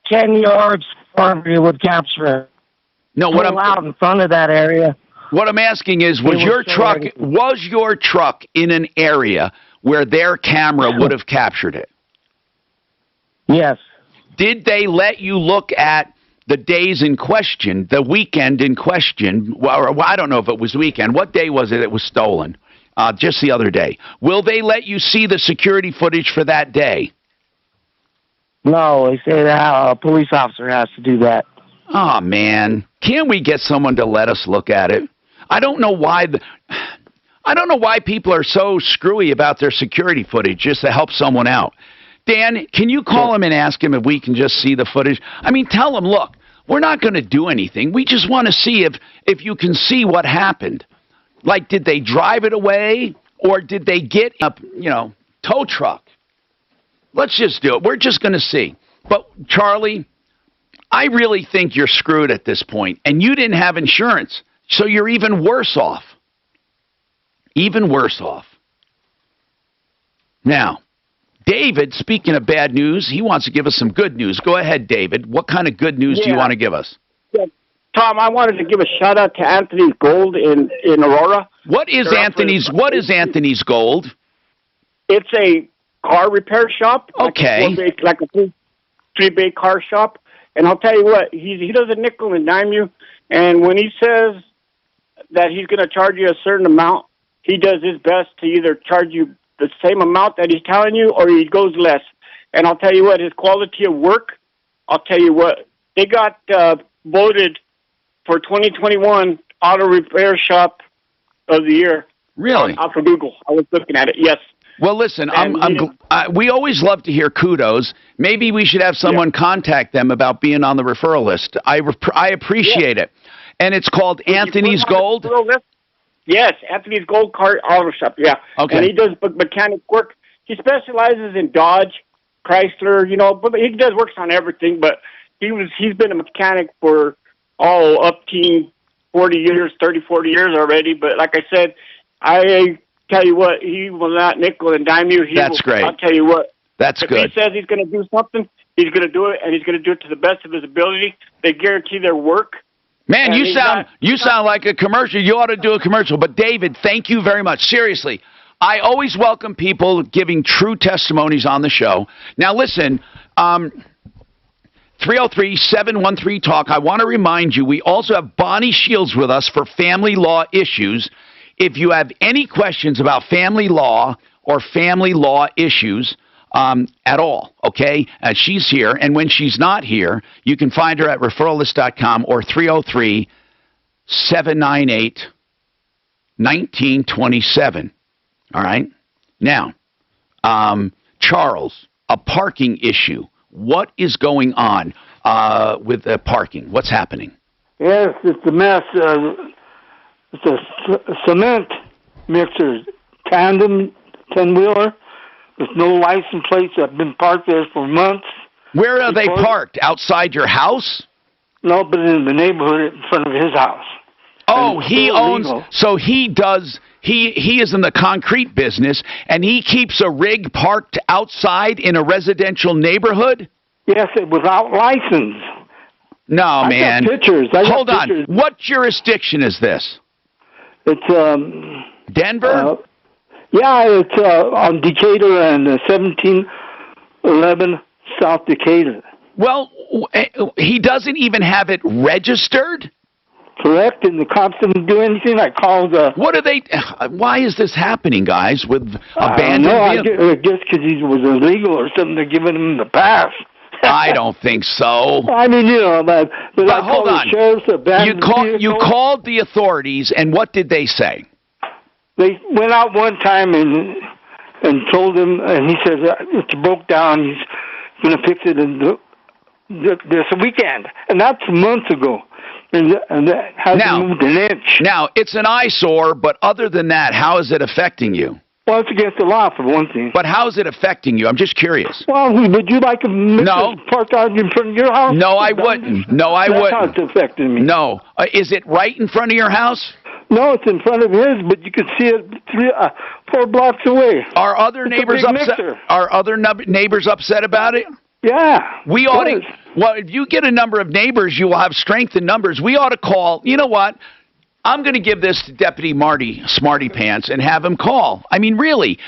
10 yards from it would capture it.
No, what I'm
out in front of that area.
What I'm asking is, was your truck in an area where their camera would have captured it?
Yes.
Did they let you look at the days in question, the weekend in question? Well, I don't know if it was weekend. What day was it was stolen? Just the other day. Will they let you see the security footage for that day?
No, they say that a police officer has to do that.
Oh, man. Can't we get someone to let us look at it? I don't know why people are so screwy about their security footage just to help someone out. Dan, can you call him and ask him if we can just see the footage? I mean, tell him, look, we're not going to do anything. We just want to see if you can see what happened. Like, did they drive it away, or did they get a, tow truck? Let's just do it. We're just going to see. But, Charlie, I really think you're screwed at this point, and you didn't have insurance, so you're even worse off. Even worse off. Now, David, speaking of bad news, he wants to give us some good news. Go ahead, David. What kind of good news do you want to give us?
Yeah. Tom, I wanted to give a shout out to Anthony's Gold in Aurora.
What is Anthony's Gold?
It's a car repair shop.
Okay.
Like a three-bay car shop. And I'll tell you what, he doesn't nickel and dime you. And when he says that he's going to charge you a certain amount, he does his best to either charge you the same amount that he's telling you or he goes less. And I'll tell you what, his quality of work, I'll tell you what, they got voted for 2021 Auto Repair Shop of the Year.
Really?
Off of Google. I was looking at it, yes.
Well, listen, we always love to hear kudos. Maybe we should have someone contact them about being on the referral list. I appreciate it. And it's called Anthony's Gold?
Yes, Anthony's Gold Car Auto Shop, yeah.
Okay.
And he does mechanic work. He specializes in Dodge, Chrysler, but he does works on everything, but he's been a mechanic for up to 40 years, 30, 40 years already. But like I said, I tell you what, he will not nickel and dime you.
That's great.
I'll tell you what.
That's good.
If he says he's going to do something, he's going to do it, and he's going to do it to the best of his ability. They guarantee their work.
Man, you sound like a commercial. You ought to do a commercial. But David, thank you very much. Seriously, I always welcome people giving true testimonies on the show. Now listen, 303-713-TALK. I want to remind you, we also have Bonnie Shields with us for family law issues. If you have any questions about family law or family law issues at all, okay, she's here. And when she's not here, you can find her at referralist.com or 303-798-1927. All right? Now, Charles, a parking issue. What is going on with the parking? What's happening?
Yes, it's a mess. It's a cement mixer, tandem 10-wheeler. There's no license plates. I've been parked there for months.
Where are they parked? Outside your house?
No, but in the neighborhood in front of his house.
Oh, he owns. So he does. He is in the concrete business, and he keeps a rig parked outside in a residential neighborhood?
Yes, without license.
No, man.
I got pictures.
Hold on. What jurisdiction is this?
It's
Denver?
Yeah, it's on Decatur and 1711 South Decatur.
Well, he doesn't even have it registered?
Correct, and the cops didn't do anything. I called.
What are they? Why is this happening, guys? With abandoned vehicles?
I guess because he was illegal or something. They're giving him the pass.
I don't think so.
I mean, but I
hold on.
The sheriff's
you called the authorities, and what did they say?
They went out one time and told him, and he said it's broke down. He's going to fix it in this weekend, and that's months ago. And that hasn't moved an inch.
Now, it's an eyesore, but other than that, how is it affecting you?
Well, it's against the law, for one thing.
But how is it affecting you? I'm just curious.
Well, would you like a mixer parked out in front of your house?
No, I wouldn't. No, I wouldn't.
That's how it's affecting me.
No. Is it right in front of your house?
No, it's in front of his, but you can see it 4 blocks away.
Are other neighbors upset? Are other neighbors upset about it?
Yeah.
We ought to. Well, if you get a number of neighbors, you will have strength in numbers. We ought to call. You know what? I'm going to give this to Deputy Marty Smarty Pants and have him call. I mean, really,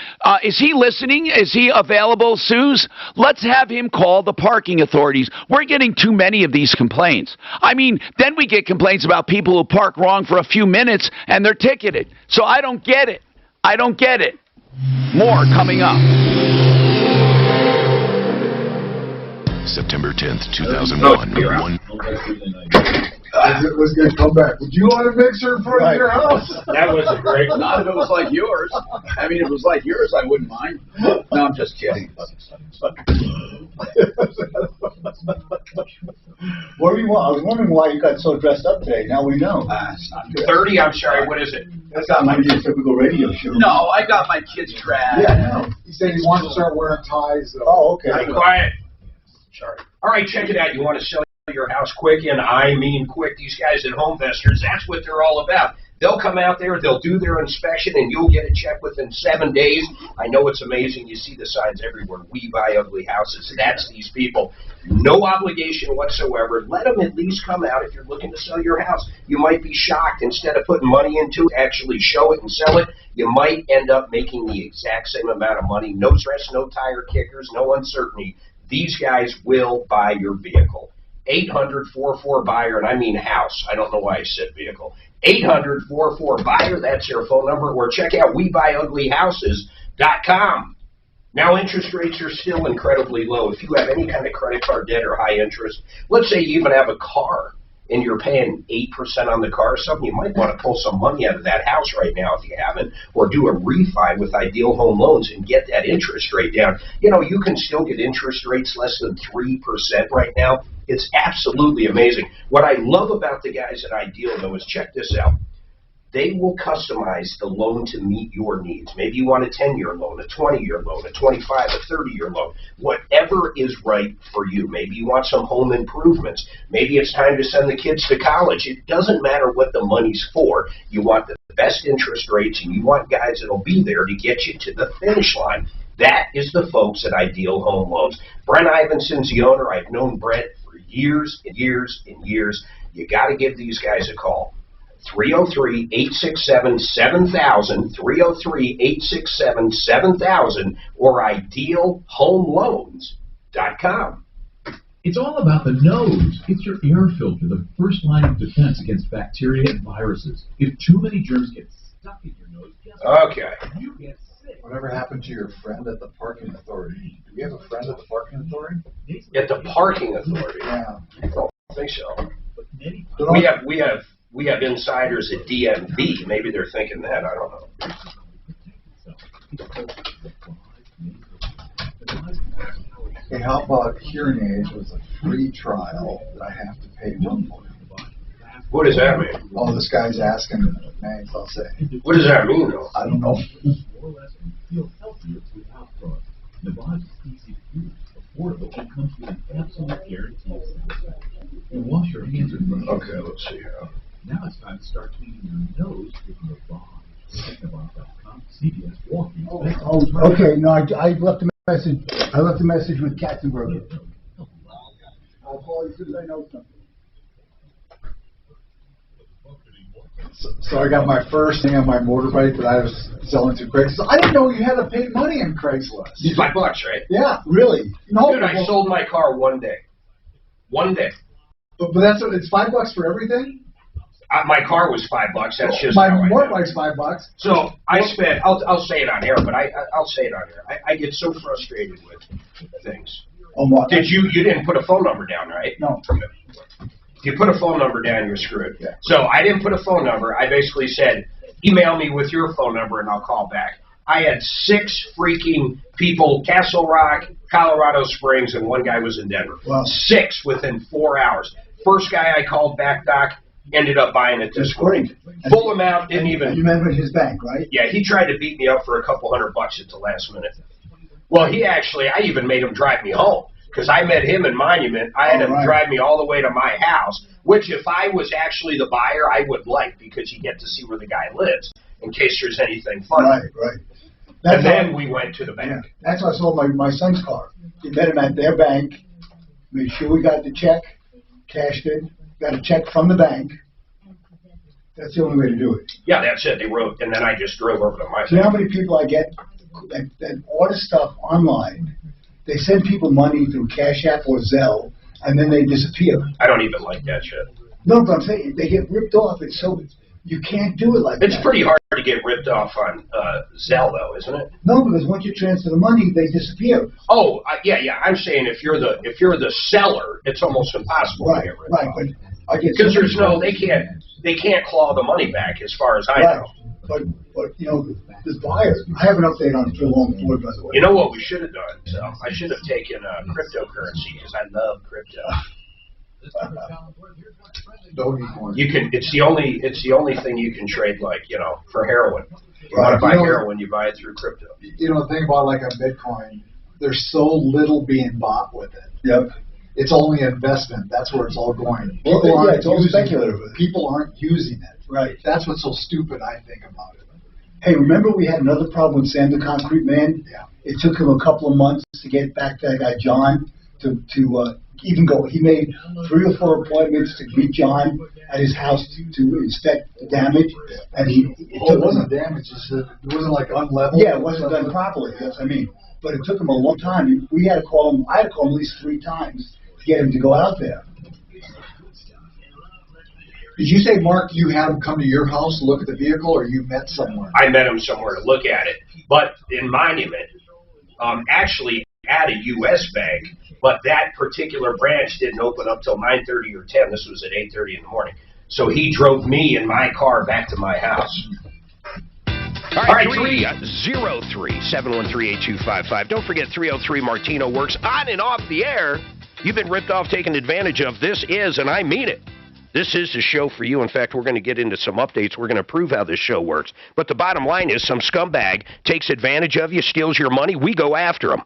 is he listening? Is he available, Suze? Let's have him call the parking authorities. We're getting too many of these complaints. I mean, then we get complaints about people who park wrong for a few minutes and they're ticketed. So I don't get it. I don't get it. More coming up.
September 10th, 2001.
Was going to come back. Would you want a mixer in front of your house?
That was a great. Not if it was like yours. I mean, if it was like yours, I wouldn't mind. No, I'm just kidding.
What do you want? I was wondering why you got so dressed up today. Now we know.
It's not good. 30. I'm sorry. What is it?
That's not my typical radio show.
No, I got my kids trapped.
Yeah, I know.
He said he wants to start wearing ties.
Oh, okay.
Be quiet. Sorry. All right, check it out. You want to sell your house quick, and I mean quick. These guys at Homevestors, that's what they're all about. They'll come out there, they'll do their inspection, and you'll get a check within 7 days. I know it's amazing. You see the signs everywhere. We buy ugly houses. That's these people. No obligation whatsoever. Let them at least come out if you're looking to sell your house. You might be shocked. Instead of putting money into it, actually show it and sell it, you might end up making the exact same amount of money. No stress, no tire kickers, no uncertainty. These guys will buy your vehicle. 800-44-BUYER, and I mean house. I don't know why I said vehicle. 800-44-BUYER, that's their phone number, or check out WeBuyUglyHouses.com. Now, interest rates are still incredibly low. If you have any kind of credit card debt or high interest, let's say you even have a car and you're paying 8% on the car or something, you might want to pull some money out of that house right now if you haven't, or do a refi with Ideal Home Loans and get that interest rate down. You know, you can still get interest rates less than 3% right now. It's absolutely amazing. What I love about the guys at Ideal, though, is check this out. They will customize the loan to meet your needs. Maybe you want a 10-year loan, a 20-year loan, a 25, a 30-year loan, whatever is right for you. Maybe you want some home improvements. Maybe it's time to send the kids to college. It doesn't matter what the money's for. You want the best interest rates, and you want guys that'll be there to get you to the finish line. That is the folks at Ideal Home Loans. Brent Ivinson's the owner. I've known Brent for years and years and years. You got to give these guys a call. 303-867-7000, 303-867-7000, or idealhomeloans.com.
It's all about the nose. It's your air filter, the first line of defense against bacteria and viruses. If too many germs get stuck in your nose, you get sick.
Whatever happened to your friend at the parking authority? Do we have a friend at the parking authority?
At the parking authority?
Yeah.
I don't think so. We have insiders at DMV. Maybe they're thinking that. I don't know.
Hey, how about hearing aids with a free trial that I have to pay money for?
What does that mean?
Oh, this guy's asking names, I'll say.
What does that mean, though?
I don't know.
Nevada's easy to use, affordable, and comes with an absolute guarantee of satisfaction. And wash your hands and nails.
Okay, let's see here.
Now it's time to start cleaning your nose with Navan. Technobot.com, CVS, Walking.
Okay. No, I left a message. I left a message with Katzenberger. I'll call you as soon as I know something.
So I got my first thing on my motorbike that I was selling to Craigslist. I didn't know you had to pay money on Craigslist.
It's $5, right?
Yeah, really. No,
dude, I sold my car one day. One day.
But that's it's $5 for everything.
My car was $5. That's just
my
how
motorbike's $5.
So I spent. I'll say it on air, but I'll say it on air. I get so frustrated with things.
Oh, what?
You didn't put a phone number down, right?
No.
If you put a phone number down, you're screwed.
Yeah.
So I didn't put a phone number. I basically said, email me with your phone number and I'll call back. I had 6 freaking people, Castle Rock, Colorado Springs, and one guy was in Denver.
Wow.
6 within 4 hours. First guy I called back, Doc, ended up buying it this week. Full amount, didn't even...
You remember his bank, right?
Yeah, he tried to beat me up for a couple $100 at the last minute. Well, I even made him drive me home. Because I met him in Monument. I had him drive me all the way to my house, which if I was actually the buyer, I would like, because you get to see where the guy lives in case there's anything funny.
Right.
And then we went to the bank.
Yeah. That's why I sold my son's car. We met him at their bank, made sure we got the check, cashed it, got a check from the bank. That's the only way to do it.
Yeah, that's it. They wrote, and then I just drove over to my
bank. You know how many people I get that order stuff online? They send people money through Cash App or Zelle, and then they disappear.
I don't even like that shit.
No, but I'm saying they get ripped off. It's so you can't do it like that.
It's pretty hard to get ripped off on Zelle, though, isn't it?
No, because once you transfer the money, they disappear.
Oh, yeah. I'm saying if you're the seller, it's almost impossible to get ripped off.
But
because there's they can't claw the money back, as far as I know.
But you know, the buyer. I have an update on Phil Long Ford, by the way.
You know what we should have done? So I should have taken cryptocurrency, because I love crypto. You can. It's the only thing you can trade, like, for heroin. You want to buy heroin, you buy it through crypto.
You know, the thing about like a Bitcoin, there's so little being bought with it.
Yep.
it's only an investment. That's where it's all going.
Well, yeah, it's all speculative.
People aren't using it.
Right.
That's what's so stupid, I think, about it.
Hey, remember we had another problem with Sam the Concrete Man?
Yeah.
It took him a couple of months to get back to that guy John to even go. He made 3 or 4 appointments to meet John at his house to inspect the damage, and
it wasn't damage. It wasn't like unlevel.
Yeah, it wasn't done properly. That's what I mean. But it took him a long time. We had to call him. I had to call him at least 3 times to get him to go out there.
Did you say, Mark, you had him come to your house to look at the vehicle, or you met somewhere?
I met him somewhere to look at it, but in Monument, actually at a U.S. bank, but that particular branch didn't open up till 9:30 or 10. This was at 8:30 in the morning. So he drove me in my car back to my house.
All right, 303-713-8255. Don't forget 303 Martino works on and off the air. You've been ripped off, taken advantage of. This is, and I mean it, this is the show for you. In fact, we're going to get into some updates. We're going to prove how this show works. But the bottom line is some scumbag takes advantage of you, steals your money. We go after him.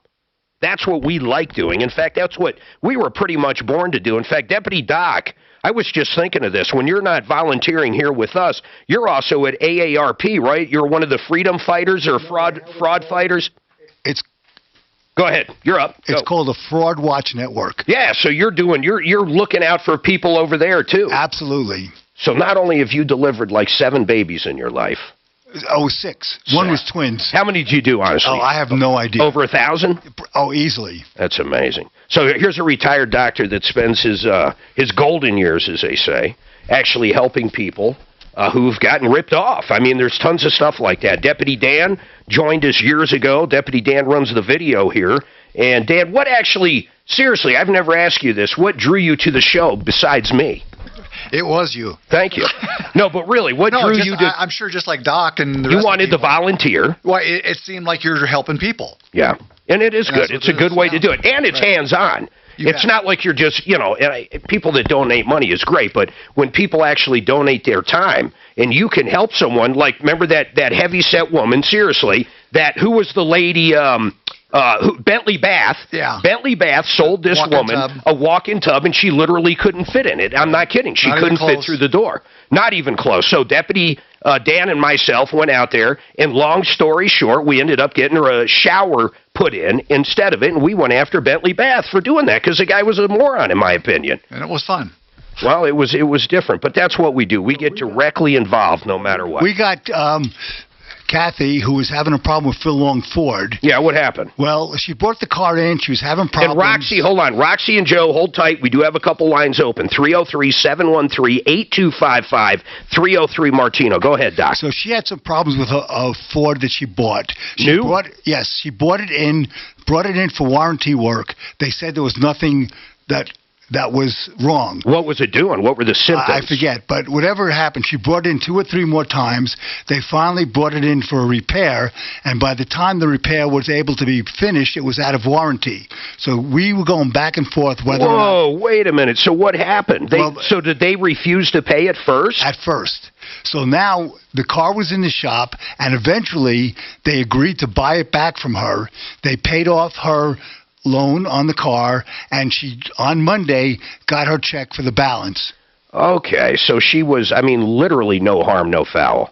That's what we like doing. In fact, that's what we were pretty much born to do. In fact, Deputy Doc, I was just thinking of this. When you're not volunteering here with us, you're also at AARP, right? You're one of the freedom fighters or fraud fighters? Go ahead. You're up.
It's called the Fraud Watch Network.
Yeah, so you're looking out for people over there, too.
Absolutely.
So not only have you delivered like 7 babies in your life.
Oh, 6. One was twins.
How many did you do, honestly?
Oh, I have no idea.
Over 1,000?
Oh, easily.
That's amazing. So here's a retired doctor that spends his golden years, as they say, actually helping people who've gotten ripped off. I mean, there's tons of stuff like that. Deputy Dan joined us years ago. Deputy Dan runs the video here. And Dan, what actually, seriously, I've never asked you this, what drew you to the show besides me?
It was you.
Thank you. No, but really, what drew you to...
I'm sure just like Doc and the
You
rest
wanted
of
to volunteer.
Well, it seemed like you're helping people.
Yeah, and it is good. It's a good way to do it. And it's hands-on. It's not like you're just, people that donate money is great, but when people actually donate their time and you can help someone, like, remember that heavy-set woman, seriously, who was the lady... Bentley Bath. Yeah. Bentley Bath sold this woman a walk-in tub, and she literally couldn't fit in it. I'm not kidding. She couldn't fit through the door. Not even close. So Deputy Dan and myself went out there, and long story short, we ended up getting her a shower put in instead of it, and we went after Bentley Bath for doing that because the guy was a moron, in my opinion.
And it was fun.
Well, it was different, but that's what we do. We get directly involved no matter what.
We got... Kathy, who was having a problem with Phil Long Ford.
Yeah, what happened?
Well, she brought the car in. She was having problems.
And Roxy, hold on. Roxy and Joe, hold tight. We do have a couple lines open. 303-713-8255, 303 Martino. Go ahead, Doc.
So she had some problems with a Ford that she bought.
New?
Yes, she brought it in for warranty work. They said there was nothing that was wrong.
What was it doing? What were the symptoms?
I forget, but whatever happened, she brought it in 2 or 3 more times. They finally brought it in for a repair, and by the time the repair was able to be finished, it was out of warranty. So we were going back and forth whether or not...
Wait a minute. So what happened? So did they refuse to pay at first?
At first. So now the car was in the shop, and eventually they agreed to buy it back from her. They paid off her loan on the car, and she, on Monday, got her check for the balance.
Okay, so she was, literally no harm, no foul.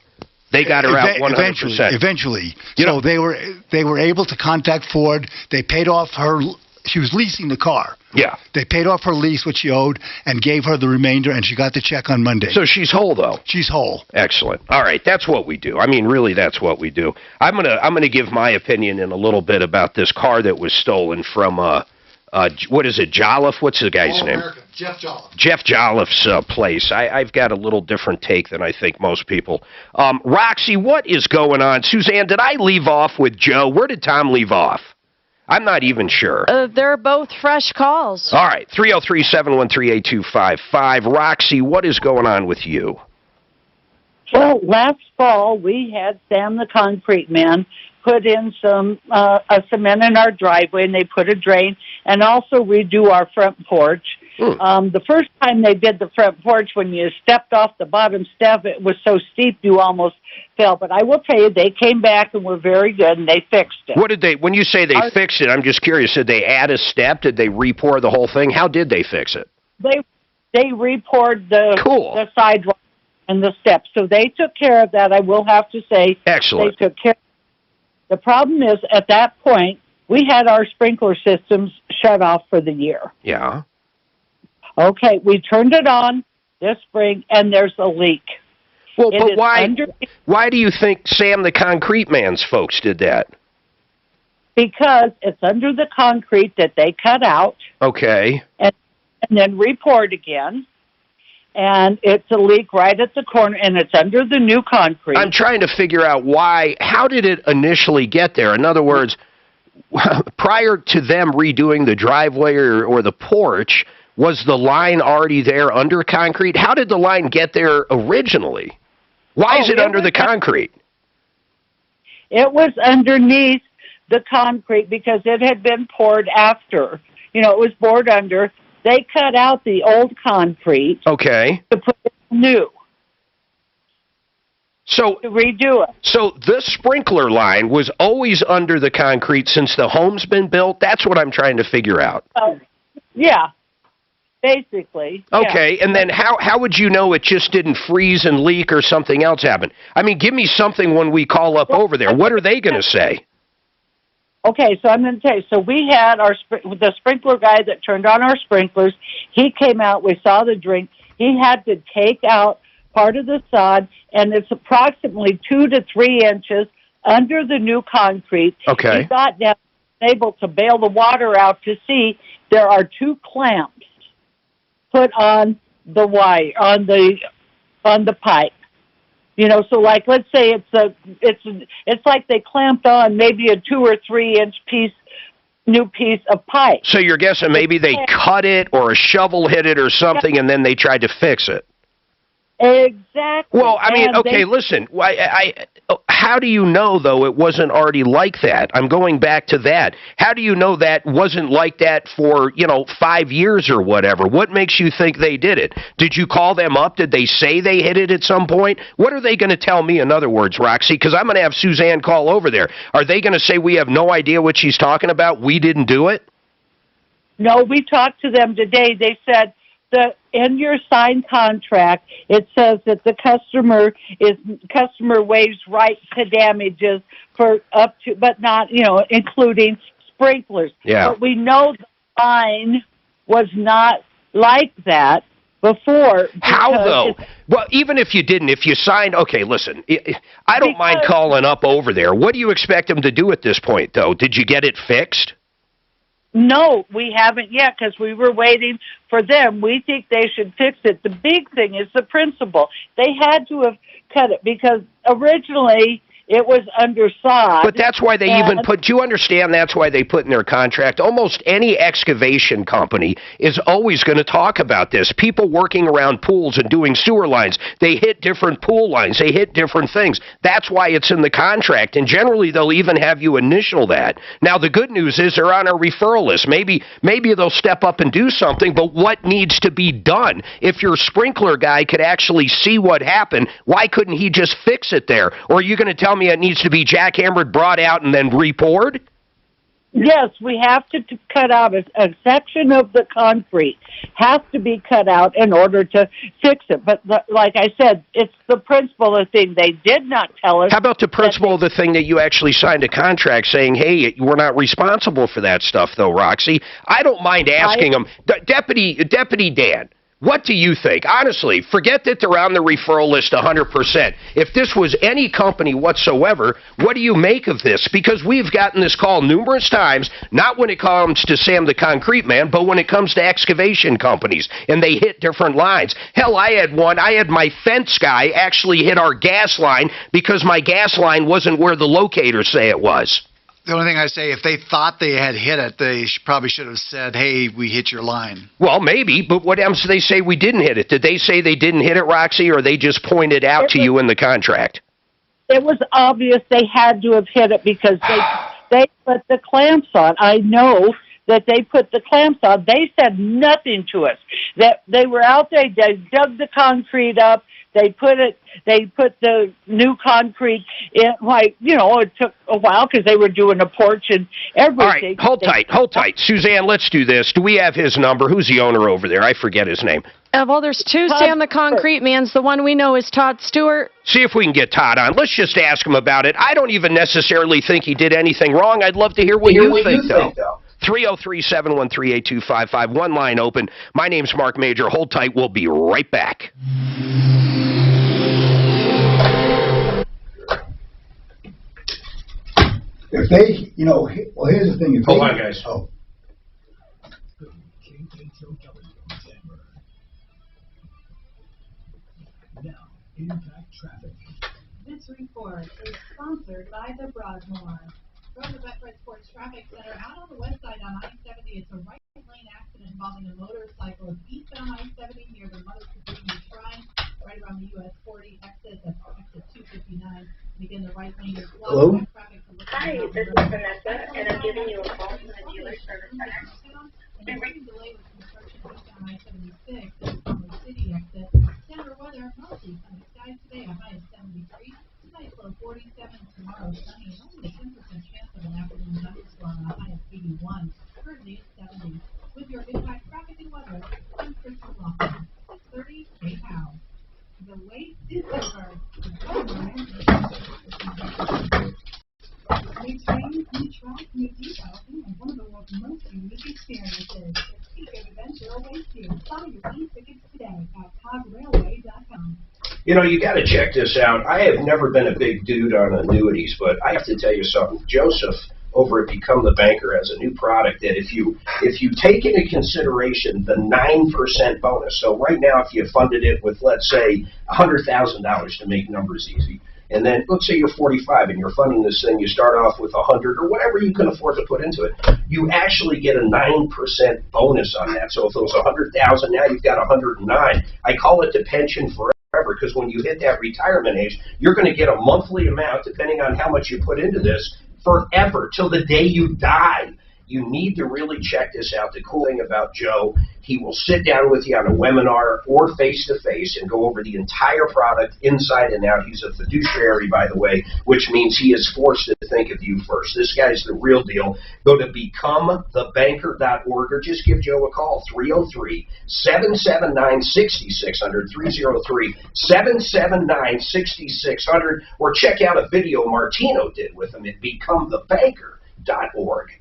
They got her out 100%.
Eventually. So they were able to contact Ford. They paid off her... She was leasing the car.
Yeah.
They paid off her lease, what she owed, and gave her the remainder, and she got the check on Monday.
So she's whole, though?
She's whole.
Excellent. All right, that's what we do. Really, that's what we do. I'm gonna give my opinion in a little bit about this car that was stolen from, what is it, Jolliffe? What's the guy's name?
American. Jeff Jolliffe.
Jeff Jolliffe's place. I've got a little different take than I think most people. Roxy, what is going on? Suzanne, did I leave off with Joe? Where did Tom leave off? I'm not even sure.
They're both fresh calls.
All right, 303-713-8255. Roxy, what is going on with you?
Well, last fall, we had Sam the Concrete Man put in some cement in our driveway, and they put a drain, and also redo our front porch. The first time they did the front porch, when you stepped off the bottom step, it was so steep you almost fell. But I will tell you, they came back and were very good, and they fixed it.
What did they? When you say they fixed it, I'm just curious. Did they add a step? Did they re-pour the whole thing? How did they fix it?
They re-poured the sidewalk and the steps, so they took care of that. I will have to say,
excellent.
They took care. The problem is, at that point, we had our sprinkler systems shut off for the year.
Yeah.
Okay, we turned it on this spring, and there's a leak.
Well, but why do you think Sam the Concrete Man's folks did that?
Because it's under the concrete that they cut out.
Okay.
And then re-poured again. And it's a leak right at the corner, and it's under the new concrete.
I'm trying to figure out why. How did it initially get there? In other words, prior to them redoing the driveway or the porch, was the line already there under concrete? How did the line get there originally? Why is it under the concrete?
It was underneath the concrete because it had been poured after. You know, it was bored under. They cut out the old concrete.
Okay.
To put in new.
So
to redo it.
So this sprinkler line was always under the concrete since the home's been built? That's what I'm trying to figure out.
Yeah. Basically.
Okay,
yeah.
And then how would you know it just didn't freeze and leak or something else happened? I mean, give me something when we call up over there. What are they going to say?
Okay, so I'm going to tell you. So we had the sprinkler guy that turned on our sprinklers. He came out. We saw the drink. He had to take out part of the sod, and it's approximately 2 to 3 inches under the new concrete.
Okay.
He got down, able to bail the water out to see there are 2 clamps put on the wire on the pipe. You know, so like let's say it's like they clamped on maybe a 2 or 3 inch new piece of pipe.
So you're guessing maybe they cut it or a shovel hit it or something, and then they tried to fix it.
Exactly.
Well, I mean, okay, listen. How do you know, though, it wasn't already like that? I'm going back to that. How do you know that wasn't like that for, 5 years or whatever? What makes you think they did it? Did you call them up? Did they say they hit it at some point? What are they going to tell me, in other words, Roxy? Because I'm going to have Suzanne call over there. Are they going to say we have no idea what she's talking about? We didn't do it?
No, we talked to them today. They said that in your signed contract, it says that the customer waives rights to damages for up to, but not, including sprinklers.
Yeah.
But we know the line was not like that before.
How, though? Well, even if you didn't, if you signed, okay, listen, I don't mind calling up over there. What do you expect them to do at this point, though? Did you get it fixed?
No, we haven't yet because we were waiting for them. We think they should fix it. The big thing is the principle. They had to have cut it because originally it was under sod.
But that's why they even put, do you understand that's why they put in their contract? Almost any excavation company is always going to talk about this. People working around pools and doing sewer lines, they hit different pool lines. They hit different things. That's why it's in the contract. And generally, they'll even have you initial that. Now, the good news is they're on our referral list. Maybe they'll step up and do something, but what needs to be done? If your sprinkler guy could actually see what happened, why couldn't he just fix it there? Or are you going to tell me it needs to be jackhammered, brought out, and then re-poured?
Yes, we have to cut out a section of the concrete. Has to be cut out in order to fix it. But like I said, it's the principle of the thing. They did not tell us.
How about the principle of the thing that you actually signed a contract saying, hey, we're not responsible for that stuff, though, Roxy? I don't mind asking them. Deputy Dan, what do you think? Honestly, forget that they're on the referral list 100%. If this was any company whatsoever, what do you make of this? Because we've gotten this call numerous times, not when it comes to Sam the Concrete Man, but when it comes to excavation companies, and they hit different lines. Hell, I had my fence guy actually hit our gas line because my gas line wasn't where the locators say it was.
The only thing I say, if they thought they had hit it, they probably should have said, hey, we hit your line.
Well, maybe, but what else do they say we didn't hit it? Did they say they didn't hit it, Roxy, or they just pointed out to you in the contract?
It was obvious they had to have hit it because they put the clamps on. I know that they put the clamps on. They said nothing to us. That they were out there, they dug the concrete up, they put the new concrete in, like, you know, it took a while because they were doing a porch and everything.
All right, hold tight. Suzanne, let's do this. Do we have his number? Who's the owner over there? I forget his name.
Well, there's two. Sam the Concrete Man's. The one we know is Todd Stewart.
See if we can get Todd on. Let's just ask him about it. I don't even necessarily think he did anything wrong. I'd love to hear what you think, though. 303-713-8255. One line open. My name's Mark Major. Hold tight. We'll be right back.
If they, you know, well, here's the thing. If
Hold on, guys.
Oh.
This report is sponsored by the Broadmoor. From the Veterans Sports Traffic Center, out on the west side on I-70, it's a right lane accident involving a motorcycle eastbound I-70 near the Mother Cabrini Shrine, right around the US 40 exit, that's exit 259. Begin the right lane is blocked.
Hello?
Hi, this is Vanessa, and I'm giving you a call from the dealer service center.
And the delay with construction eastbound I-76 from the city exit. Standard weather, mostly sunny skies today, a high of 73. Tonight, low 47. Tomorrow, sunny, and only a 10% chance of an afternoon thunderstorm, a high of 81. Currently, it's 70. With your impact traffic and weather, I'm Crystal Lawson. 6:30, KHOW. The wait is over. New trains, new tracks, new depot, and one of the world's most unique experiences. The peak of adventure awaits you. Buy your e-tickets today at cograilway.com.
You know, you got to check this out. I have never been a big dude on annuities, but I have to tell you something. Joseph over at Become the Banker has a new product that if you take into consideration the 9% bonus, so right now if you funded it with, let's say, $100,000 to make numbers easy, and then let's say you're 45 and you're funding this thing, you start off with 100 or whatever you can afford to put into it, you actually get a 9% bonus on that. So if it was 100,000, now you've got 109. I call it the pension forever, because when you hit that retirement age, you're going to get a monthly amount, depending on how much you put into this, forever, till the day you die. You need to really check this out. The cool thing about Joe, he will sit down with you on a webinar or face-to-face and go over the entire product inside and out. He's a fiduciary, by the way, which means he is forced to think of you first. This guy's the real deal. Go to becomethebanker.org or just give Joe a call, 303-779-6600, 303-779-6600, or check out a video Martino did with him at becomethebanker.org.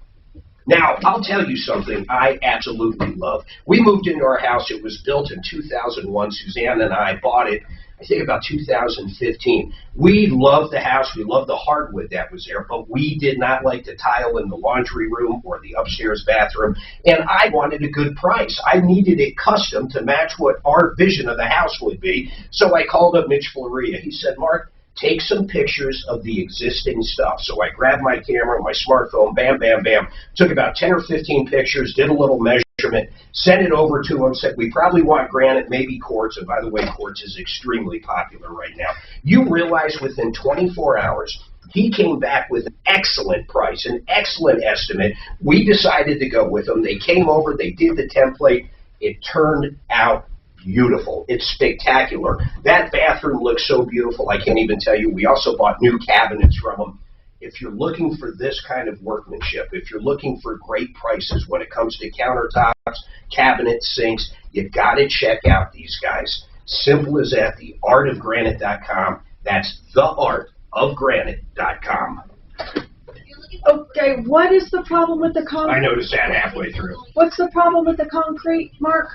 Now, I'll tell you something I absolutely love. We moved into our house. It was built in 2001. Suzanne and I bought it, I think, about 2015. We loved the house. We loved the hardwood that was there, but we did not like the tile in the laundry room or the upstairs bathroom, and I wanted a good price. I needed it custom to match what our vision of the house would be, so I called up Mitch Floria. He said, Mark, take some pictures of the existing stuff. So I grabbed my camera, my smartphone, bam, bam, bam, took about 10 or 15 pictures, did a little measurement, sent it over to him, said we probably want granite, maybe quartz, and by the way, quartz is extremely popular right now. You realize within 24 hours, he came back with an excellent price, an excellent estimate. We decided to go with him. They came over, they did the template. It turned out beautiful. It's spectacular. That bathroom looks so beautiful, I can't even tell you. We also bought new cabinets from them. If you're looking for this kind of workmanship, if you're looking for great prices when it comes to countertops, cabinets, sinks, you've got to check out these guys. Simple as that, theartofgranite.com. That's theartofgranite.com.
Okay, what is the problem with the concrete?
I noticed that halfway through.
What's the problem with the concrete, Mark?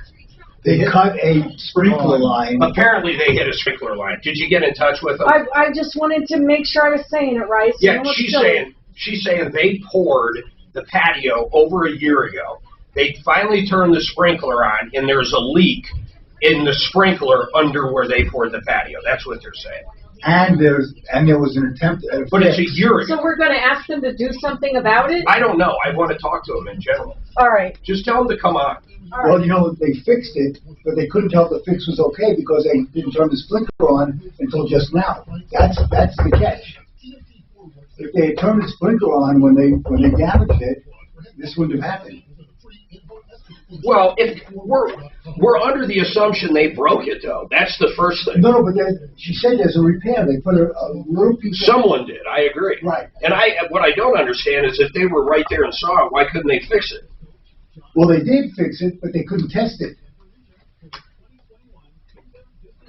They cut a sprinkler line.
Apparently they hit a sprinkler line. Did you get in touch with them?
I just wanted to make sure I was saying it right. So
Yeah, she's saying they poured the patio over a year ago. They finally turned the sprinkler on, and there's a leak in the sprinkler under where they poured the patio. That's what they're saying.
And there was an attempt at
But it's a year ago.
So we're going to ask them to do something about it?
I don't know. I want to talk to them in general.
All right.
Just tell them to come on.
Well, you know, they fixed it, but they couldn't tell if the fix was okay because they didn't turn the sprinkler on until just now. That's the catch. If they had turned the sprinkler on when they damaged it, this wouldn't have happened.
Well, if we're under the assumption they broke it, though. That's the first thing.
No, but she said there's a repair. They put a little piece.
Someone did. I agree.
Right.
And what I don't understand is if they were right there and saw it, why couldn't they fix it?
Well, they did fix it, but they couldn't test it.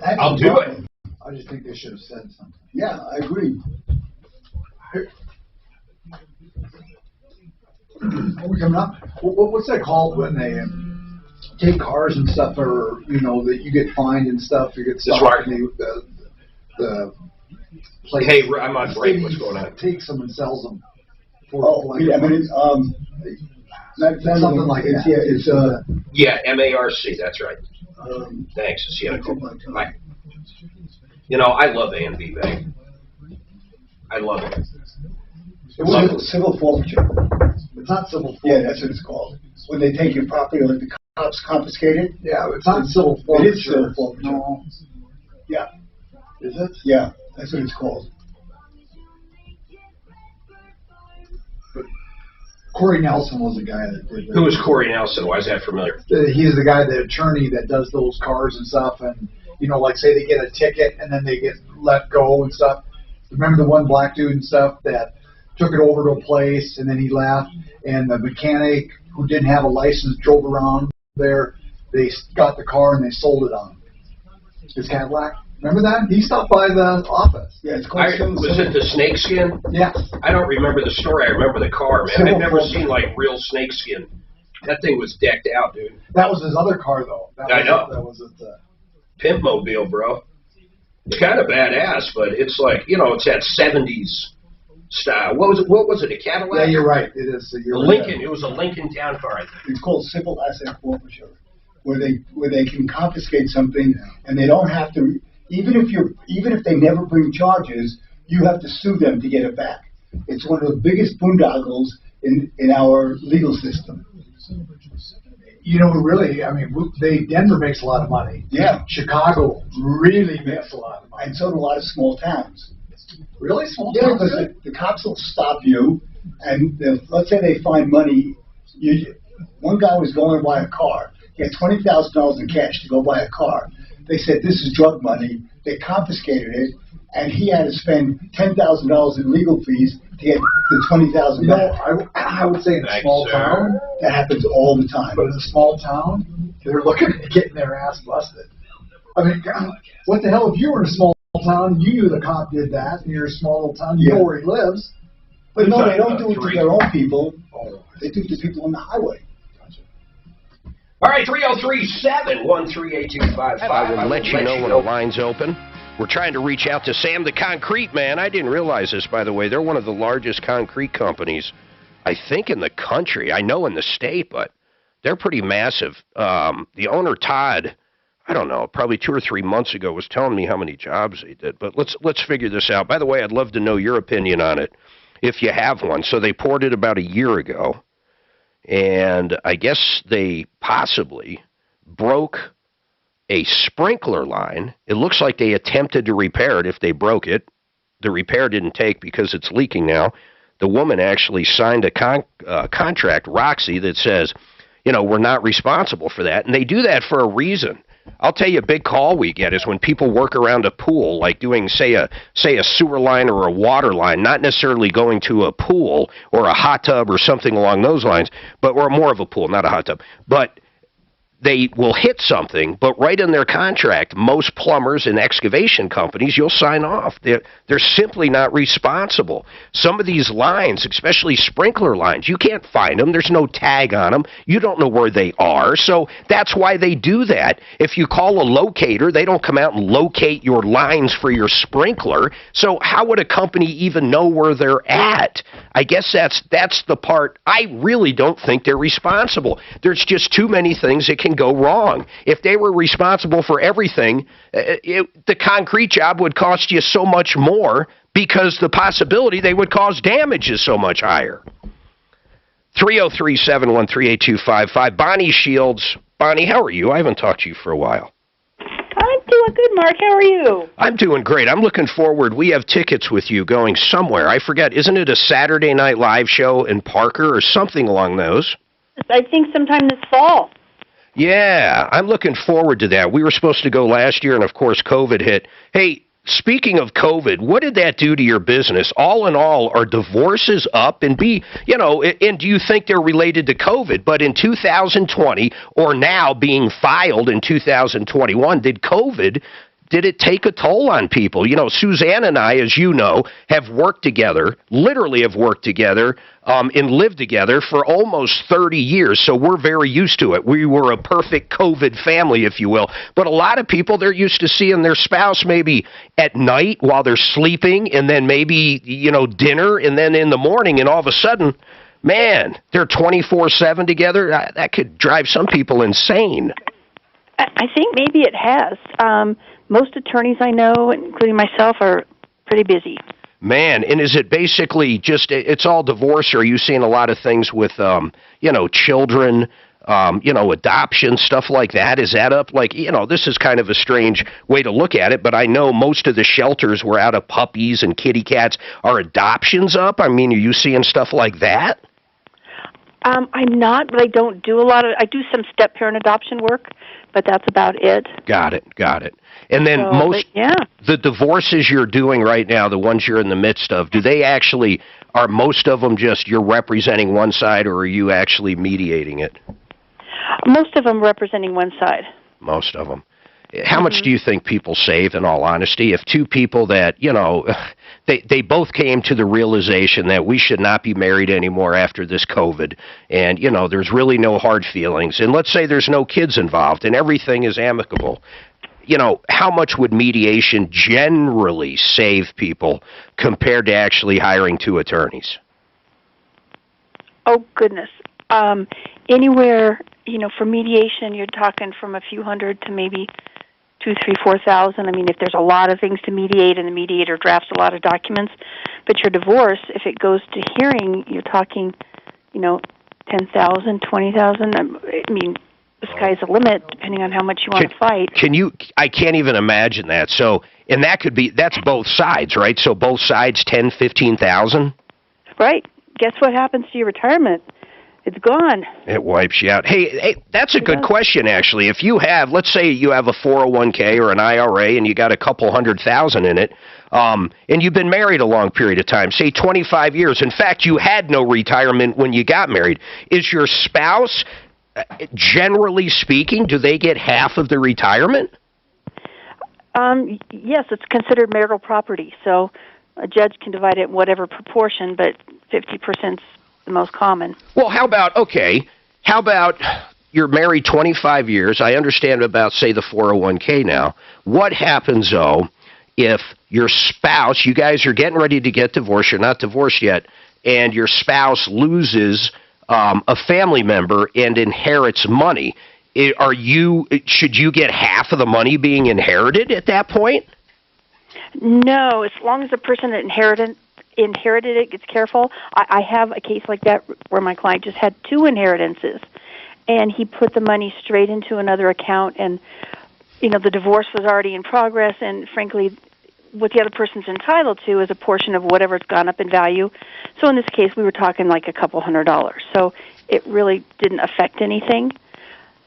I'll do it.
I just think they should have said something.
Yeah, I agree.
Are we coming up? What's that called when they take cars and stuff, or that you get fined and stuff? You get stopped and the place.
Hey, I'm on break. What's going on?
Takes them and sells them.
Yeah, I mean,
something like that.
Yeah, it's MARC. That's right. Thanks. See you. Bye. I love A&B Bank. I love it.
It was civil forfeiture.
It's not civil forfeiture.
Yeah, that's what it's called. When they take your property, or the cops confiscate it.
Yeah, it's not civil forfeiture.
It is civil forfeiture.
No.
Yeah.
Is it?
Yeah, that's what it's called.
But Corey Nelson was the guy that did that.
Who is Corey Nelson? Why is that familiar?
He's the guy, the attorney that does those cars and stuff, and like say they get a ticket and then they get let go and stuff. Remember the one black dude and stuff that took it over to a place and then he left, and the mechanic who didn't have a license drove around there. They got the car and they sold it on him. His Cadillac. Remember that? He stopped by the office.
Yeah, it's called.
Was it the snakeskin?
Yes.
I don't remember the story. I remember the car, man. I've never seen like real snakeskin. That thing was decked out, dude.
That was his other car, though.
I know.
That was it.
Pimp mobile, bro. It's kind of badass, but it's like it's that '70s style. What was it? A Cadillac?
Yeah, you're right. It is.
Lincoln. It was a Lincoln Town car, I think.
It's called civil asset forfeiture, where they can confiscate something and they don't have to. Even if they never bring charges, you have to sue them to get it back. It's one of the biggest boondoggles in our legal system.
Really, I mean, Denver makes a lot of money.
Yeah.
Chicago really makes a lot of money.
And so do a lot of small towns.
Really? Small
yeah,
towns?
Yeah, because the cops will stop you, and let's say they find money. One guy was going to buy a car. He had $20,000 in cash to go buy a car. They said, this is drug money. They confiscated it, and he had to spend $10,000 in legal fees to get the $20,000 back.
I would say in a small town,
that happens all the time.
But in a small town, they're looking at getting their ass busted. I mean, what the hell? If you were in a small town, you knew the cop did that, and you're in a small little town, you know where he lives.
But no, they don't do it to their own people. They do it to people on the highway.
All right, 303-713-8255.
I will let you know when the line's open. We're trying to reach out to Sam the Concrete Man. I didn't realize this, by the way. They're one of the largest concrete companies, I think, in the country. I know in the state, but they're pretty massive. The owner, Todd, I don't know, probably 2 or 3 months ago was telling me how many jobs they did. But let's figure this out. By the way, I'd love to know your opinion on it, if you have one. So they poured it about a year ago. And I guess they possibly broke a sprinkler line. It looks like they attempted to repair it if they broke it. The repair didn't take because it's leaking now. The woman actually signed a contract, Roxy, that says, we're not responsible for that. And they do that for a reason. I'll tell you, a big call we get is when people work around a pool, like doing, say a sewer line or a water line, not necessarily going to a pool or a hot tub or something along those lines, but or more of a pool, not a hot tub. But they will hit something, but right in their contract, most plumbers and excavation companies, you'll sign off. They're simply not responsible. Some of these lines, especially sprinkler lines, you can't find them. There's no tag on them. You don't know where they are. So that's why they do that. If you call a locator, they don't come out and locate your lines for your sprinkler. So how would a company even know where they're at? I guess that's the part. I really don't think they're responsible. There's just too many things that can go wrong. If they were responsible for everything, the concrete job would cost you so much more because the possibility they would cause damage is so much higher. 303-713-8255. Bonnie Shields. Bonnie, how are you? I haven't talked to you for a while.
I'm doing good, Mark. How are you?
I'm doing great. I'm looking forward. We have tickets with you going somewhere. I forget. Isn't it a Saturday Night Live show in Parker or something along those?
I think sometime this fall.
Yeah, I'm looking forward to that. We were supposed to go last year, and of course, COVID hit. Hey, speaking of COVID, what did that do to your business? All in all, are divorces up? And and do you think they're related to COVID? But in 2020, or now being filed in 2021, did it take a toll on people? Suzanne and I, as you know, have worked together, literally have worked together, and lived together for almost 30 years, so we're very used to it. We were a perfect COVID family, if you will. But a lot of people, they're used to seeing their spouse maybe at night while they're sleeping, and then maybe, dinner, and then in the morning, and all of a sudden, man, they're 24/7 together. That could drive some people insane.
I think maybe it has. Most attorneys I know, including myself, are pretty busy.
Man, and is it basically just, it's all divorce, or are you seeing a lot of things with, children, adoption, stuff like that? Is that up? This is kind of a strange way to look at it, but I know most of the shelters were out of puppies and kitty cats. Are adoptions up? I mean, are you seeing stuff like that?
I'm not, but I don't do I do some step-parent adoption work, but that's about it.
Got it. And then the divorces you're doing right now, the ones you're in the midst of, are most of them just you're representing one side, or are you actually mediating it?
Most of them representing one side.
Most of them. How much do you think people save, in all honesty, if two people that, they both came to the realization that we should not be married anymore after this COVID, and, there's really no hard feelings, and let's say there's no kids involved, and everything is amicable. How much would mediation generally save people compared to actually hiring two attorneys?
Oh, goodness. Anywhere, for mediation, you're talking from a few hundred to maybe 2,000, 3,000, 4,000. I mean, if there's a lot of things to mediate and the mediator drafts a lot of documents, but your divorce, if it goes to hearing, you're talking, 10,000, 20,000. I mean, the sky's the limit, depending on how much you want to fight.
I can't even imagine that. So, and that's both sides, right? So both sides, 10, 15,000?
Right. Guess what happens to your retirement? It's gone.
It wipes you out. Hey, that's a good question, actually. If you have, let's say you have a 401k or an IRA and you got a couple $100,000 in it, and you've been married a long period of time, say 25 years. In fact, you had no retirement when you got married. Is your spouse, generally speaking, do they get half of the retirement?
Yes, it's considered marital property, so a judge can divide it in whatever proportion, but 50% is the most common.
Well, how about you're married 25 years. I understand about, say, the 401k now. What happens, though, if your spouse, you guys are getting ready to get divorced, you're not divorced yet, and your spouse loses a family member and inherits money? Should you get half of the money being inherited at that point?
No, as long as the person that inherited it gets careful. I have a case like that where my client just had two inheritances, and he put the money straight into another account, and the divorce was already in progress, and frankly, what the other person's entitled to is a portion of whatever's gone up in value. So in this case, we were talking like a couple $100. So it really didn't affect anything.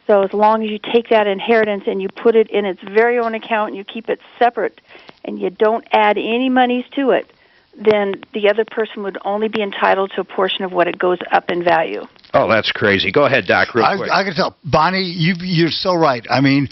So as long as you take that inheritance and you put it in its very own account and you keep it separate and you don't add any monies to it, then the other person would only be entitled to a portion of what it goes up in value.
Oh, that's crazy. Go ahead, Doc, real quick.
I can tell. Bonnie, you're so right. I mean,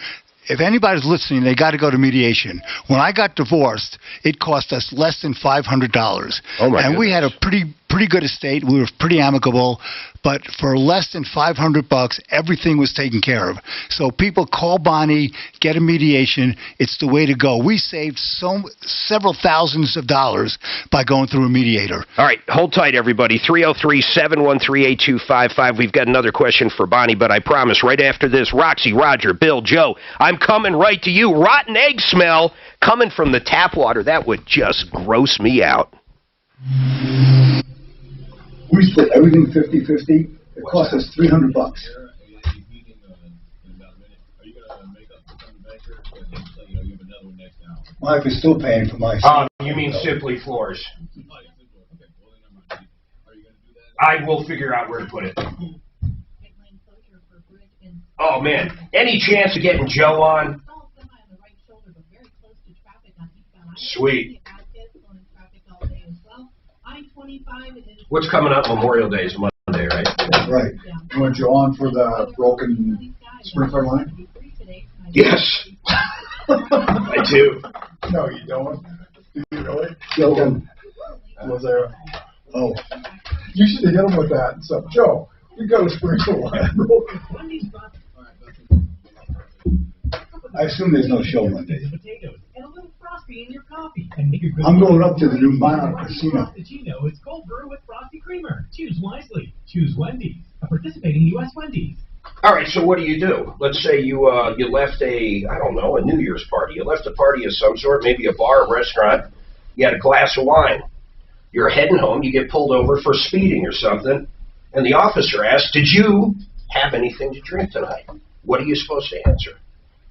if anybody's listening, they got to go to mediation. When I got divorced, it cost us less than $500.
Oh, my
And
goodness.
we had a pretty good estate. We were pretty amicable. But for less than $500, everything was taken care of. So people call Bonnie, get a mediation. It's the way to go. We saved several thousands of dollars by going through a mediator.
All right, hold tight, everybody. 303-713-8255. We've got another question for Bonnie, but I promise right after this, Roxy, Roger, Bill, Joe, I'm coming right to you. Rotten egg smell coming from the tap water. That would just gross me out.
We split everything 50-50. It cost us $300. My wife is still paying for my.
You mean Simply Floors? I will figure out where to put it.
Oh man, any chance of getting Joe on? Sweet. What's coming up? Memorial Day is Monday, right?
Right. You want Joe on for the broken sprinkler line?
Yes. I do.
No, you don't. Do you really? Joe was there. Oh. You should have hit him with that and stuff. Joe, you got a sprinkler line.
I assume there's no show Monday. I'm going up to the new Monarch Casino.
It's cold brew with frosty creamer. Choose wisely. Choose Wendy's, a participating U.S. Wendy's.
All right, so what do? Let's say you left a New Year's party. You left a party of some sort, maybe a bar, a restaurant. You had a glass of wine. You're heading home. You get pulled over for speeding or something, and the officer asks, "Did you have anything to drink tonight?" What are you supposed to answer?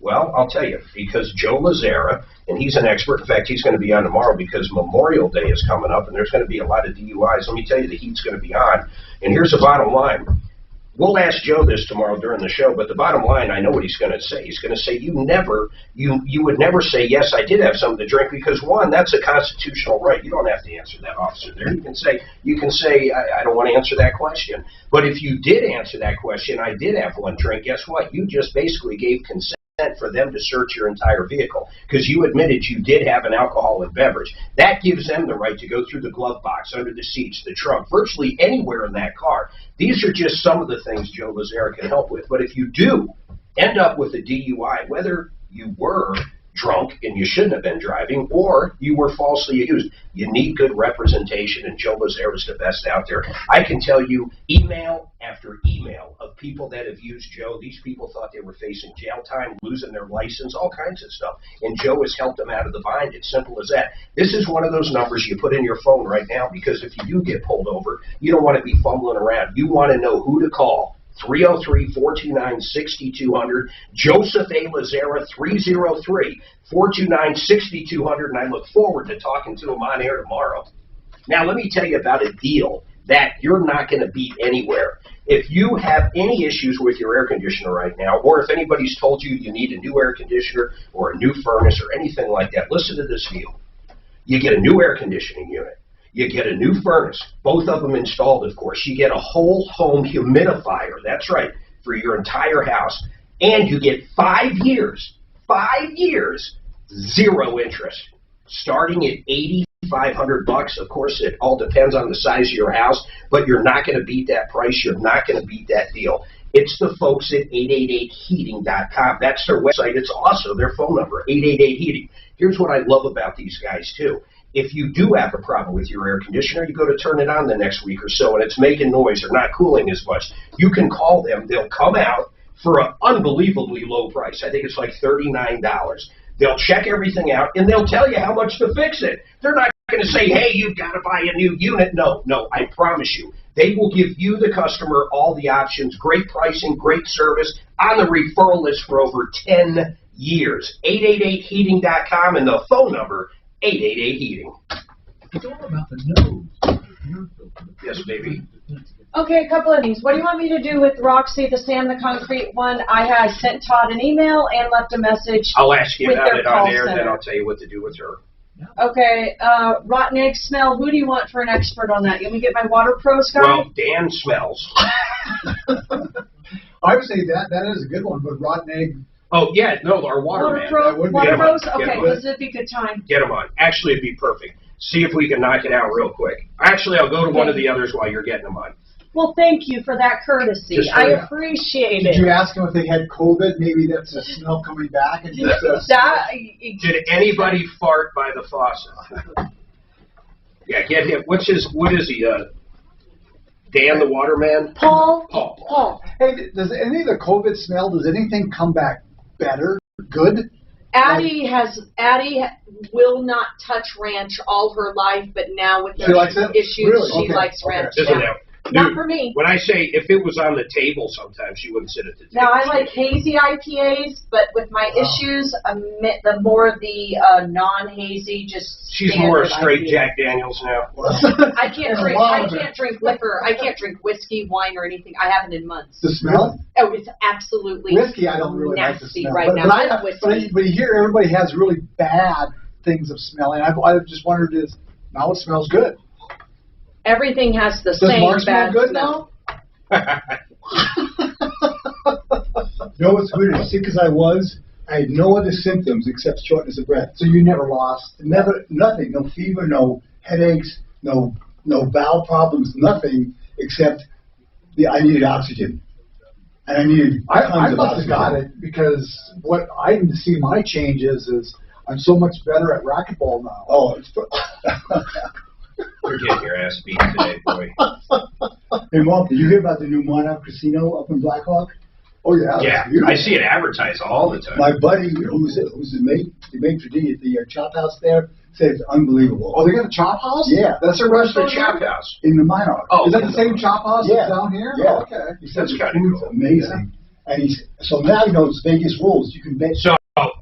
Well, I'll tell you, because Joe Lazzara, and he's an expert. In fact, he's going to be on tomorrow because Memorial Day is coming up, and there's going to be a lot of DUIs. Let me tell you, the heat's going to be on. And here's the bottom line. We'll ask Joe this tomorrow during the show, but the bottom line, I know what he's going to say. He's going to say you would never say, yes, I did have something to drink, because one, that's a constitutional right. You don't have to answer that, officer there. You can say, I don't want to answer that question. But if you did answer that question, I did have one drink, guess what? You just basically gave consent for them to search your entire vehicle because you admitted you did have an alcoholic beverage. That gives them the right to go through the glove box, under the seats, the trunk, virtually anywhere in that car. These are just some of the things Joe Lazzara can help with. But if you do end up with a DUI, whether you were drunk and you shouldn't have been driving, or you were falsely accused, you need good representation, and Joe Lazzara is the best out there. I can tell you email after email of people that have used Joe. These people thought they were facing jail time, losing their license, all kinds of stuff, and Joe has helped them out of the bind. It's simple as that. This is one of those numbers you put in your phone right now, because if you do get pulled over, you don't want to be fumbling around. You want to know who to call. 303-429-6200, Joseph A. Lazzara, 303-429-6200, and I look forward to talking to him on air tomorrow. Now, let me tell you about a deal that you're not going to beat anywhere. If you have any issues with your air conditioner right now, or if anybody's told you you need a new air conditioner or a new furnace or anything like that, listen to this deal. You get a new air conditioning unit. You get a new furnace, both of them installed, of course. You get a whole home humidifier, that's right, for your entire house. And you get 5 years, 0 interest, starting at $8,500. Of course, it all depends on the size of your house, but you're not going to beat that price. You're not going to beat that deal. It's the folks at 888heating.com. That's their website. It's also their phone number, 888-HEATING. Here's what I love about these guys, too. If you do have a problem with your air conditioner, you go to turn it on the next week or so, and it's making noise or not cooling as much, you can call them. They'll come out for an unbelievably low price. I think it's like $39. They'll check everything out, and they'll tell you how much to fix it. They're not going to say, hey, you've got to buy a new unit. No, I promise you. They will give you, the customer, all the options, great pricing, great service, on the referral list for over 10 years. 888heating.com, and the phone number, 888-HEATING.
It's all about the nose.
Yes, baby.
Okay, a couple of things. What do you want me to do with Roxy, the sand, the concrete one? I sent Todd an email and left a message.
I'll ask you about it on air,
center.
then I'll tell you what to do with her.
Okay, rotten egg smell. Who do you want for an expert on that? You want me to get my water pros guy?
Well, Dan smells.
I would say that is a good one, but rotten egg.
Oh, yeah, no, our water man.
Water pros? Okay, this would be a good time.
Get them on. Actually, it'd be perfect. See if we can knock it out real quick. Actually, I'll go to one of the others while you're getting them on.
Well, thank you for that courtesy. I appreciate it.
Did you ask them if they had COVID? Maybe that's a smell coming back. And
Did anybody fart by the faucet? Yeah, get him. What is he? Dan the Waterman?
Paul.
Hey, does any of the COVID smell, does anything come back better? Good?
Addie will not touch ranch all her life, but now with the issues, she likes ranch.
Listen now.
Not for me.
When I say if it was on the table, sometimes she wouldn't sit at the table.
Now, I like hazy IPAs, but with my issues, the more the non-hazy, just
She's more a straight
IPA.
Jack Daniels now.
I can't drink liquor. I can't drink whiskey, wine, or anything. I haven't in months.
The smell?
Oh, it's absolutely
Whiskey, I don't really like the
nasty
smell.
right now.
But
I love whiskey.
but you hear everybody has really bad things of smelling. I've just wondered if now it smells good.
Everything has the
Does
same
Mark smell
bad
good
smell.
You know what's weird? As sick as I was, I had no other symptoms except shortness of breath.
So you never lost?
Never, nothing. No fever, no headaches, no bowel problems, nothing except I needed oxygen. And I needed
I
tons of
must
oxygen.
have got it because what I see my changes is I'm so much better at racquetball now.
Oh, it's
You're getting your ass beat today, boy.
Hey, Mark, did you hear about the new Monarch Casino up in Blackhawk?
Oh, yeah.
Yeah, I see it advertised all the time.
My buddy, who's the maitre d' at the chop house there, said it's unbelievable.
Oh, they got a chop house?
Yeah.
That's a
Where's the
restaurant?
chop house?
In the Monarch.
Oh,
Is that the same chop house
Yeah.
that's down here?
Yeah.
Oh, okay.
He said
That's
the
kinda
food's
cool.
amazing. And so now you know it's Vegas rules. You can bet
So,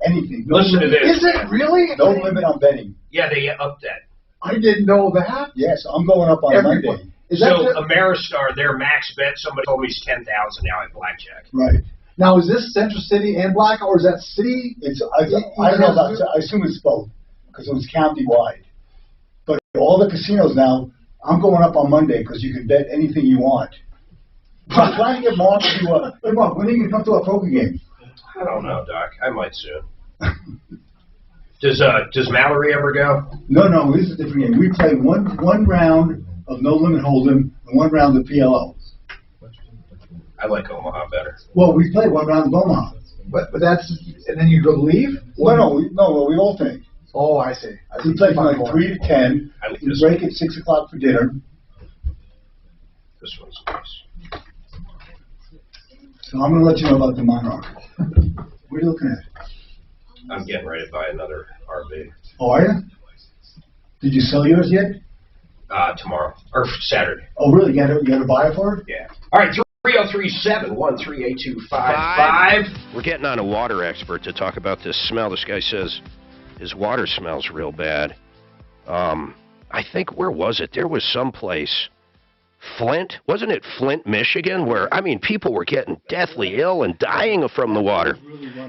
anything.
listen to this.
Is it really?
No limit on betting.
Yeah, they upped that.
I didn't know that.
Yes, I'm going up on
Everybody.
Monday.
Is that
So
the-
Ameristar, their max bet, somebody told me is 10,000 now at blackjack.
Right.
Now, is this Central City and Black, or is that city?
I don't know about, I assume it's both, because it was county-wide. But all the casinos now, I'm going up on Monday, because you can bet anything you want. I'm trying to get Mark to, hey Mark, when are you going to come to our poker game?
I don't know, Doc. I might soon. Does Mallory ever go?
No, this is a different game. We play one round of No Limit Hold'em and one round of PLO.
I like Omaha better.
Well, we play one round of Omaha.
But that's, and then you go leave?
No, we alternate.
Oh, I see.
We play from like 3 to 10.
I like
We
this
break at 6 o'clock for dinner.
This one's nice.
So I'm going to let you know about the Monarch. What are you looking at?
I'm getting ready to buy another RV.
Oh, are you? Did you sell yours yet?
Tomorrow. Or Saturday.
Oh, really? You got to buy it for it?
Yeah. All right, 303-713-8255.
We're getting on a water expert to talk about this smell. This guy says his water smells real bad. I think, where was it? There was someplace, Flint, wasn't it Flint, Michigan, where, I mean, people were getting deathly ill and dying from the water.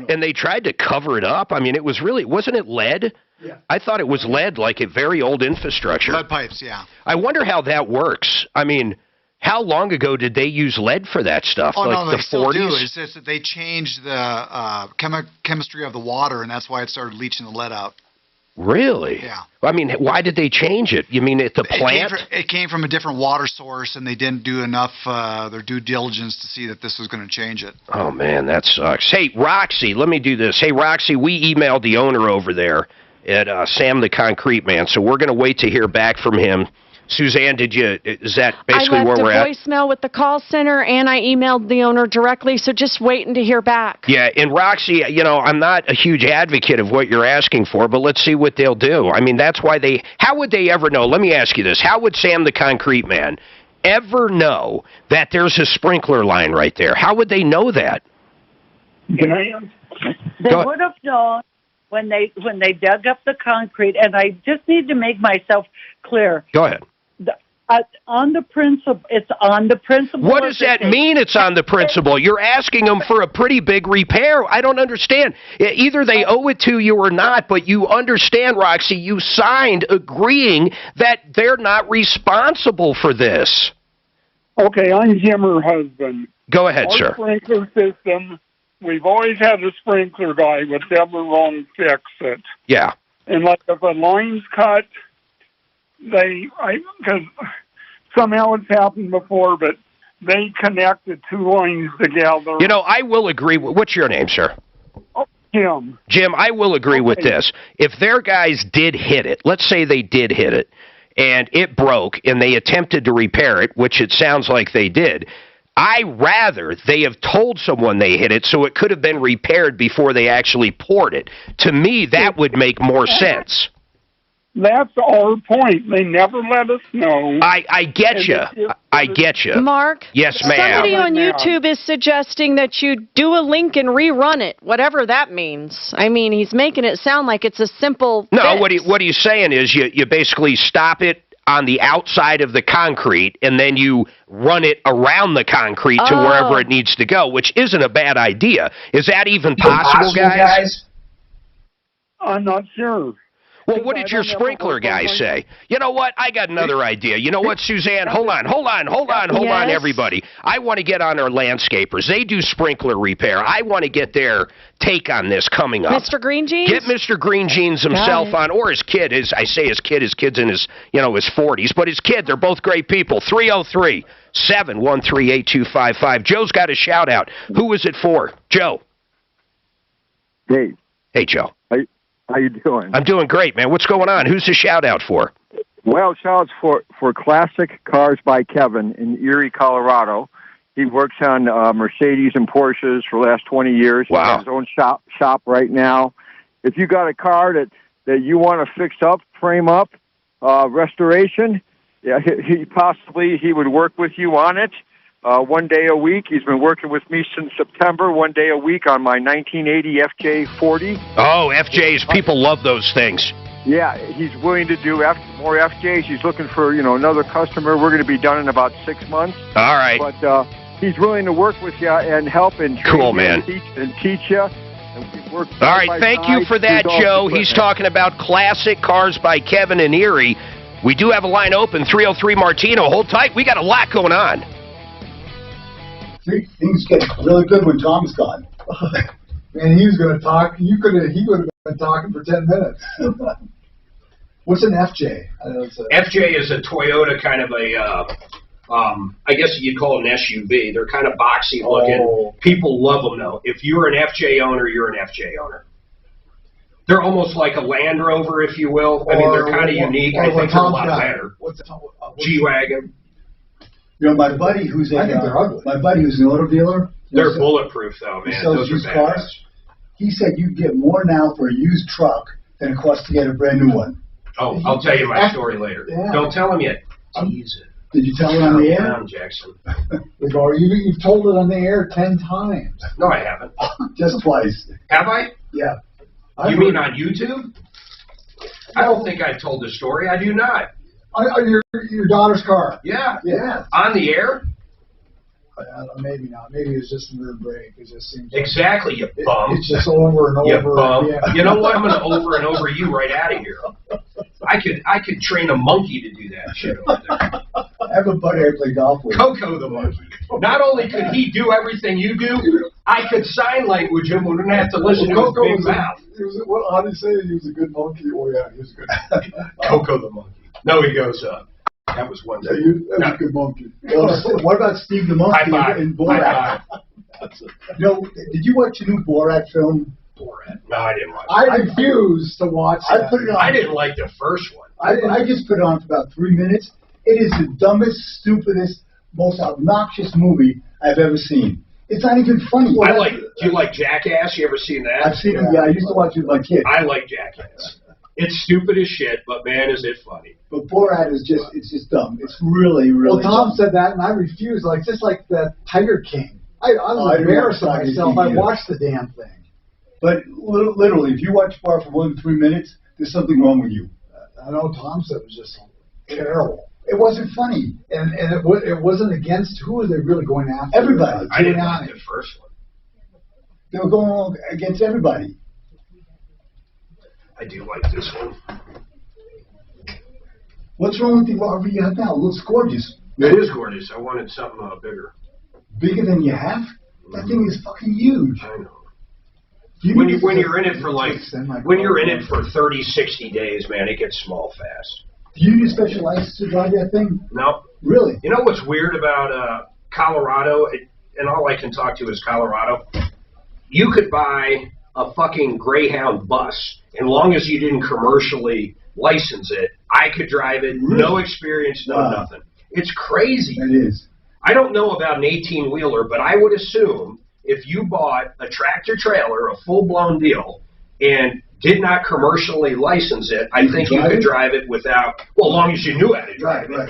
And they tried to cover it up. I mean, it was really, wasn't it lead?
Yeah.
I thought it was lead, like a very old infrastructure.
Lead pipes, yeah.
I wonder how that works. I mean, how long ago did they use lead for that stuff?
Oh,
like
no,
the
they still
40s?
do. It's just that they changed the chemistry of the water, and that's why it started leaching the lead out.
Really?
Yeah.
I mean, why did they change it? You mean at the plant?
It came from a different water source, and they didn't do enough their due diligence to see that this was going to change it.
Oh, man, that sucks. Hey, Roxy, let me do this. Hey, Roxy, we emailed the owner over there at Sam the Concrete Man, so we're going to wait to hear back from him. Suzanne, is that basically where we're
I
at?
left a voicemail with the call center, and I emailed the owner directly, so just waiting to hear back.
Yeah, and Roxy, you know, I'm not a huge advocate of what you're asking for, but let's see what they'll do. I mean, that's why how would they ever know? Let me ask you this. How would Sam the Concrete Man ever know that there's a sprinkler line right there? How would they know that?
Can I answer? They would have known when they dug up the concrete, and I just need to make myself clear.
Go ahead.
On the principle, it's on the principle.
What does that mean, it's on the principle? You're asking them for a pretty big repair. I don't understand. Either they owe it to you or not, but you understand, Roxy, you signed agreeing that they're not responsible for this.
Okay, I'm Jim, her husband.
Go ahead,
Our
sir.
sprinkler system, we've always had a sprinkler guy would never wrong fix it.
Yeah.
And like if a line's cut, because somehow it's happened before, but they connected two lines together.
You know, I will agree. What's your name, sir?
Jim.
Jim, I will agree with this. If their guys did hit it, let's say they did hit it, and it broke, and they attempted to repair it, which it sounds like they did, I rather they have told someone they hit it so it could have been repaired before they actually poured it. To me, that would make more sense.
That's our point. They never let us know.
I get you. I get you.
Mark?
Yes, ma'am.
Somebody on YouTube is suggesting that you do a link and rerun it, whatever that means. I mean, he's making it sound like it's a simple
No,
fix.
what he's saying is you basically stop it on the outside of the concrete, and then you run it around the concrete to wherever it needs to go, which isn't a bad idea. Is that even possible, guys?
I'm not sure.
Well, what did your sprinkler guy say? You know what? I got another idea. You know what, Suzanne? Hold on, everybody. I want to get on our landscapers. They do sprinkler repair. I want to get their take on this coming up.
Mr. Green Jeans?
Get Mr. Green Jeans himself on, or his kid. His kid's in his, his 40s, but his kid, they're both great people. 303-713-8255. Joe's got a shout out. Who is it for? Joe.
Hey.
Hey, Joe.
How you doing?
I'm doing great, man. What's going on? Who's the shout out for?
Well, shout outs for Classic Cars by Kevin in Erie, Colorado. He works on Mercedes and Porsches for the last 20 years.
Wow.
He has his own shop right now. If you got a car that you want to fix up, frame up, restoration, yeah, he would work with you on it. 1 day a week. He's been working with me since September, 1 day a week on my 1980 FJ40.
Oh, FJs. People love those things.
Yeah, he's willing to do more FJs. He's looking for, another customer. We're going to be done in about 6 months.
All right.
But he's willing to work with you and help and train
cool,
you
man.
and teach you. And we work
all right, thank you for that, Joe. He's talking about Classic Cars by Kevin in Erie. We do have a line open, 303 Martino. Hold tight. We got a lot going on.
Things get really good when Tom's gone.
Man, he was going to talk. He would have been talking for 10 minutes. What's an FJ?
FJ is a Toyota kind of a, I guess you'd call it an SUV. They're kind of boxy looking.
Oh.
People love them, though. If you're an FJ owner, you're an FJ owner. They're almost like a Land Rover, if you will. I mean, they're kind of unique. I think they're a lot better. G-Wagon.
My buddy who's an auto dealer.
They're bulletproof, though, man.
Sells used cars. He said you get more now for a used truck than it costs to get a brand new one.
Oh, I'll tell you my story later.
Yeah.
Don't tell him yet. Tease it.
Did you tell him on the air?
Down, Jackson.
You've told it on the air 10 times.
No, I haven't.
Just twice.
Have I?
Yeah.
You mean on YouTube? I don't think I told the story. I do not.
Your daughter's car.
Yeah.
Yeah.
On the air?
Maybe not. Maybe it's just a nerve break. It just seems
exactly, you bum.
It's just over and over.
You bum.
Yeah.
You know what? I'm going to over and over you right out of here. I could train a monkey to do that shit over there.
I have a buddy I play golf with.
Coco the monkey. Not only could he do everything you do, I could sign language him. We wouldn't have to listen to his big mouth.
How do you say he was a good monkey? Oh, yeah, he was a good
Coco the monkey. No, he goes, that was one thing.
That was a good monkey.
What about Steve the Monkey in Borat?
High five.
Did you watch the new Borat film?
Borat? No, I didn't watch it.
I refused to watch it.
I didn't like the first one.
I just put it on for about 3 minutes. It is the dumbest, stupidest, most obnoxious movie I've ever seen. It's not even funny.
Do you like Jackass? You ever seen that?
I've seen it, yeah. I used to watch it with my kid.
I like Jackass. It's stupid as shit, but man, is it funny.
But Borat is it's just dumb. It's really, really
Tom
dumb.
said that, and I refused. Just like the Tiger King. I was embarrassed of myself. I watched the damn thing.
But literally, if you watch Borat for more than 3 minutes, there's something wrong with you.
I know Tom said it was just terrible.
It wasn't funny.
And it wasn't against, who were they really going after?
Everybody.
I didn't like the first one.
They were going against everybody.
I do like this one.
What's wrong with the RV you have now? It looks gorgeous.
It is gorgeous. I wanted something bigger.
Bigger than you have? That thing is fucking huge.
I know. When you're in it for when you're in it for 30, 60 days, man, it gets small fast.
Do you need a special license to drive that thing?
No.
Really?
You know what's weird about Colorado, and all I can talk to is Colorado? You could buy a fucking Greyhound bus, as long as you didn't commercially license it. I could drive it, no experience, nothing. It's crazy.
It is.
I don't know about an 18-wheeler, but I would assume if you bought a tractor trailer, a full-blown deal, and did not commercially license it, I think you could drive it without, well, as long as you knew how to drive it.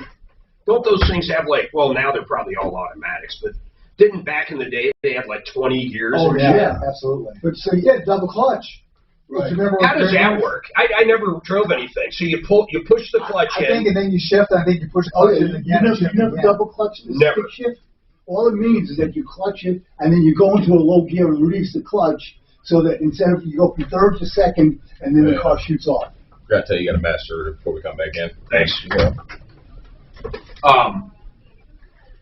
Don't those things have like, well, now they're probably all automatics, but didn't back in the day they had like 20 years?
Oh, yeah, absolutely. But so you get double clutch. Right.
How does that work? I never drove anything. So you push the clutch in.
I think, and then you shift. I think you push the clutch in again.
You never double clutch the stick shift? All it means is that you clutch it, and then you go into a low gear and release the clutch, so that instead of you go from third to second, and then the car shoots off.
Forgot to tell you got a master before we come back in.
Thanks.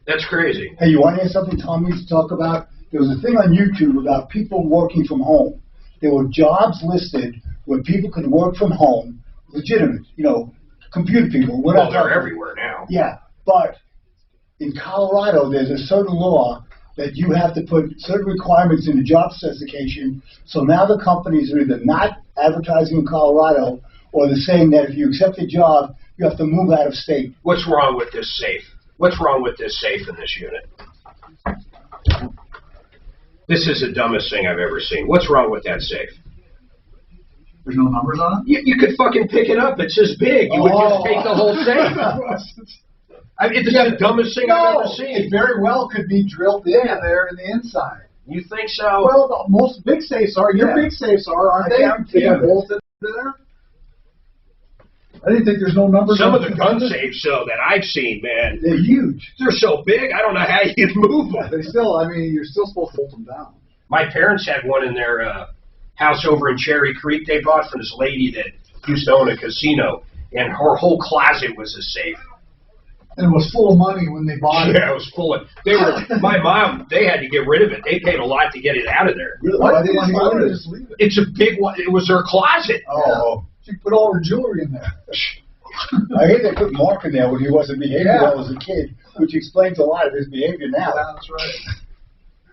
That's crazy.
Hey, you want to hear something Tom used to talk about? There was a thing on YouTube about people working from home. There were jobs listed where people could work from home, legitimate, computer people.
Well, they're everywhere now.
Yeah, but in Colorado, there's a certain law that you have to put certain requirements in the job specification. So now the companies are either not advertising in Colorado, or they're saying that if you accept a job, you have to move out of state.
What's wrong with this safe? What's wrong with this safe in this unit? This is the dumbest thing I've ever seen. What's wrong with that safe?
There's no numbers on it?
You could fucking pick it up. It's this big. You would just take the whole safe. It's the dumbest thing I've ever seen.
It very well could be drilled in there in the inside.
You think so?
Well, most big safes are. Your big safes are, aren't they? They got bolted there. I didn't think there's no numbers.
Some of the gun safes, that I've seen, man,
they're huge.
They're so big, I don't know how you can move them.
They still, you're still supposed to hold them down.
My parents had one in their house over in Cherry Creek. They bought from this lady that used to own a casino, and her whole closet was a safe.
And it was full of money when they bought it.
Yeah, it was full of. My mom, they had to get rid of it. They paid a lot to get it out of there.
Really? Why didn't they just leave it?
It's a big one. It was her closet.
Oh. She put all her jewelry in there.
I hear they put Mark in there when he wasn't behaving well as a kid, which explains a lot of his behavior now.
Yeah, that's right.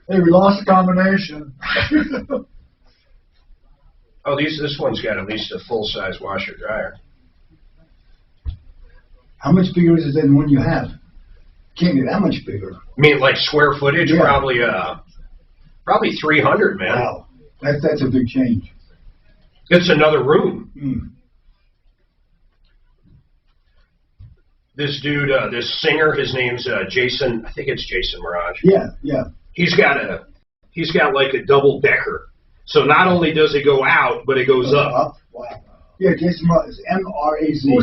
Hey, we lost the combination.
Oh, this one's got at least a full-size washer dryer.
How much bigger is it than the one you have? Can't be that much bigger.
I mean, like square footage, probably 300, man.
Wow, that's a big change.
It's another room. This dude, this singer, his name's Jason. I think it's Jason Mirage.
Yeah.
He's got like a double decker. So not only does it go out, but it goes up.
Wow. Yeah, Jason Mirage is M-R-A-Z.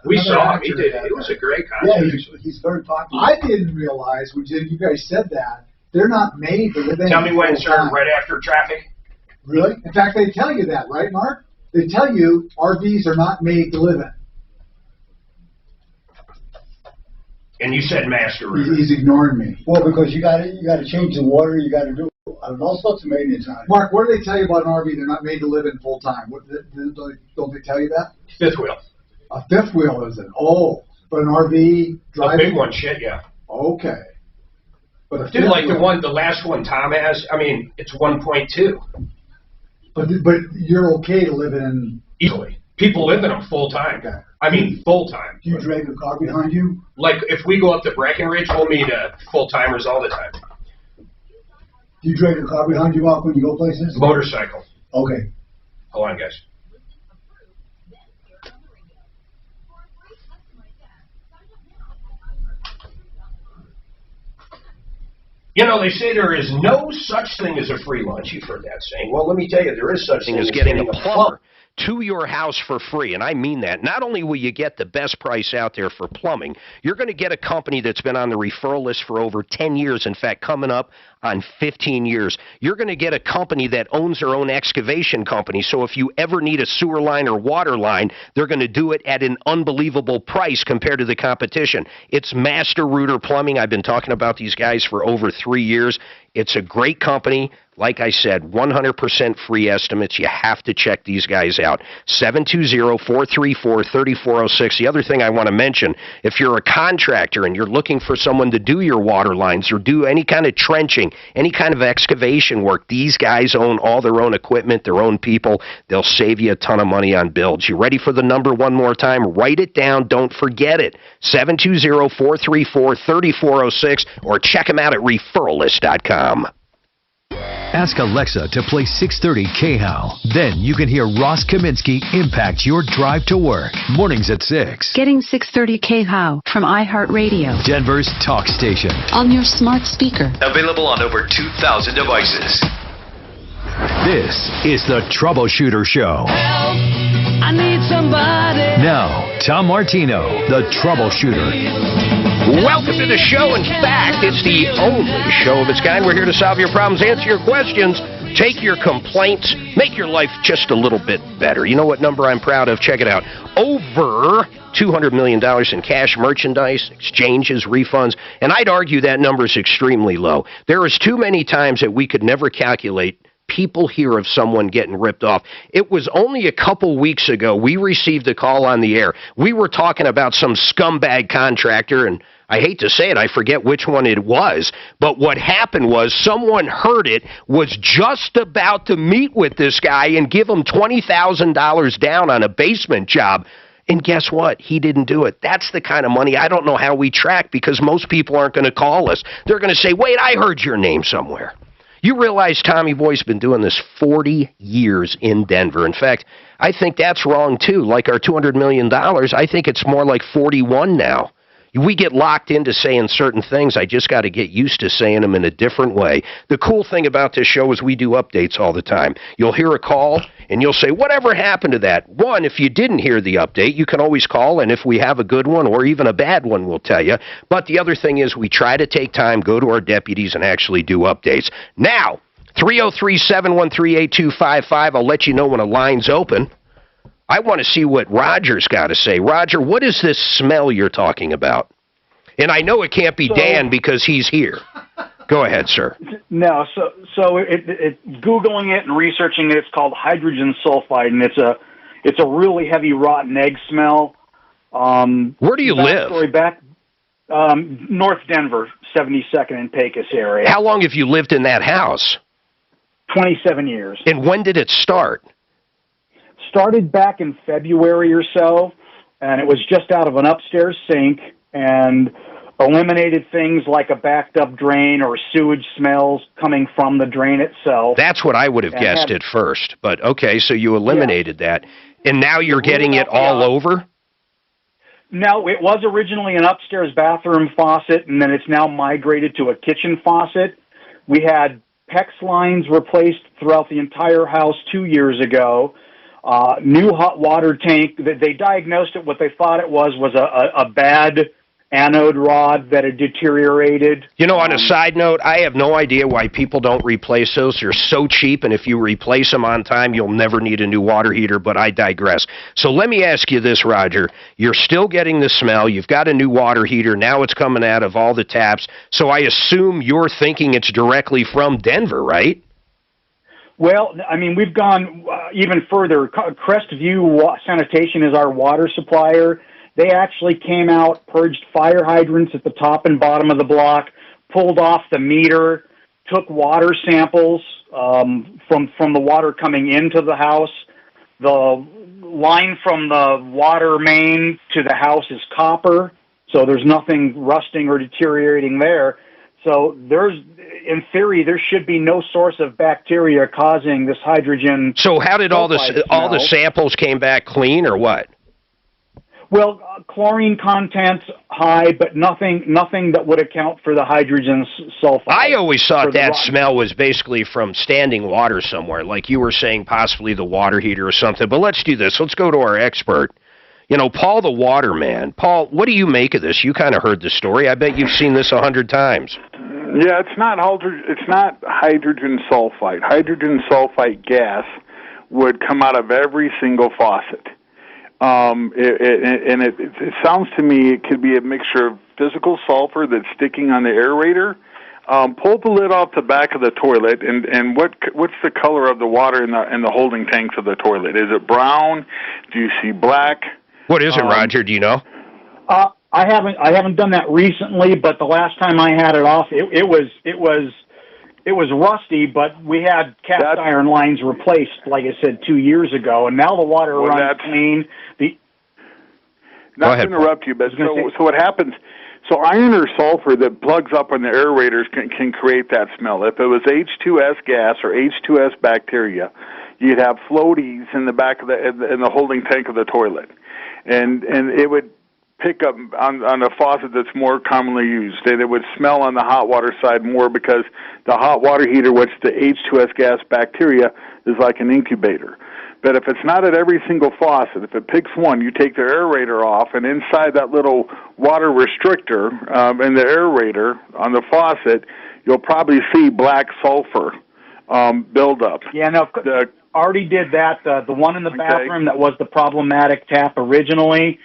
We saw him. He did. It was a great concert.
Yeah, he's very popular.
I didn't realize when you guys said that they're not made to live in.
Tell me when, sir. Right after traffic.
Really? In fact, they tell you that, right, Mark? They tell you RVs are not made to live in.
And you said master room.
He's ignoring me.
Well, because you got to change the water. You got to do all sorts of maintenance on it.
Mark, what do they tell you about an RV? They're not made to live in full time. Don't they tell you that?
Fifth wheel.
A fifth wheel isn't. Oh, but an RV driving.
A big one, shit, yeah.
Okay. But
dude, like the last one Tom has. I mean, it's 1.2.
But you're okay to live in
easily. People live in them full time.
Okay.
I mean, full time.
Do you drag a car behind you?
Like if we go up to Breckenridge, we'll meet full timers all the time.
Do you drag a car behind you, Mark, when you go places?
Motorcycle.
Okay.
Hold on, guys. You know, they say there is no such thing as a free lunch. You've heard that saying. Well, let me tell you, there is such thing
as getting a plumber to your house for free, and I mean that. Not only will you get the best price out there for plumbing, you're going to get a company that's been on the referral list for over 10 years, in fact, coming up on 15 years. You're going to get a company that owns their own excavation company, so if you ever need a sewer line or water line, they're going to do it at an unbelievable price compared to the competition. It's Master Rooter Plumbing. I've been talking about these guys for over 3 years. It's a great company. Like I said, 100% free estimates. You have to check these guys out. 720-434-3406. The other thing I want to mention, if you're a contractor and you're looking for someone to do your water lines or do any kind of trenching, any kind of excavation work, these guys own all their own equipment, their own people. They'll save you a ton of money on builds. You ready for the number one more time? Write it down. Don't forget it. 720-434-3406 or check them out at referrallist.com.
Ask Alexa to play 630 KHOW. Then you can hear Ross Kaminsky impact your drive to work. Mornings at 6.
Getting 630 KHOW from iHeartRadio.
Denver's talk station.
On your smart speaker.
Available on over 2,000 devices. This is the Troubleshooter Show.
Help! I need somebody.
Now, Tom Martino, the Troubleshooter.
Welcome to the show. In fact, it's the only show of its kind. We're here to solve your problems, answer your questions, take your complaints, make your life just a little bit better. You know what number I'm proud of? Check it out. Over $200 million in cash, merchandise, exchanges, refunds, and I'd argue that number is extremely low. There is too many times that we could never calculate people hear of someone getting ripped off. It was only a couple weeks ago we received a call on the air. We were talking about some scumbag contractor, and I hate to say it, I forget which one it was, but what happened was someone heard it, was just about to meet with this guy and give him $20,000 down on a basement job. And guess what? He didn't do it. That's the kind of money I don't know how we track, because most people aren't going to call us. They're going to say, wait, I heard your name somewhere. You realize Tommy Boy's been doing this 40 years in Denver. In fact, I think that's wrong, too. Like our $200 million, I think it's more like 41 now. We get locked into saying certain things. I just got to get used to saying them in a different way. The cool thing about this show is we do updates all the time. You'll hear a call, and you'll say, whatever happened to that? One, if you didn't hear the update, you can always call, and if we have a good one or even a bad one, we'll tell you. But the other thing is we try to take time, go to our deputies, and actually do updates. Now, 303-713-8255. I'll let you know when a line's open. I want to see what Roger's got to say. Roger, what is this smell you're talking about? And I know it can't be Dan because he's here. Go ahead, sir.
No, so Googling it and researching it, it's called hydrogen sulfide, and it's a really heavy rotten egg smell.
Where do you live?
North Denver, 72nd and Pecos area.
How long have you lived in that house?
27 years.
And when did it start?
Started back in February or so, and it was just out of an upstairs sink and eliminated things like a backed up drain or sewage smells coming from the drain itself.
That's what I would have guessed at first, but okay, so you eliminated that, and now you're getting it all over?
No, it was originally an upstairs bathroom faucet, and then it's now migrated to a kitchen faucet. We had PEX lines replaced throughout the entire house 2 years ago. New hot water tank. They diagnosed it. What they thought it was a bad anode rod that had deteriorated.
You know, on a side note, I have no idea why people don't replace those. They're so cheap, and if you replace them on time, you'll never need a new water heater, but I digress. So let me ask you this, Roger. You're still getting the smell. You've got a new water heater. Now it's coming out of all the taps. So I assume you're thinking it's directly from Denver, right?
Well, I mean, we've gone even further. Crestview Sanitation is our water supplier. They actually came out, purged fire hydrants at the top and bottom of the block, pulled off the meter, took water samples from the water coming into the house. The line from the water main to the house is copper, so there's nothing rusting or deteriorating there. So in theory, there should be no source of bacteria causing this hydrogen.
So how did all the samples came back clean, or what?
Well, chlorine content's high, but nothing that would account for the hydrogen sulfide.
I always thought that smell was basically from standing water somewhere, like you were saying, possibly the water heater or something. But let's do this. Let's go to our expert. You know, Paul the Waterman. Paul, what do you make of this? You kind of heard the story. I bet you've seen this 100 times.
Yeah, it's not hydrogen sulfide. Hydrogen sulfide gas would come out of every single faucet. It sounds to me it could be a mixture of physical sulfur that's sticking on the aerator. Pull the lid off the back of the toilet, and what's the color of the water in the holding tanks of the toilet? Is it brown? Do you see black?
What is it, Roger? Do you know?
I haven't done that recently, but the last time I had it off, it was rusty. But we had cast iron lines replaced, like I said, 2 years ago, and now the water runs clean.
Not to interrupt you, but so what happens? So iron or sulfur that plugs up on the aerators can create that smell. If it was H2S gas or H2S bacteria, you'd have floaties in the back of in the holding tank of the toilet, and it would pick up on a faucet that's more commonly used, and it would smell on the hot water side more because the hot water heater, which the H2S gas bacteria is like an incubator. But if it's not at every single faucet, if it picks one, you take the aerator off, and inside that little water restrictor in the aerator on the faucet, you'll probably see black sulfur buildup.
Yeah, no, already did that. The one in the bathroom that was the problematic tap originally,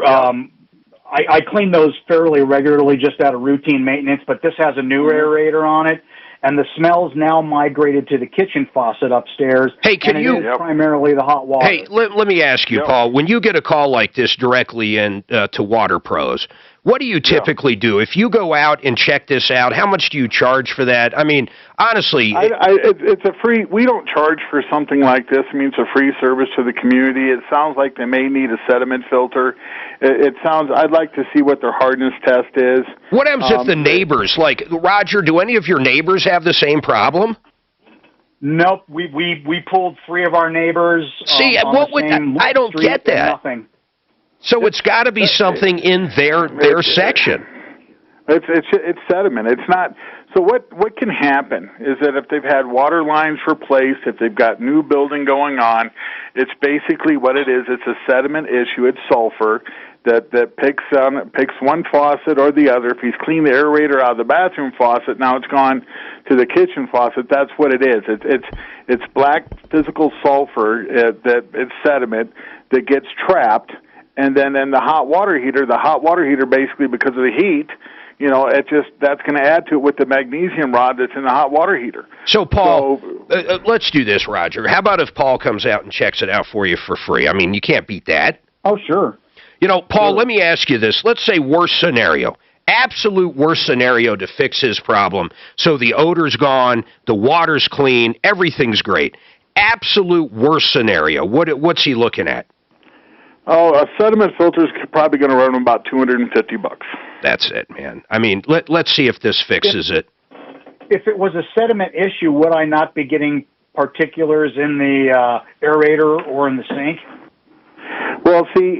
I clean those fairly regularly just out of routine maintenance, but this has a new aerator on it. And the smell's now migrated to the kitchen faucet upstairs.
Hey, can you
primarily the hot water?
Hey, let me ask you, Paul. When you get a call like this directly in to Water Pros, what do you typically do? If you go out and check this out, how much do you charge for that? I mean, honestly,
it's a free. We don't charge for something like this. I mean, it's a free service to the community. It sounds like they may need a sediment filter. It sounds. I'd like to see what their hardness test is.
What happens if the neighbors, like Roger? Do any of your neighbors have the same problem?
Nope. We pulled 3 of our neighbors.
See, what would I don't get that.
Nothing.
So it's got to be something in their section.
It's sediment. It's not. So what can happen is that if they've had water lines replaced, if they've got new building going on, it's basically what it is. It's a sediment issue. It's sulfur that picks one faucet or the other. If he's cleaned the aerator out of the bathroom faucet, now it's gone to the kitchen faucet. That's what it is. It's black physical sulfur that it's sediment that gets trapped. And then in the hot water heater basically, because of the heat, that's going to add to it with the magnesium rod that's in the hot water heater.
So, Paul, let's do this, Roger. How about if Paul comes out and checks it out for you for free? I mean, you can't beat that.
Oh, sure.
Paul, let me ask you this. Let's say worst scenario. Absolute worst scenario to fix his problem. So the odor's gone, the water's clean, everything's great. Absolute worst scenario. What's he looking at?
Oh, a sediment filter is probably going to run him about $250.
That's it, man. I mean, let's see if this fixes it.
If it was a sediment issue, would I not be getting particulars in the aerator or in the sink?
Well, see,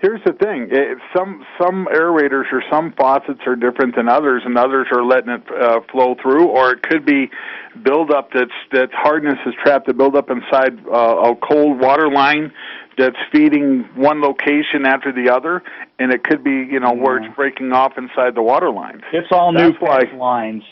here's the thing. Some aerators or some faucets are different than others, and others are letting it flow through, or it could be buildup that hardness is trapped to build up inside a cold water line that's feeding one location after the other, and it could be, where it's breaking off inside the water lines.
It's all new PEX lines.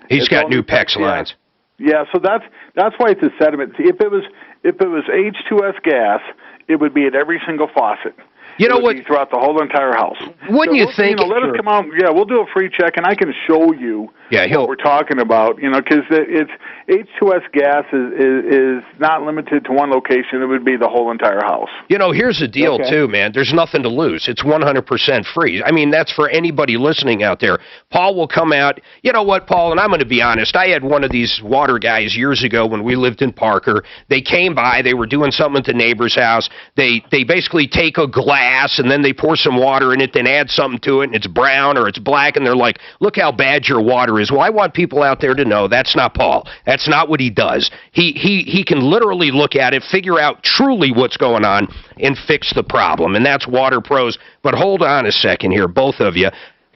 He's got new PEX lines.
Yeah, so that's why it's a sediment. See, if it was H2S gas, it would be at every single faucet.
You know what?
Throughout the whole entire house.
Wouldn't you think?
Let us come out. Yeah, we'll do a free check, and I can show you what we're talking about. Because it's H2S gas is not limited to one location. It would be the whole entire house.
Here's the deal too, man. There's nothing to lose. It's 100% free. I mean, that's for anybody listening out there. Paul will come out. You know what, Paul? And I'm going to be honest. I had one of these water guys years ago when we lived in Parker. They came by. They were doing something at the neighbor's house. They basically take a glass and then they pour some water in it, then add something to it, and it's brown or it's black, and they're like, look how bad your water is. Well, I want people out there to know that's not Paul. That's not what he does. He can literally look at it, figure out truly what's going on, and fix the problem, and that's Water Pros. But hold on a second here, both of you.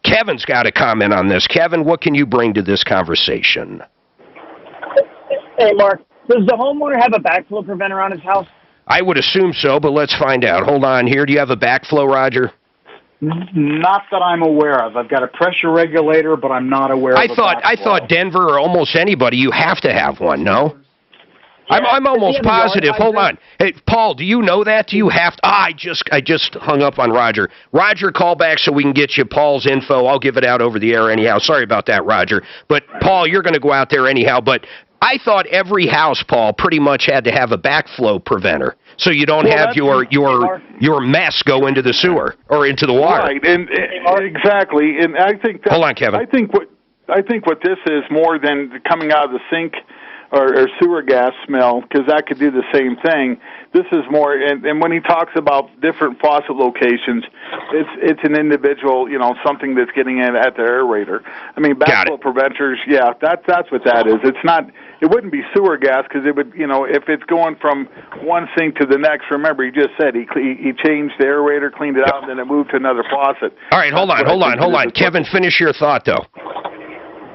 Kevin's got a comment on this. Kevin, what can you bring to this conversation?
Hey, Mark. Does the homeowner have a backflow preventer on his house?
I would assume so, but let's find out. Hold on here. Do you have a backflow, Roger?
Not that I'm aware of. I've got a pressure regulator, but I'm not aware of a backflow. I thought
Denver or almost anybody, you have to have one, no? Yeah, I'm almost positive. Hold on. Hey, Paul, do you know that? Do you have to? I just hung up on Roger. Roger, call back so we can get you Paul's info. I'll give it out over the air anyhow. Sorry about that, Roger. But, Paul, you're going to go out there anyhow. But I thought every house, Paul, pretty much had to have a backflow preventer, so you don't have your mess go into the sewer or into the water.
Right, and exactly. And I think that,
hold on, Kevin.
I think what this is more than coming out of the sink or sewer gas smell, because that could do the same thing. This is more, and when he talks about different faucet locations, it's an individual, something that's getting in at the aerator. I mean, backflow preventers, yeah, that's what that is. It's not. It wouldn't be sewer gas, because it would, if it's going from one sink to the next. Remember, he just said he changed the aerator, cleaned it out, and then it moved to another faucet.
All right, hold on. Kevin, finish your thought, though.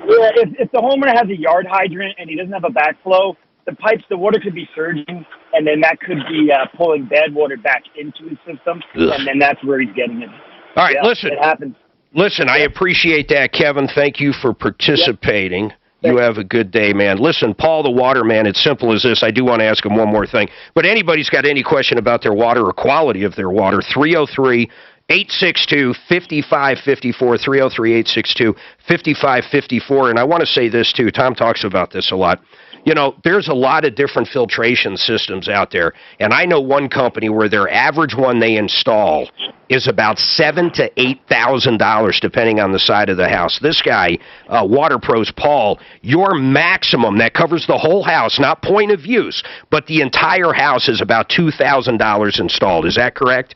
Yeah, if the homeowner has a yard hydrant and he doesn't have a backflow, the water could be surging, and then that could be pulling bad water back into his system, and then that's where he's getting it.
All right, listen.
It happens.
Listen, I appreciate that, Kevin. Thank you for participating. Yep. You have a good day, man. Listen, Paul the Waterman, it's simple as this. I do want to ask him one more thing. But anybody's got any question about their water or quality of their water, 303-862-5554, 303-862-5554. And I want to say this, too. Tom talks about this a lot. There's a lot of different filtration systems out there, and I know one company where their average one they install is about $7,000 to $8,000, depending on the side of the house. This guy, Water Pros Paul, your maximum that covers the whole house, not point of use, but the entire house is about $2,000 installed. Is that correct?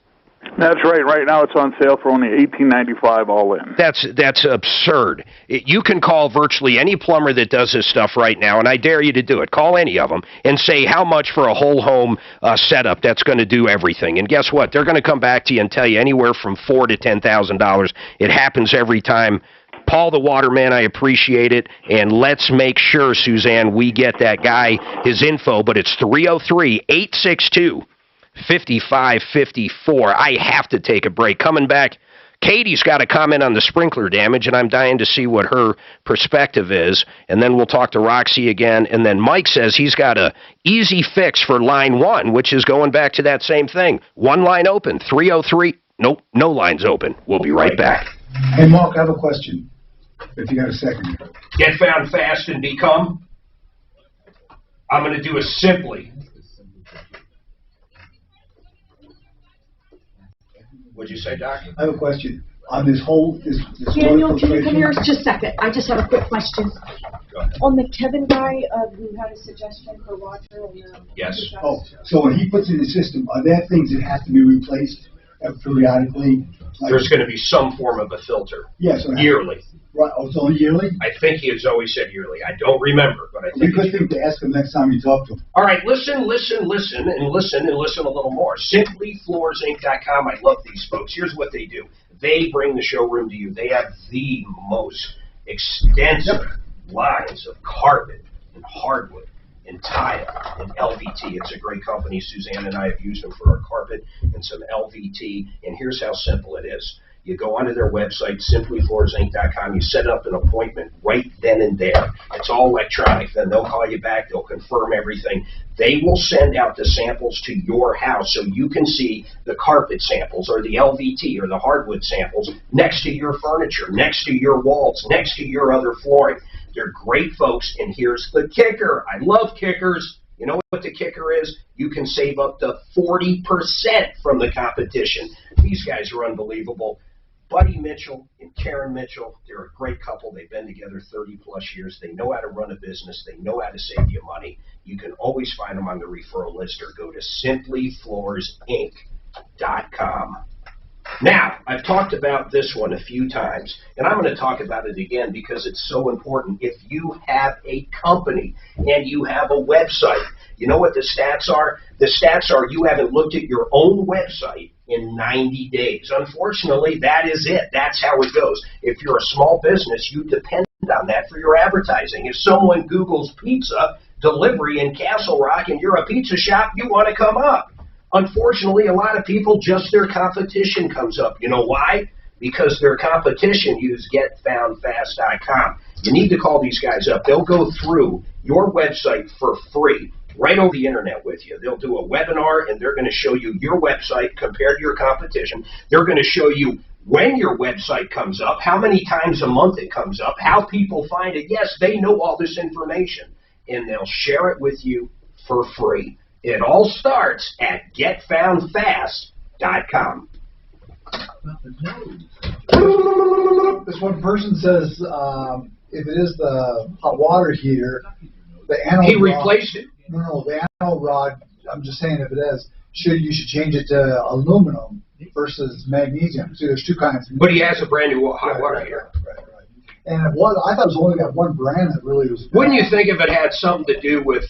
That's right. Right now it's on sale for only $18.95 all in.
That's absurd. You can call virtually any plumber that does this stuff right now, and I dare you to do it. Call any of them and say how much for a whole home setup that's going to do everything. And guess what? They're going to come back to you and tell you anywhere from $4,000 to $10,000. It happens every time. Paul the Waterman, I appreciate it. And let's make sure, Suzanne, we get that guy his info. But it's 303-862-5554. I have to take a break. Coming back, Katie's got a comment on the sprinkler damage, and I'm dying to see what her perspective is. And then we'll talk to Roxy again. And then Mike says he's got a easy fix for line 1, which is going back to that same thing. One line open, 303. Nope, no lines open. We'll be right back.
Hey, Mark, I have a question, if you got a second.
Get found fast and become. I'm going to do it simply. What'd you say, Doc?
I have a question on this whole this
Daniel, can you come here just a second? I just have a quick question.
Go ahead.
On the Kevin guy, who had a suggestion for Roger.
Yes.
Oh, so when he puts in the system, are there things that have to be replaced periodically?
There's going to be some form of a filter.
Yes.
Yearly.
Right. Oh, it's only yearly?
I think he has always said yearly. I don't remember, but I think.
It's a good thing to ask him next time you talk to him.
All right, listen a little more. SimplyFloorsInc.com. I love these folks. Here's what they do. They bring the showroom to you. They have the most extensive lines of carpet and hardwood and tile and LVT. It's a great company. Suzanne and I have used them for our carpet and some LVT. And here's how simple it is. You go onto their website, SimplyFloorsInc.com. You set up an appointment right then and there. It's all electronic. Then they'll call you back. They'll confirm everything. They will send out the samples to your house so you can see the carpet samples or the LVT or the hardwood samples next to your furniture, next to your walls, next to your other flooring. They're great folks, and here's the kicker. I love kickers. You know what the kicker is? You can save up to 40% from the competition. These guys are unbelievable. Buddy Mitchell and Karen Mitchell, they're a great couple. They've been together 30-plus years. They know how to run a business. They know how to save you money. You can always find them on the referral list or go to SimplyFloorsInc.com. Now, I've talked about this one a few times, and I'm going to talk about it again because it's so important. If you have a company and you have a website, you know what the stats are? The stats are you haven't looked at your own website in 90 days. Unfortunately, that is it. That's how it goes. If you're a small business, you depend on that for your advertising. If someone Googles pizza delivery in Castle Rock and you're a pizza shop, you want to come up. Unfortunately, a lot of people, just their competition comes up. You know why? Because their competition use getfoundfast.com. You need to call these guys up. They'll go through your website for free, right over the internet with you. They'll do a webinar, and they're going to show you your website compared to your competition. They're going to show you when your website comes up, how many times a month it comes up, how people find it. Yes, they know all this information, and they'll share it with you for free. It all starts at getfoundfast.com.
This one person says if it is the hot water heater,
The anode
He
rod,
replaced it.
No, the anode rod, I'm just saying if it is, you should change it to aluminum versus magnesium. See, there's two kinds.
But he has a brand new hot water heater.
And I thought it was only got one brand that really was.
Wouldn't you think if it had something to do with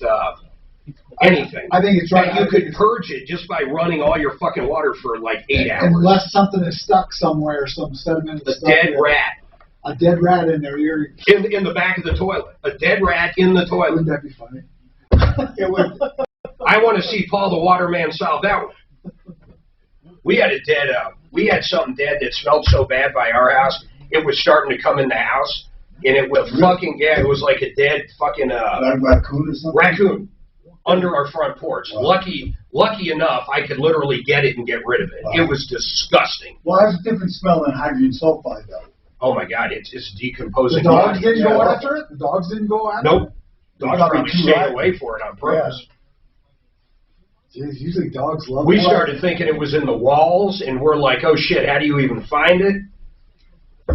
anything?
I think it's right.
That you could purge it just by running all your fucking water for like 8 hours.
Unless something is stuck somewhere, some sediment is stuck.
Dead rat.
A dead rat in there.
In the back of the toilet. A dead rat in the toilet.
Wouldn't that be funny?
It would. I want to see Paul the Waterman solve that one. We had something dead that smelled so bad by our house, it was starting to come in the house, and it was fucking, it was like a dead fucking,
raccoon or something?
Raccoon under our front porch. Wow. Lucky enough, I could literally get it and get rid of it. Wow. It was disgusting.
Well, it has a different smell than hydrogen sulfide, though.
Oh my God, it's decomposing.
The dogs didn't go after it? The dogs didn't go after it?
Nope. Dogs probably stayed away for it on purpose.
Yeah. Jeez, usually dogs love it.
We started thinking it was in the walls, and we're like, oh shit, how do you even find it?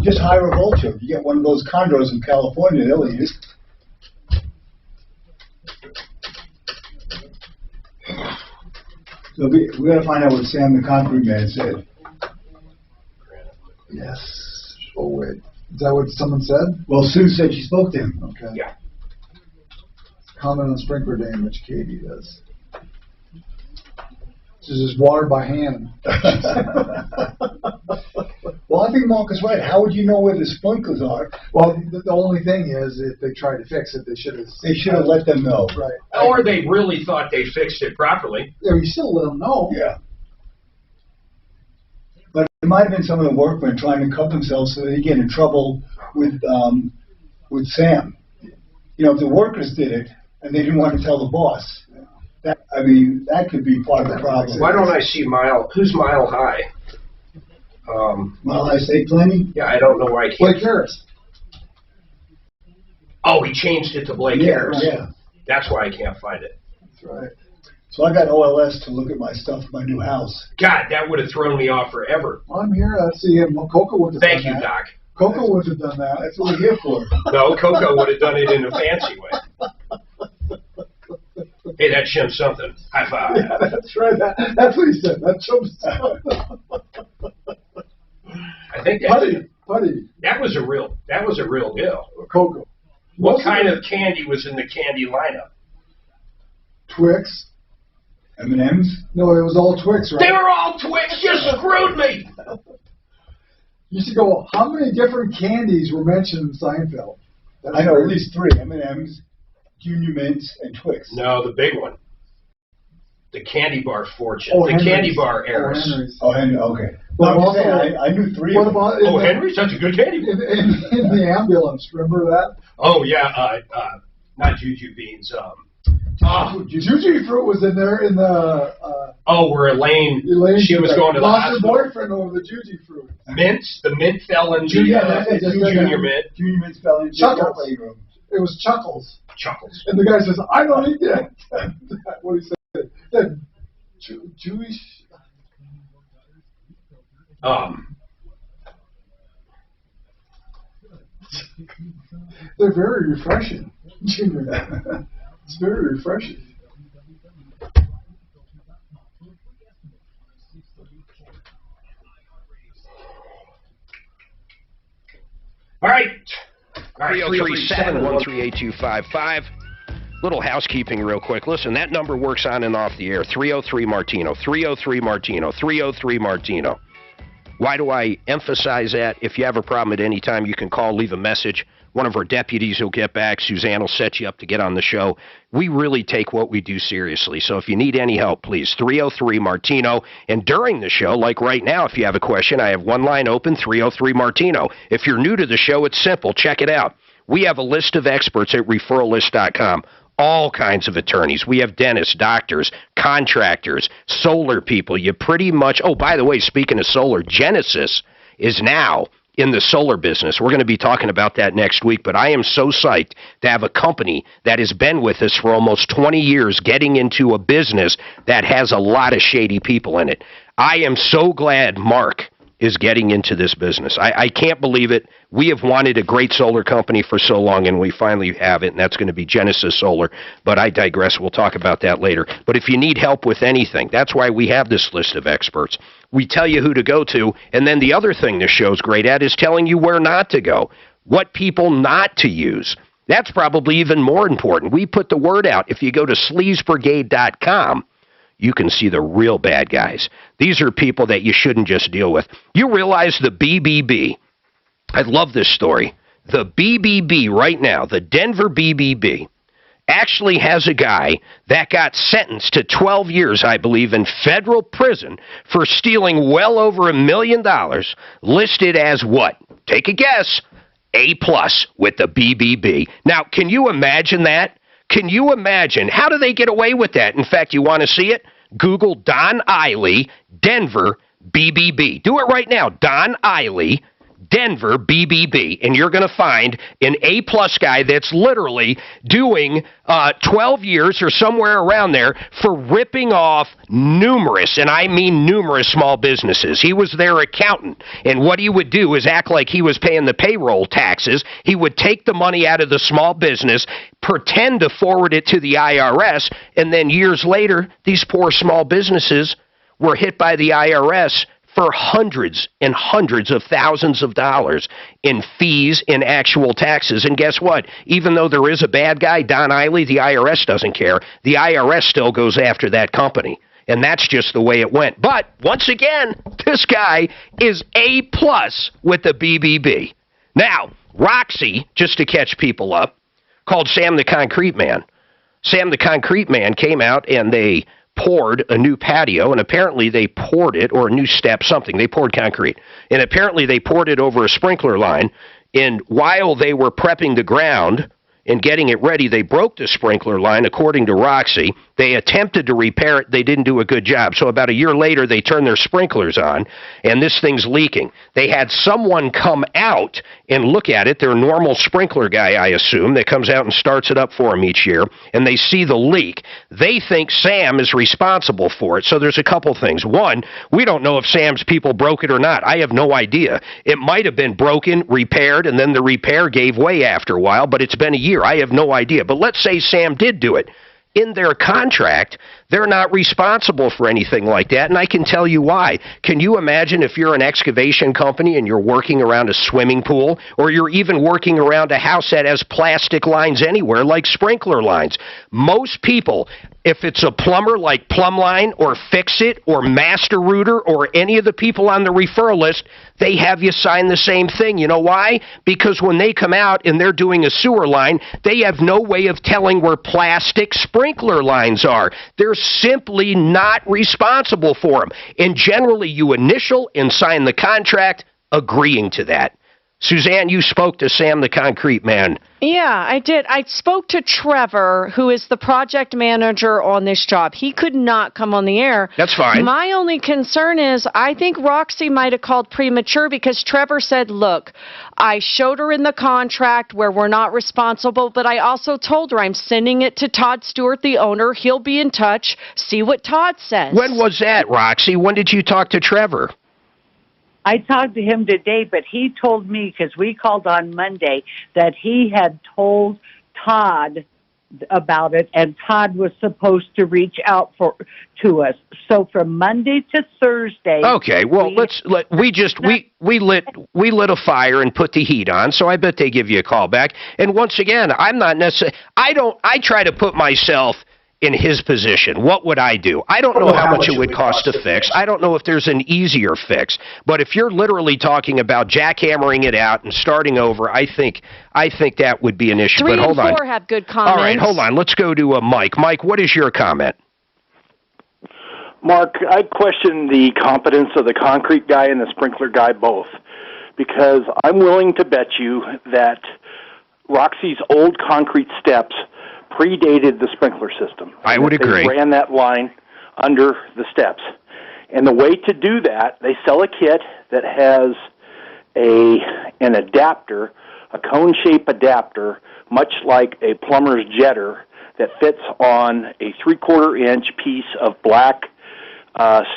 Just hire a vulture. You get one of those condos in California, they'll eat it. So we got to find out what Sam the Concrete Man said.
Yes. Oh, wait. Is that what someone said?
Well, Sue said she spoke to him.
Okay.
Yeah.
Comment on sprinkler damage, Katie does. This is water by hand.
Well, I think Mark is right. How would you know where the sprinklers are?
Well, the only thing is, if they tried to fix it, they should have
let them know.
Right.
Or they really thought they fixed it properly.
Yeah, you still let them know.
Yeah. But it might have been some of the workmen trying to cut themselves so they get in trouble with Sam. You know, if the workers did it and they didn't want to tell the boss, that could be part of the problem.
Why don't I see who's Mile High?
Mile High State Planning?
Yeah, I don't know why I can't.
Blake Harris.
Oh, he changed it to Blake Harris.
Yeah.
That's why I can't find it.
That's right.
So I got OLS to look at my stuff for my new house.
God, that would have thrown me off forever.
I'm here. I see him. Coco would have
Thank
done
you,
that.
Doc.
Coco would have done that.
That's what we're here for.
No, Coco would have done it in a fancy way. Hey, that chimps something. High five.
Yeah, that's right. That's what he said. That chimps something.
I think
Putty.
That was a real deal.
Coco.
What kind of candy was in the candy lineup?
Twix.
M&M's?
No, it was all Twix, right?
They were all Twix. You screwed me.
You used to go, how many different candies were mentioned in Seinfeld?
I know at least 3. M&M's, Junior Mints, and Twix.
No, the big one. The candy bar fortune.
Oh,
the
Henry's.
candy bar heiress.
Oh, Henry, okay.
But
Well,
also,
I knew 3
what
of them.
about
Henry's? That's a good candy bar.
in the ambulance, remember that?
Oh, yeah. Not Juju Beans.
Juju Fruit was in there in the...
where Elaine she was going to the
lost
hospital.
her boyfriend over the Juju Fruit.
The mint fell in the junior mint.
Junior Mints fell in
Chuckles.
the playroom.
It was Chuckles.
Chuckles.
And the guy says, I don't eat that. What he said. That Jewish... They're very refreshing. It's very refreshing.
All right.
303-713-8255. Little housekeeping real quick. Listen, that number works on and off the air. 303-Martino. 303-Martino. 303-Martino. Why do I emphasize that? If you have a problem at any time, you can call, leave a message. One of our deputies will get back. Suzanne will set you up to get on the show. We really take what we do seriously. So if you need any help, please, 303-Martino. And during the show, like right now, if you have a question, I have one line open, 303-Martino. If you're new to the show, it's simple. Check it out. We have a list of experts at referralist.com. All kinds of attorneys. We have dentists, doctors, contractors, solar people. You pretty much... Oh, by the way, speaking of solar, Genesis is now in the solar business. We're going to be talking about that next week, but I am so psyched to have a company that has been with us for almost 20 years getting into a business that has a lot of shady people in it. I am so glad Mark is getting into this business. I can't believe it. We have wanted a great solar company for so long, and we finally have it, and that's going to be Genesis Solar. But I digress. We'll talk about that later. But if you need help with anything, that's why we have this list of experts. We tell you who to go to, and then the other thing this show's great at is telling you where not to go, what people not to use. That's probably even more important. We put the word out. If you go to sleazebrigade.com, you can see the real bad guys. These are people that you shouldn't just deal with. You realize the BBB. I love this story. The BBB right now, the Denver BBB, actually has a guy that got sentenced to 12 years, I believe, in federal prison for stealing well over $1 million, listed as what? Take a guess. A+ with the BBB. Now, can you imagine that? Can you imagine? How do they get away with that? In fact, you want to see it? Google Don Eiley, Denver, BBB. Do it right now. Don Eiley, Denver, BBB. And you're going to find an A+ guy that's literally doing 12 years or somewhere around there for ripping off numerous, and I mean numerous, small businesses. He was their accountant. And what he would do is act like he was paying the payroll taxes. He would take the money out of the small business, pretend to forward it to the IRS, and then years later, these poor small businesses were hit by the IRS for hundreds and hundreds of thousands of dollars in fees and actual taxes. And guess what? Even though there is a bad guy, Don Eiley, the IRS doesn't care. The IRS still goes after that company. And that's just the way it went. But, once again, this guy is A+ with the BBB. Now, Roxy, just to catch people up, called Sam the Concrete Man. Sam the Concrete Man came out and they poured a new patio, and apparently they poured it, or a new step, something. They poured concrete. And apparently they poured it over a sprinkler line, and while they were prepping the ground and getting it ready, they broke the sprinkler line, according to Roxy. They attempted to repair it. They didn't do a good job. So about a year later, they turned their sprinklers on, and this thing's leaking. They had someone come out and look at it, their normal sprinkler guy, I assume, that comes out and starts it up for them each year, and they see the leak. They think Sam is responsible for it. So there's a couple things. One, we don't know if Sam's people broke it or not. I have no idea. It might have been broken, repaired, and then the repair gave way after a while, but it's been a year. I have no idea. But let's say Sam did do it. In their contract, they're not responsible for anything like that, and I can tell you why. Can you imagine if you're an excavation company and you're working around a swimming pool, or you're even working around a house that has plastic lines anywhere, like sprinkler lines? Most people, if it's a plumber like Plumline or Fix-It or Master Rooter or any of the people on the referral list, they have you sign the same thing. You know why? Because when they come out and they're doing a sewer line, they have no way of telling where plastic sprinkler lines are. They're simply not responsible for them. And generally, you initial and sign the contract agreeing to that. Suzanne, you spoke to Sam the Concrete Man.
Yeah, I did. I spoke to Trevor, who is the project manager on this job. He could not come on the air.
That's fine.
My only concern is I think Roxy might have called premature because Trevor said, look, I showed her in the contract where we're not responsible, but I also told her I'm sending it to Todd Stewart, the owner. He'll be in touch. See what Todd says.
When was that, Roxy? When did you talk to Trevor?
I talked to him today, but he told me, because we called on Monday, that he had told Todd about it, and Todd was supposed to reach out to us. So from Monday to Thursday.
Okay, well, we lit a fire and put the heat on, so I bet they give you a call back. And once again, I'm not necessarily, I try to put myself in his position. What would I do? I don't know how much it would cost to fix. I don't know if there's an easier fix. But if you're literally talking about jackhammering it out and starting over, I think that would be an issue.
3
but hold
and 4
on.
have good comments.
All right, hold on. Let's go to Mike. Mike, what is your comment?
Mark, I question the competence of the concrete guy and the sprinkler guy both, because I'm willing to bet you that Roxy's old concrete steps predated the sprinkler system.
I would agree.
They ran that line under the steps. And the way to do that, they sell a kit that has an adapter, a cone-shaped adapter, much like a plumber's jetter, that fits on a 3/4 inch piece of black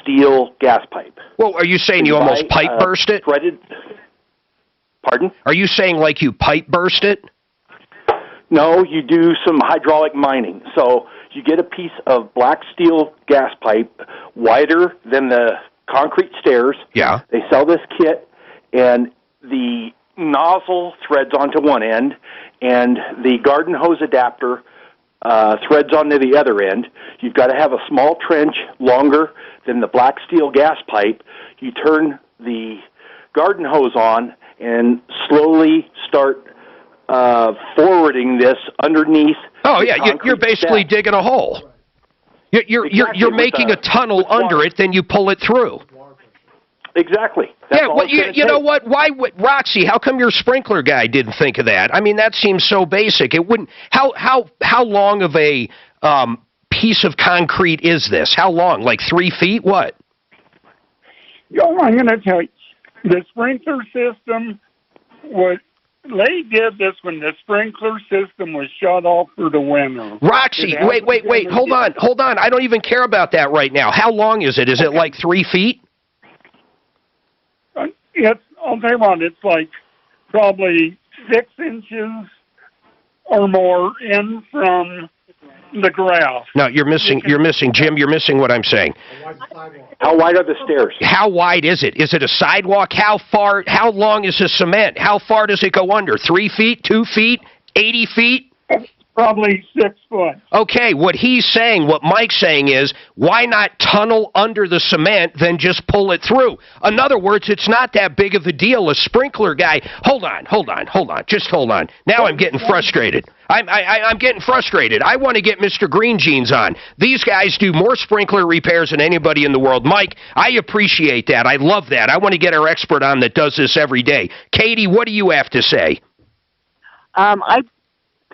steel gas pipe.
Well, are you saying you almost pipe burst it?
Threaded. Pardon?
Are you saying like you pipe burst it?
No, you do some hydraulic mining. So you get a piece of black steel gas pipe wider than the concrete stairs.
Yeah.
They sell this kit, and the nozzle threads onto one end, and the garden hose adapter threads onto the other end. You've got to have a small trench longer than the black steel gas pipe. You turn the garden hose on and slowly start forwarding this underneath.
Oh yeah, you're basically digging a hole. You're making a tunnel under it, then you pull it through.
Exactly. That's
yeah, well, you know what? Why would Roxy? How come your sprinkler guy didn't think of that? I mean, that seems so basic. It wouldn't. How long of a piece of concrete is this? How long? Like 3 feet? What?
Yo, I'm going to tell you, the sprinkler system was. They did this when the sprinkler system was shut off for the winter.
Roxy, wait, hold on. I don't even care about that right now. How long is it? Is it like 3 feet?
I'll tell you what, it's like probably 6 inches or more in from the grass.
No, you're missing, Jim, you're missing what I'm saying.
How wide are the stairs?
How wide is it? Is it a sidewalk? How long is the cement? How far does it go under? 3 feet, 2 feet, 80 feet?
Probably 6 foot.
Okay, what Mike's saying is, why not tunnel under the cement, then just pull it through? In other words, it's not that big of a deal. A sprinkler guy, hold on, just hold on. Now I'm getting frustrated. I'm getting frustrated. I want to get Mr. Green Jeans on. These guys do more sprinkler repairs than anybody in the world. Mike, I appreciate that. I love that. I want to get our expert on that does this every day. Katie, what do you have to say?
I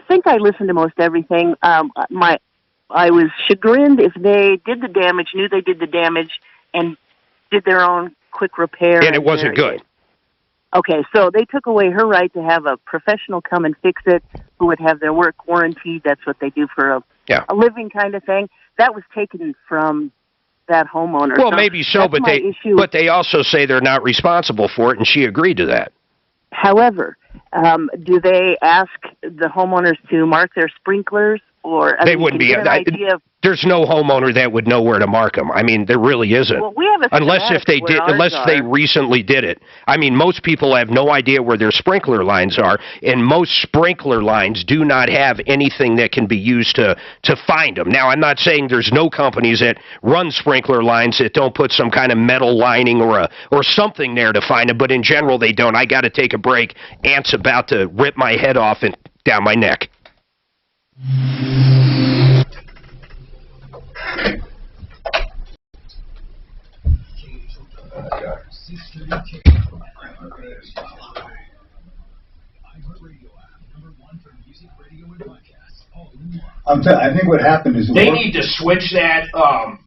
think I listened to most everything. I was chagrined if they did the damage, knew they did the damage, and did their own quick repair.
And it wasn't good.
Okay, so they took away her right to have a professional come and fix it, who would have their work warranted. That's what they do for a living kind of thing. That was taken from that homeowner.
Well, maybe so, but they also say they're not responsible for it, and she agreed to that.
However, do they ask the homeowners to mark their sprinklers, or
they wouldn't be? There's no homeowner that would know where to mark them. I mean, there really isn't.
Well, we have
unless they recently did it. I mean, most people have no idea where their sprinkler lines are, and most sprinkler lines do not have anything that can be used to find them. Now, I'm not saying there's no companies that run sprinkler lines that don't put some kind of metal lining or something there to find them, but in general, they don't. I got to take a break. Ant's about to rip my head off and down my neck.
I think what happened is
they need to switch that.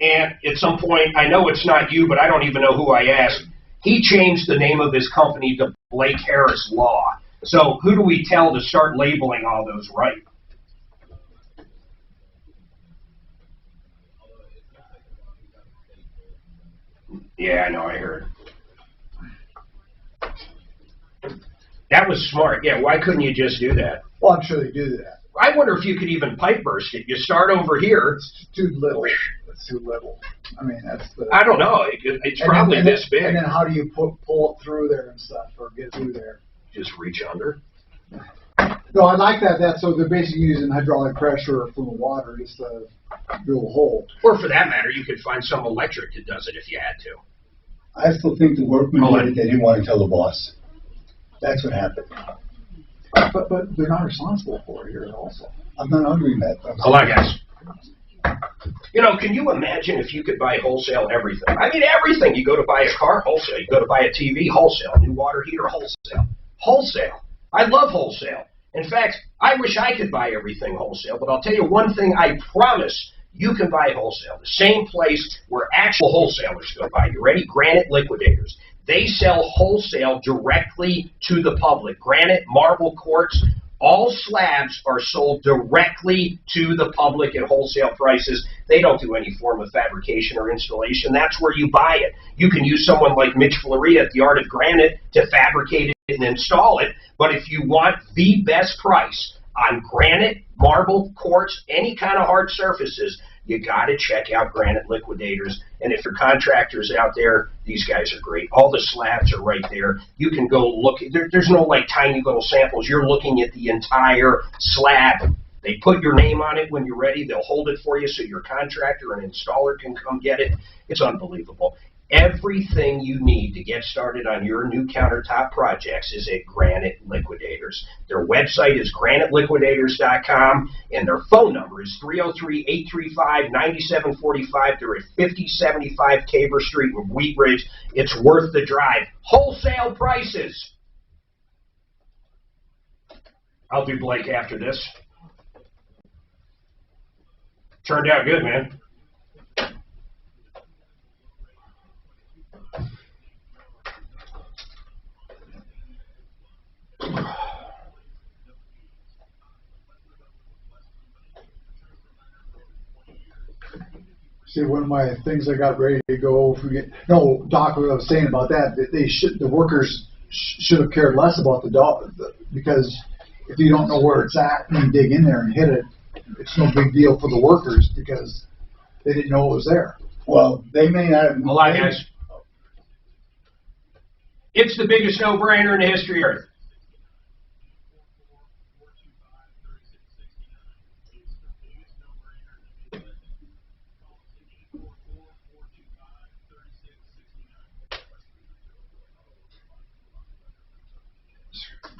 And at some point, I know it's not you, but I don't even know who I asked. He changed the name of his company to Blake Harris Law. So who do we tell to start labeling all those right? Yeah, I know, I heard. That was smart. Yeah, why couldn't you just do that?
Well, I'm sure they do that.
I wonder if you could even pipe burst it. You start over here.
It's too little. It's too little. I mean, that's the...
I don't know. It's probably this big.
And then how do you pull it through there and stuff, or get through there?
Just reach under?
No, I like that. So they're basically using hydraulic pressure from the water just to drill a hole.
Or for that matter, you could find some electric that does it if you had to.
I still think the workmen did it. They didn't want to tell the boss. That's what happened.
But they're not responsible for it here also.
I'm not arguing that.
Hold on, guys. You know, can you imagine if you could buy wholesale everything? I mean, everything. You go to buy a car, wholesale. You go to buy a TV, wholesale. New water heater, wholesale. Wholesale. I love wholesale. In fact, I wish I could buy everything wholesale, but I'll tell you one thing I promise you can buy wholesale. The same place where actual wholesalers go buy. You ready? Granite Liquidators. They sell wholesale directly to the public. Granite, marble quartz, All slabs are sold directly to the public at wholesale prices. They don't do any form of fabrication or installation. That's where you buy it. You can use someone like Mitch Floria at the Art of Granite to fabricate it and install it. But if you want the best price on granite, marble, quartz, any kind of hard surfaces, you got to check out Granite Liquidators. And if you're contractors out there, these guys are great. All the slabs are right there. You can go look. There's no like tiny little samples. You're looking at the entire slab. They put your name on it when you're ready. They'll hold it for you so your contractor and installer can come get it. It's unbelievable. Everything you need to get started on your new countertop projects is at Granite Liquidators. Their website is graniteliquidators.com, and their phone number is 303-835-9745. They're at 5075 Tabor Street in Wheat Ridge. It's worth the drive. Wholesale prices. I'll do Blake after this. Turned out good, man.
See, one of my things I got ready to go. No, Doc, what I was saying about that the workers should have cared less about the dog, because if you don't know where it's at and you dig in there and hit it, it's no big deal for the workers because they didn't know it was there.
Well, they may not have.
Hold on, guys. It's the biggest no-brainer in the history of Earth.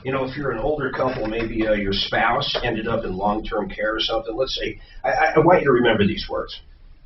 You know, if you're an older couple, maybe your spouse ended up in long-term care or something. Let's say, I want you to remember these words: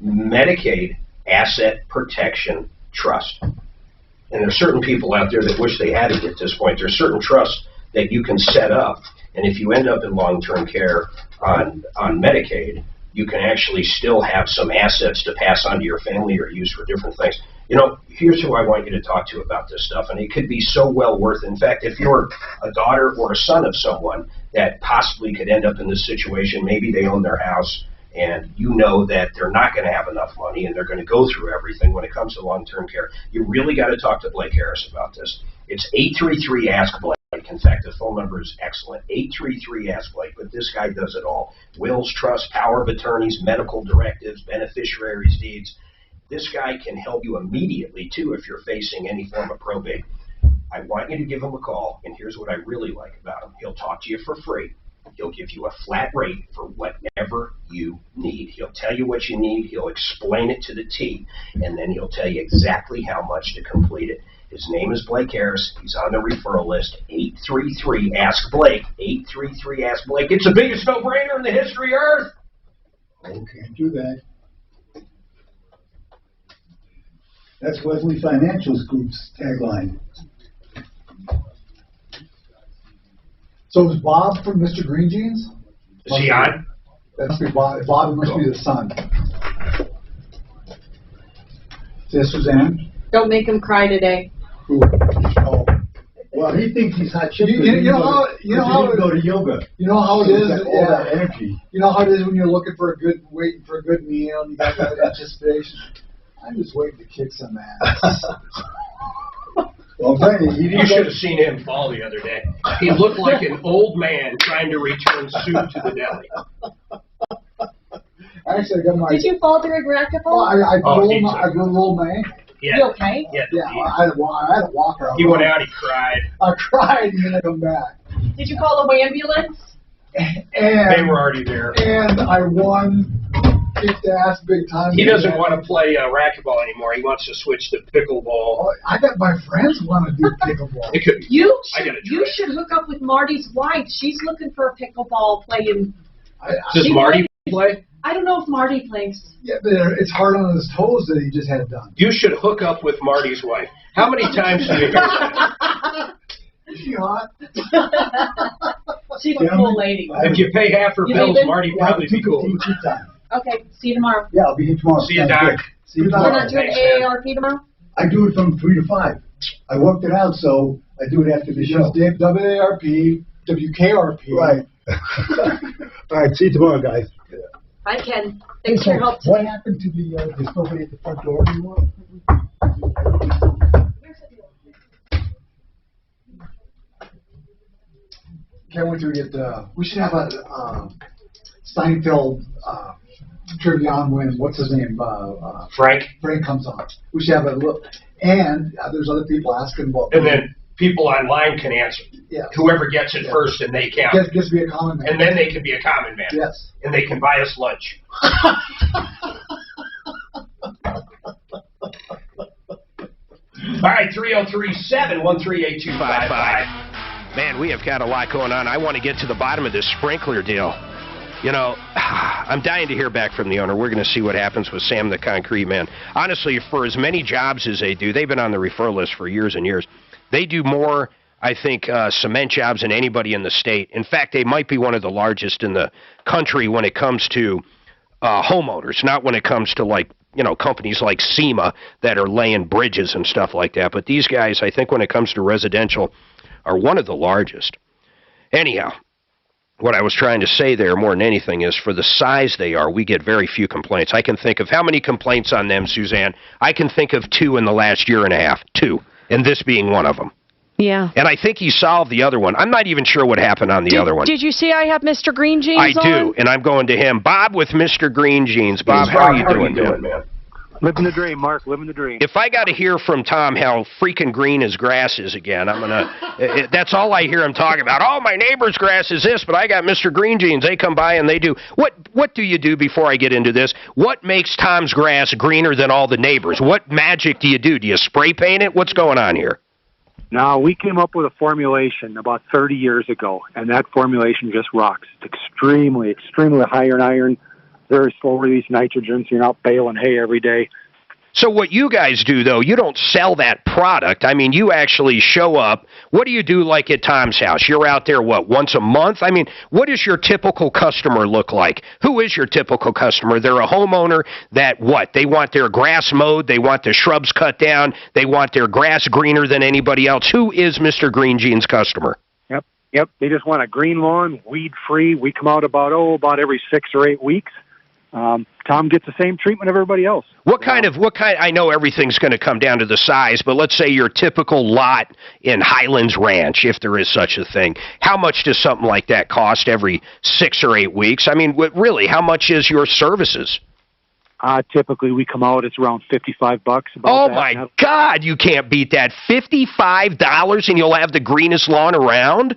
Medicaid Asset Protection Trust. And there's certain people out there that wish they had it at this point. There's certain trusts that you can set up, and if you end up in long-term care on Medicaid, you can actually still have some assets to pass on to your family or use for different things. You know, here's who I want you to talk to about this stuff, and it could be so well worth it. In fact, if you're a daughter or a son of someone that possibly could end up in this situation, maybe they own their house, and you know that they're not going to have enough money and they're going to go through everything when it comes to long-term care, you really got to talk to Blake Harris about this. It's 833-ASK-BLAKE. In fact, the phone number is excellent, 833-ASK-BLAKE, but this guy does it all. Wills, trusts, power of attorneys, medical directives, beneficiaries' deeds. This guy can help you immediately, too, if you're facing any form of probate. I want you to give him a call, and here's what I really like about him. He'll talk to you for free. He'll give you a flat rate for whatever you need. He'll tell you what you need. He'll explain it to the T, and then he'll tell you exactly how much to complete it. His name is Blake Harris. He's on the referral list, 833-ASK-BLAKE, 833-ASK-BLAKE. It's the biggest no-brainer in the history of Earth.
Okay, do that. That's Wesley Financial Group's tagline.
So is Bob from Mr. Green Jeans?
Is he on?
That must be Bob. Bob must be the son. Yes, Suzanne?
Don't make him cry today.
Ooh. Oh. Well, he thinks he's hot chip.
You know how
it go to yoga.
You know how it is.
All that energy.
You know how it is when you're looking for waiting for a good meal, and you got that anticipation. I'm just waiting to kick some ass.
Well, I'm telling you,
you should have seen him fall the other day. He looked like an old man trying to return soup to the deli.
Actually, I got my.
Did you fall during racquetball?
Well, I rolled my ankle.
Yeah.
You okay?
Yeah.
I had to walk her.
He went out. He cried.
I cried, and then I come back.
Did you call the ambulance?
And
they were already there.
And I won. Kicked ass big time.
He doesn't want to play racquetball anymore. He wants to switch to pickleball.
Oh, I got my friends want to do pickleball.
It could be.
You should hook up with Marty's wife. She's looking for a pickleball playing.
Does Marty play?
I don't know if Marty plays.
Yeah, but it's hard on his toes that he just had done.
You should hook up with Marty's wife. How many times do you hear that?
Is she hot?
She's a cool lady.
If you pay half her bills, Marty probably be cool.
Okay, see you tomorrow.
Yeah, I'll be here tomorrow.
See you, Doc.
See you
You're
tomorrow.
not doing AARP tomorrow?
I do it from 3 to 5. I worked it out, so I do it after the show.
WARP,
WKRP.
Right. All right, see you tomorrow, guys.
Hi, Ken. Thanks for your help.
What happened to there's nobody at the front door anymore?
Can't wait to get, we should have a, Steinfeld, trivia on when, what's his name,
Frank.
Frank comes on. We should have a look, and there's other people asking about.
And then people online can answer.
Yeah.
Whoever gets it first, and they count.
Gets to be a common man.
And then they can be a common man.
Yes.
And they can buy us lunch. All right, 303-713-8255.
Man, we have got a lot going on. I want to get to the bottom of this sprinkler deal. You know, I'm dying to hear back from the owner. We're going to see what happens with Sam the Concrete Man. Honestly, for as many jobs as they do, they've been on the referral list for years and years. They do more, I think, cement jobs than anybody in the state. In fact, they might be one of the largest in the country when it comes to homeowners, not when it comes to, like, you know, companies like SEMA that are laying bridges and stuff like that. But these guys, I think when it comes to residential, are one of the largest. Anyhow, what I was trying to say there more than anything is for the size they are, we get very few complaints. I can think of how many complaints on them, Suzanne? I can think of 2 in the last year and a half. 2. And this being one of them.
Yeah.
And I think he solved the other one. I'm not even sure what happened on the other one.
Did you see I have Mr. Green Jeans on?
I do, and I'm going to him. Bob with Mr. Green Jeans. Bob, how are you doing, man?
Living the dream, Mark, living the dream.
If I got to hear from Tom how freaking green his grass is again, I'm going to, that's all I hear him talking about. Oh, my neighbor's grass is this, but I got Mr. Green Jeans. They come by and they do. What do you do before I get into this? What makes Tom's grass greener than all the neighbors? What magic do you do? Do you spray paint it? What's going on here?
No, we came up with a formulation about 30 years ago, and that formulation just rocks. It's extremely, extremely high in iron, very slow release nitrogen, so you're not baling hay every day.
So what you guys do, though, you don't sell that product. I mean, you actually show up. What do you do like at Tom's house? You're out there, what, once a month? I mean, what does your typical customer look like? Who is your typical customer? They're a homeowner that, what, they want their grass mowed, they want the shrubs cut down, they want their grass greener than anybody else. Who is Mr. Green Jeans' customer?
Yep. They just want a green lawn, weed-free. We come out about every 6 or 8 weeks. Tom gets the same treatment of everybody else.
What kind, I know everything's going to come down to the size, but let's say your typical lot in Highlands Ranch, if there is such a thing, how much does something like that cost every 6 or 8 weeks? I mean, really, how much is your services?
Typically we come out, it's around $55.
Oh my God, you can't beat that. $55 and you'll have the greenest lawn around?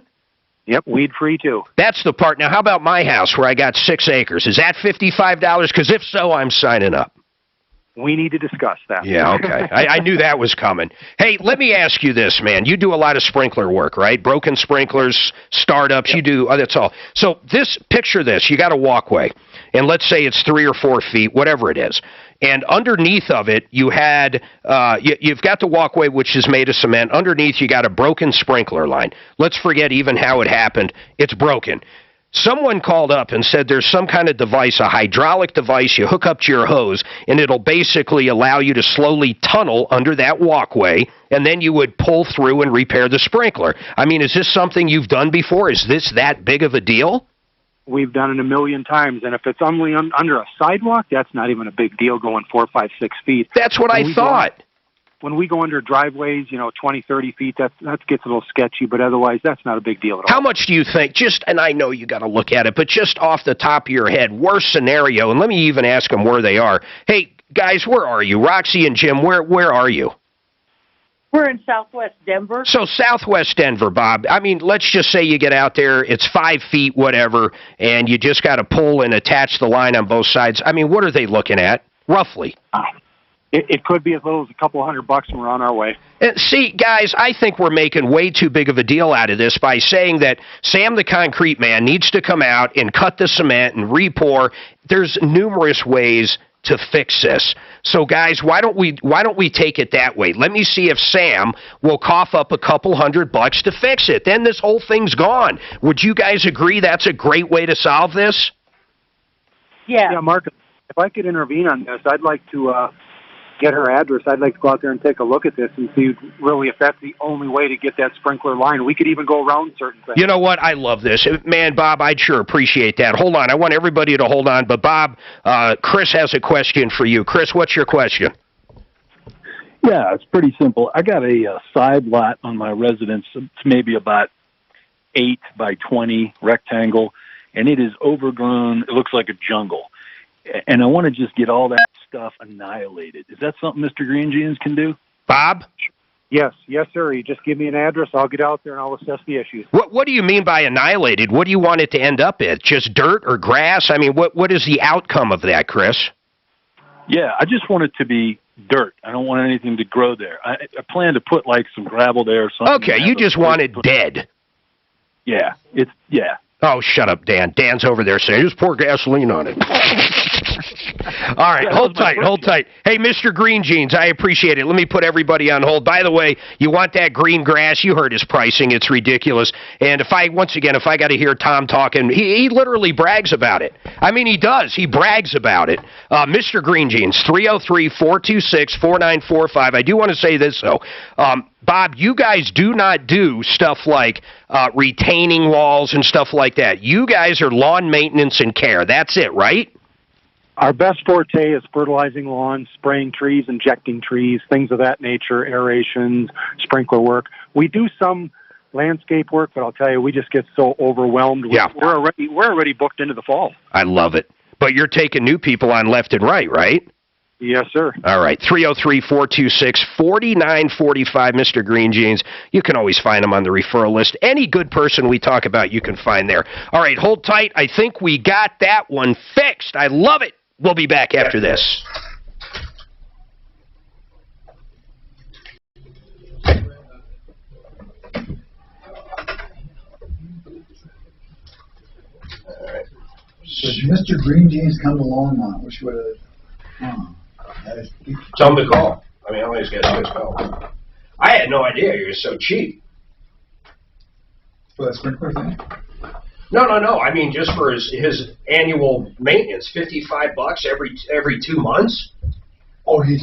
Yep, weed-free, too.
That's the part. Now, how about my house where I got 6 acres? Is that $55? Because if so, I'm signing up.
We need to discuss that.
Yeah, okay. I knew that was coming. Hey, let me ask you this, man. You do a lot of sprinkler work, right? Broken sprinklers, startups, yep. You do, that's all. So picture this. You got a walkway, and let's say it's 3 or 4 feet, whatever it is. And underneath of it, you had, you've got the walkway, which is made of cement. Underneath, you got a broken sprinkler line. Let's forget even how it happened. It's broken. Someone called up and said there's some kind of device, a hydraulic device you hook up to your hose, and it'll basically allow you to slowly tunnel under that walkway, and then you would pull through and repair the sprinkler. I mean, is this something you've done before? Is this that big of a deal?
We've done it a million times, and if it's only under a sidewalk, that's not even a big deal going 4, 5, 6 feet.
That's what I thought.
When we go under driveways, 20, 30 feet, that gets a little sketchy, but otherwise that's not a big deal at all.
How much do you think, and I know you got to look at it, but just off the top of your head, worst scenario, and let me even ask them where they are. Hey, guys, where are you? Roxy and Jim, where are you?
We're in southwest Denver.
So southwest Denver, Bob. I mean, let's just say you get out there, it's 5 feet, whatever, and you just got to pull and attach the line on both sides. I mean, what are they looking at, roughly?
It could be as little as a couple $100, and we're on our way.
See, guys, I think we're making way too big of a deal out of this by saying that Sam the Concrete Man needs to come out and cut the cement and re-pour. There's numerous ways to fix this. So, guys, why don't we take it that way? Let me see if Sam will cough up a couple $100 to fix it. Then this whole thing's gone. Would you guys agree that's a great way to solve this?
Yeah.
Yeah, Mark, if I could intervene on this, I'd like to get her address. I'd like to go out there and take a look at this and see really if that's the only way to get that sprinkler line. We could even go around certain things.
You know what? I love this. Man, Bob, I'd sure appreciate that. Hold on. I want everybody to hold on. But, Bob, Chris has a question for you. Chris, what's your question?
Yeah, it's pretty simple. I got a side lot on my residence. It's maybe about 8 by 20 rectangle, and it is overgrown. It looks like a jungle. And I want to just get all that stuff annihilated. Is that something Mr. Green Jeans can do?
Bob?
Yes, sir. You just give me an address. I'll get out there and I'll assess the issues.
What do you mean by annihilated? What do you want it to end up at? Just dirt or grass? I mean, what is the outcome of that, Chris?
Yeah, I just want it to be dirt. I don't want anything to grow there. I plan to put like some gravel there or something.
Okay, you just want it dead.
Yeah, yeah.
Oh, shut up, Dan. Dan's over there saying, just pour gasoline on it. All right, hold tight. Hey, Mr. Green Jeans, I appreciate it. Let me put everybody on hold. By the way, you want that green grass? You heard his pricing. It's ridiculous. And if I got to hear Tom talking, he literally brags about it. I mean, he does. He brags about it. Mr. Green Jeans, 303-426-4945. I do want to say this, though. Bob, you guys do not do stuff like retaining walls and stuff like that. You guys are lawn maintenance and care. That's it, right?
Our best forte is fertilizing lawns, spraying trees, injecting trees, things of that nature, aerations, sprinkler work. We do some landscape work, but I'll tell you, we just get so overwhelmed.
Yeah.
We're already booked into the fall.
I love it. But you're taking new people on left and right?
Yes, sir.
All right, 303-426-4945, Mr. Green Jeans. You can always find him on the referral list. Any good person we talk about, you can find there. All right, hold tight. I think we got that one fixed. I love it. We'll be back after this.
Should Mr. Green Jeans come along on? Which would have...
Tell him to call. I mean, I always get a call. I had no idea you were so cheap.
For that sprinkler thing?
No. I mean, just for his annual maintenance, $55 every 2 months.
Oh, he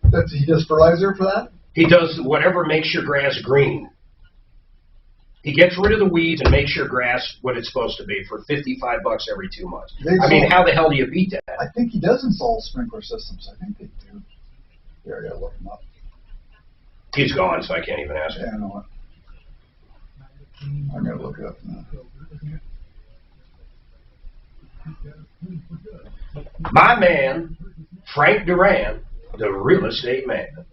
does fertilizer for that?
He does whatever makes your grass green. He gets rid of the weeds and makes your grass what it's supposed to be for $55 every 2 months. I mean, how the hell do you beat that?
I think he does install sprinkler systems. I think they do. Here, I gotta look him up.
He's gone, so I can't even ask him.
Yeah, I know what. I'm gonna look it up now.
My man, Frank Duran, the real estate man.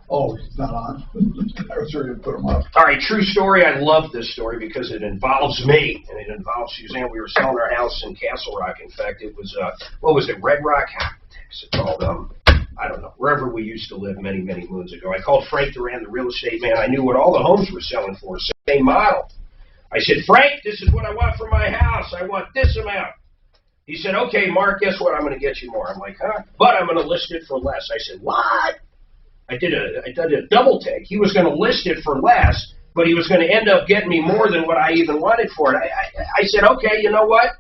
Oh, he's not on. I was ready to put him up.
All right, true story. I love this story because it involves me, and it involves Suzanne. We were selling our house in Castle Rock. In fact, it was, what was it, Red Rock? What's it called? I don't know, wherever we used to live many, many moons ago. I called Frank Duran, the real estate man. I knew what all the homes were selling for, same model. I said, Frank, this is what I want for my house. I want this amount. He said, okay, Mark, guess what? I'm going to get you more. I'm like, huh? But I'm going to list it for less. I said, what? I did a double take. He was going to list it for less, but he was going to end up getting me more than what I even wanted for it. I said, okay, you know what?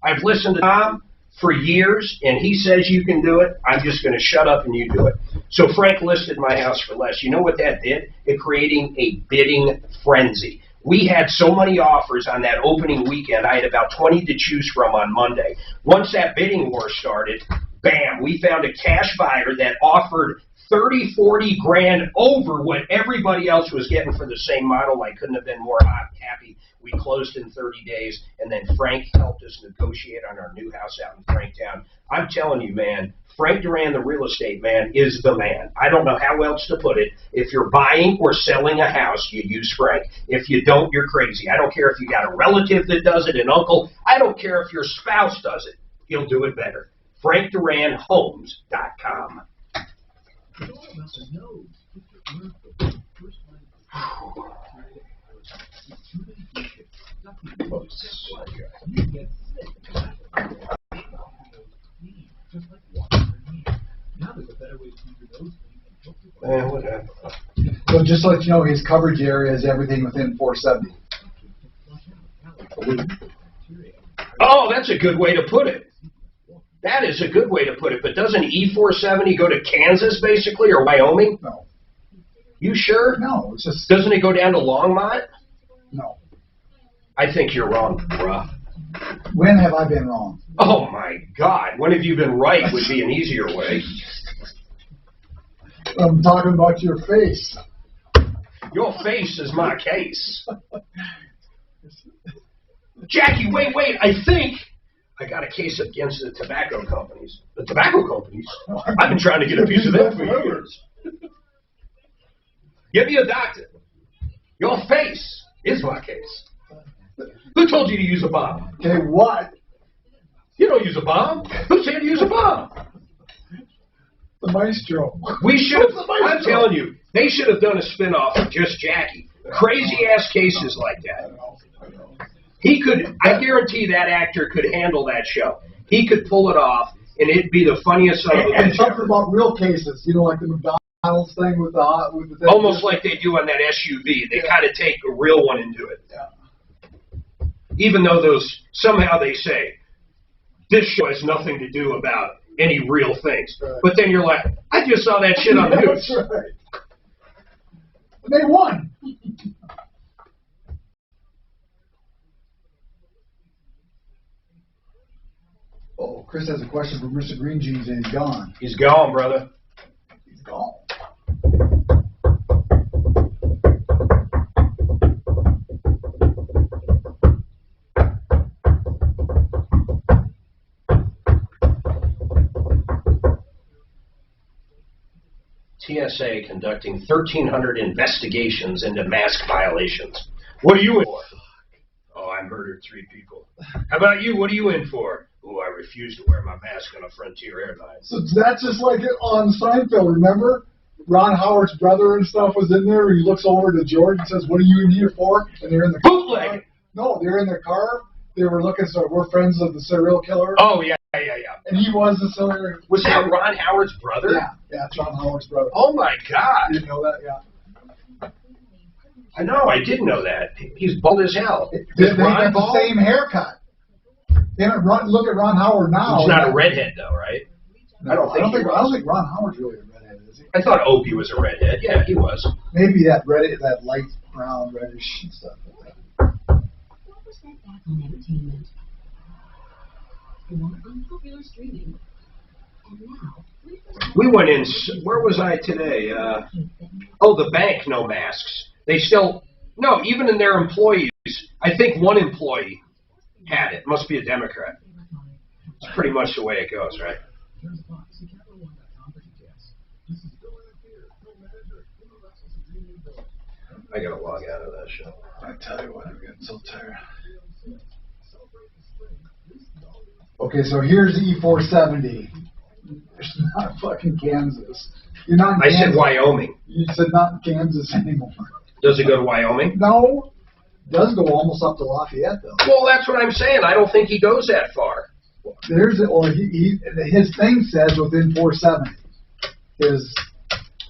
I've listened to Tom for years, and he says you can do it. I'm just going to shut up and you do it. So Frank listed my house for less. You know what that did? It creating a bidding frenzy. We had so many offers on that opening weekend. I had about 20 to choose from on Monday. Once that bidding war started, bam, we found a cash buyer that offered 30, 40 grand over what everybody else was getting for the same model. I couldn't have been more happy. We closed in 30 days, and then Frank helped us negotiate on our new house out in Franktown. I'm telling you, man, Frank Duran, the real estate man, is the man. I don't know how else to put it. If you're buying or selling a house, you use Frank. If you don't, you're crazy. I don't care if you got a relative that does it, an uncle. I don't care if your spouse does it. He'll do it better. FrankDuranHomes.com.
So just to let you know, his coverage area is everything within 470.
Oh, that's a good way to put it.
That is a good way to put it, but doesn't E470 go to Kansas, basically, or Wyoming?
No.
You sure?
No, it's just...
Doesn't it go down to Longmont?
No.
I think you're wrong, bruh.
When have I been wrong?
Oh, my God. When have you been right would be an easier way.
I'm talking about your face.
Your face is my case. Jackie, wait. I think I got a case against the tobacco companies. The tobacco companies? I've been trying to get a piece of that for years. Give me a doctor. Your face is my case. Who told you to use a bomb?
Okay, what?
You don't use a bomb. Who said to use a bomb?
The maestro.
We should have, I'm telling you, they should have done a spinoff of just Jackie. Crazy ass cases like that. He could, I guarantee that actor could handle that show. He could pull it off, and it'd be the funniest son of a bitch
And something
ever.
about real cases, you know, like the McDonald's thing with the
Almost like they do on that SUV. They kind of take a real one and do it.
Yeah.
Even though those, somehow they say, this show has nothing to do about any real things.
Right.
But then you're like, I just saw that shit on the news.
That's right. They won. Oh, Chris has a question for Mr. Green Jeans, and he's gone.
He's gone, brother.
He's gone.
TSA conducting 1,300 investigations into mask violations. What are you in for? Oh, I murdered 3 people. How about you? What are you in for? Oh, I refuse to wear my mask on a Frontier Airline.
So that's just like it on Seinfeld, remember? Ron Howard's brother and stuff was in there, and he looks over to George and says, what are you in here for? And they're in the
bootleg.
car. No, they're in the car. They were looking, so we're friends of the serial killer.
Oh, yeah.
And he was the serial.
Was that Ron Howard's brother?
Yeah, it's Ron Howard's brother.
Oh, my God.
You didn't know that? Yeah.
I know, I did know that. He's bald as hell.
They
Is Ron
got the
bald?
same haircut. Look at Ron Howard now.
He's not a redhead, though, right?
No,
I don't
think Ron Howard's really a redhead, is he?
I thought Opie was a redhead. Yeah, he was.
Maybe that light brown, reddish and stuff like that.
We went in, where was I today? The bank, no masks. They still, no, even in their employees, I think one employee had it. Must be a Democrat. It's pretty much the way it goes, right? I gotta log out of that show.
I tell you what, I'm getting so tired. Okay, so here's the E470. It's not fucking Kansas. You're not in
I
Kansas.
said Wyoming.
You said not in Kansas anymore.
Does it go to Wyoming?
No. It does go almost up to Lafayette, though.
Well, that's what I'm saying. I don't think he goes that far.
His thing says within 470. His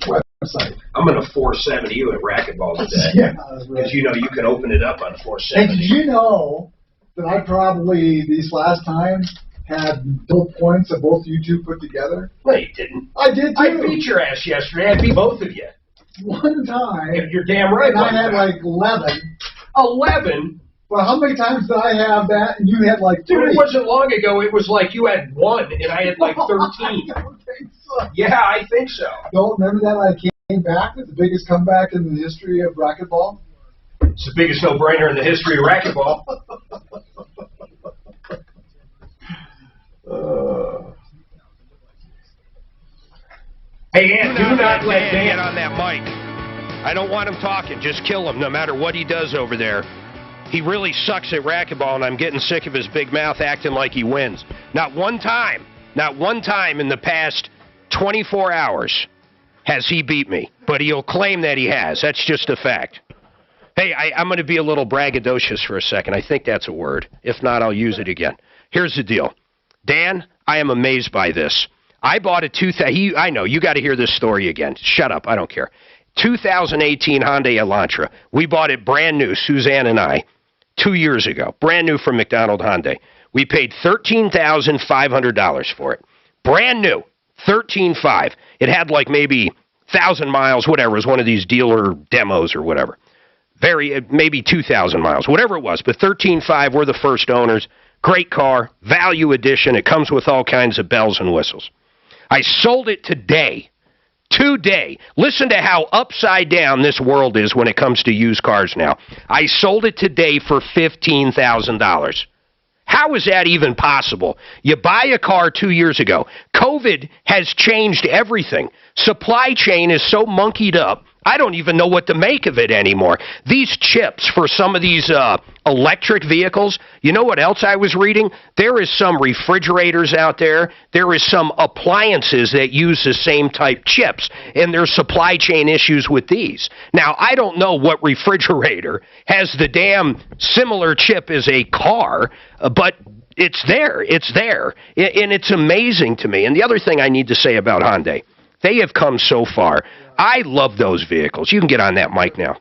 website.
I'm going to 470 you at racquetball today.
Yeah, that's right.
Because you know you can open it up on
Hey,
470.
did you know that I probably, these last times, had no points of both you two put together?
No, you didn't.
I did, too.
I beat your ass yesterday. I beat both of you.
One time.
You're damn right.
And I had like 11.
11?
Well, how many times did I have that and you had like 3?
Dude, it wasn't long ago. It was like you had 1 and I had like 13.
I don't think so.
Yeah, I think so.
Don't remember that I came back with the biggest comeback in the history of racquetball?
It's the biggest no-brainer in the history of racquetball. Hey, Ant, do not let Dan get on that mic. I don't want him talking. Just kill him no matter what he does over there. He really sucks at racquetball, and I'm getting sick of his big mouth acting like he wins. Not one time in the past 24 hours has he beat me. But he'll claim that he has. That's just a fact. Hey, I'm going to be a little braggadocious for a second. I think that's a word. If not, I'll use it again. Here's the deal. Dan, I am amazed by this. I bought a I know, you got to hear this story again. Shut up, I don't care. 2018 Hyundai Elantra. We bought it brand new, Suzanne and I, 2 years ago. Brand new from McDonald Hyundai. We paid $13,500 for it. Brand new, $13,500. It had like maybe 1,000 miles, whatever. It was one of these dealer demos or whatever. Maybe 2,000 miles, whatever it was. But $13,500, we're the first owners. Great car, value edition. It comes with all kinds of bells and whistles. I sold it today. Listen to how upside down this world is when it comes to used cars now. I sold it today for $15,000. How is that even possible? You buy a car 2 years ago. COVID has changed everything. Supply chain is so monkeyed up, I don't even know what to make of it anymore. These chips for some of these electric vehicles, you know what else I was reading? There is some refrigerators out there. There is some appliances that use the same type chips, and there's supply chain issues with these. Now, I don't know what refrigerator has the damn similar chip as a car, but it's there. It's there. And it's amazing to me. And the other thing I need to say about Hyundai, they have come so far. I love those vehicles. You can get on that mic now.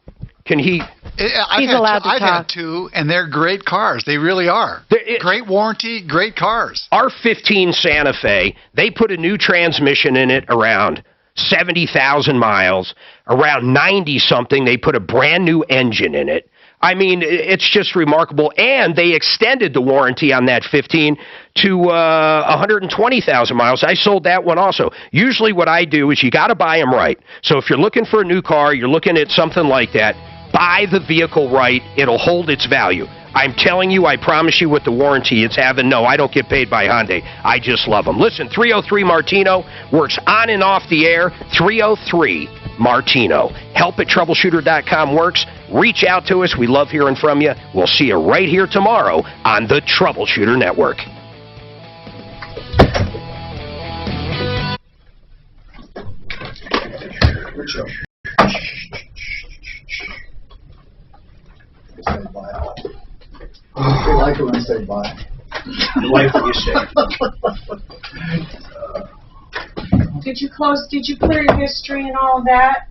Can he?
I've had two, and they're great cars. They really are. Great warranty, great cars.
Our 15 Santa Fe, they put a new transmission in it around 70,000 miles. Around 90-something, they put a brand new engine in it. I mean, it's just remarkable. And they extended the warranty on that 15 to 120,000 miles. I sold that one also. Usually what I do is you got to buy them right. So if you're looking for a new car, you're looking at something like that, buy the vehicle right. It'll hold its value. I'm telling you, I promise you with the warranty it's having. No, I don't get paid by Hyundai. I just love them. Listen, 303 Martino works on and off the air. 303 Martino. Help at troubleshooter.com works. Reach out to us. We love hearing from you. We'll see you right here tomorrow on the Troubleshooter Network.
They like it when I say bye.
You like what you say.
Did you clear your history and all that?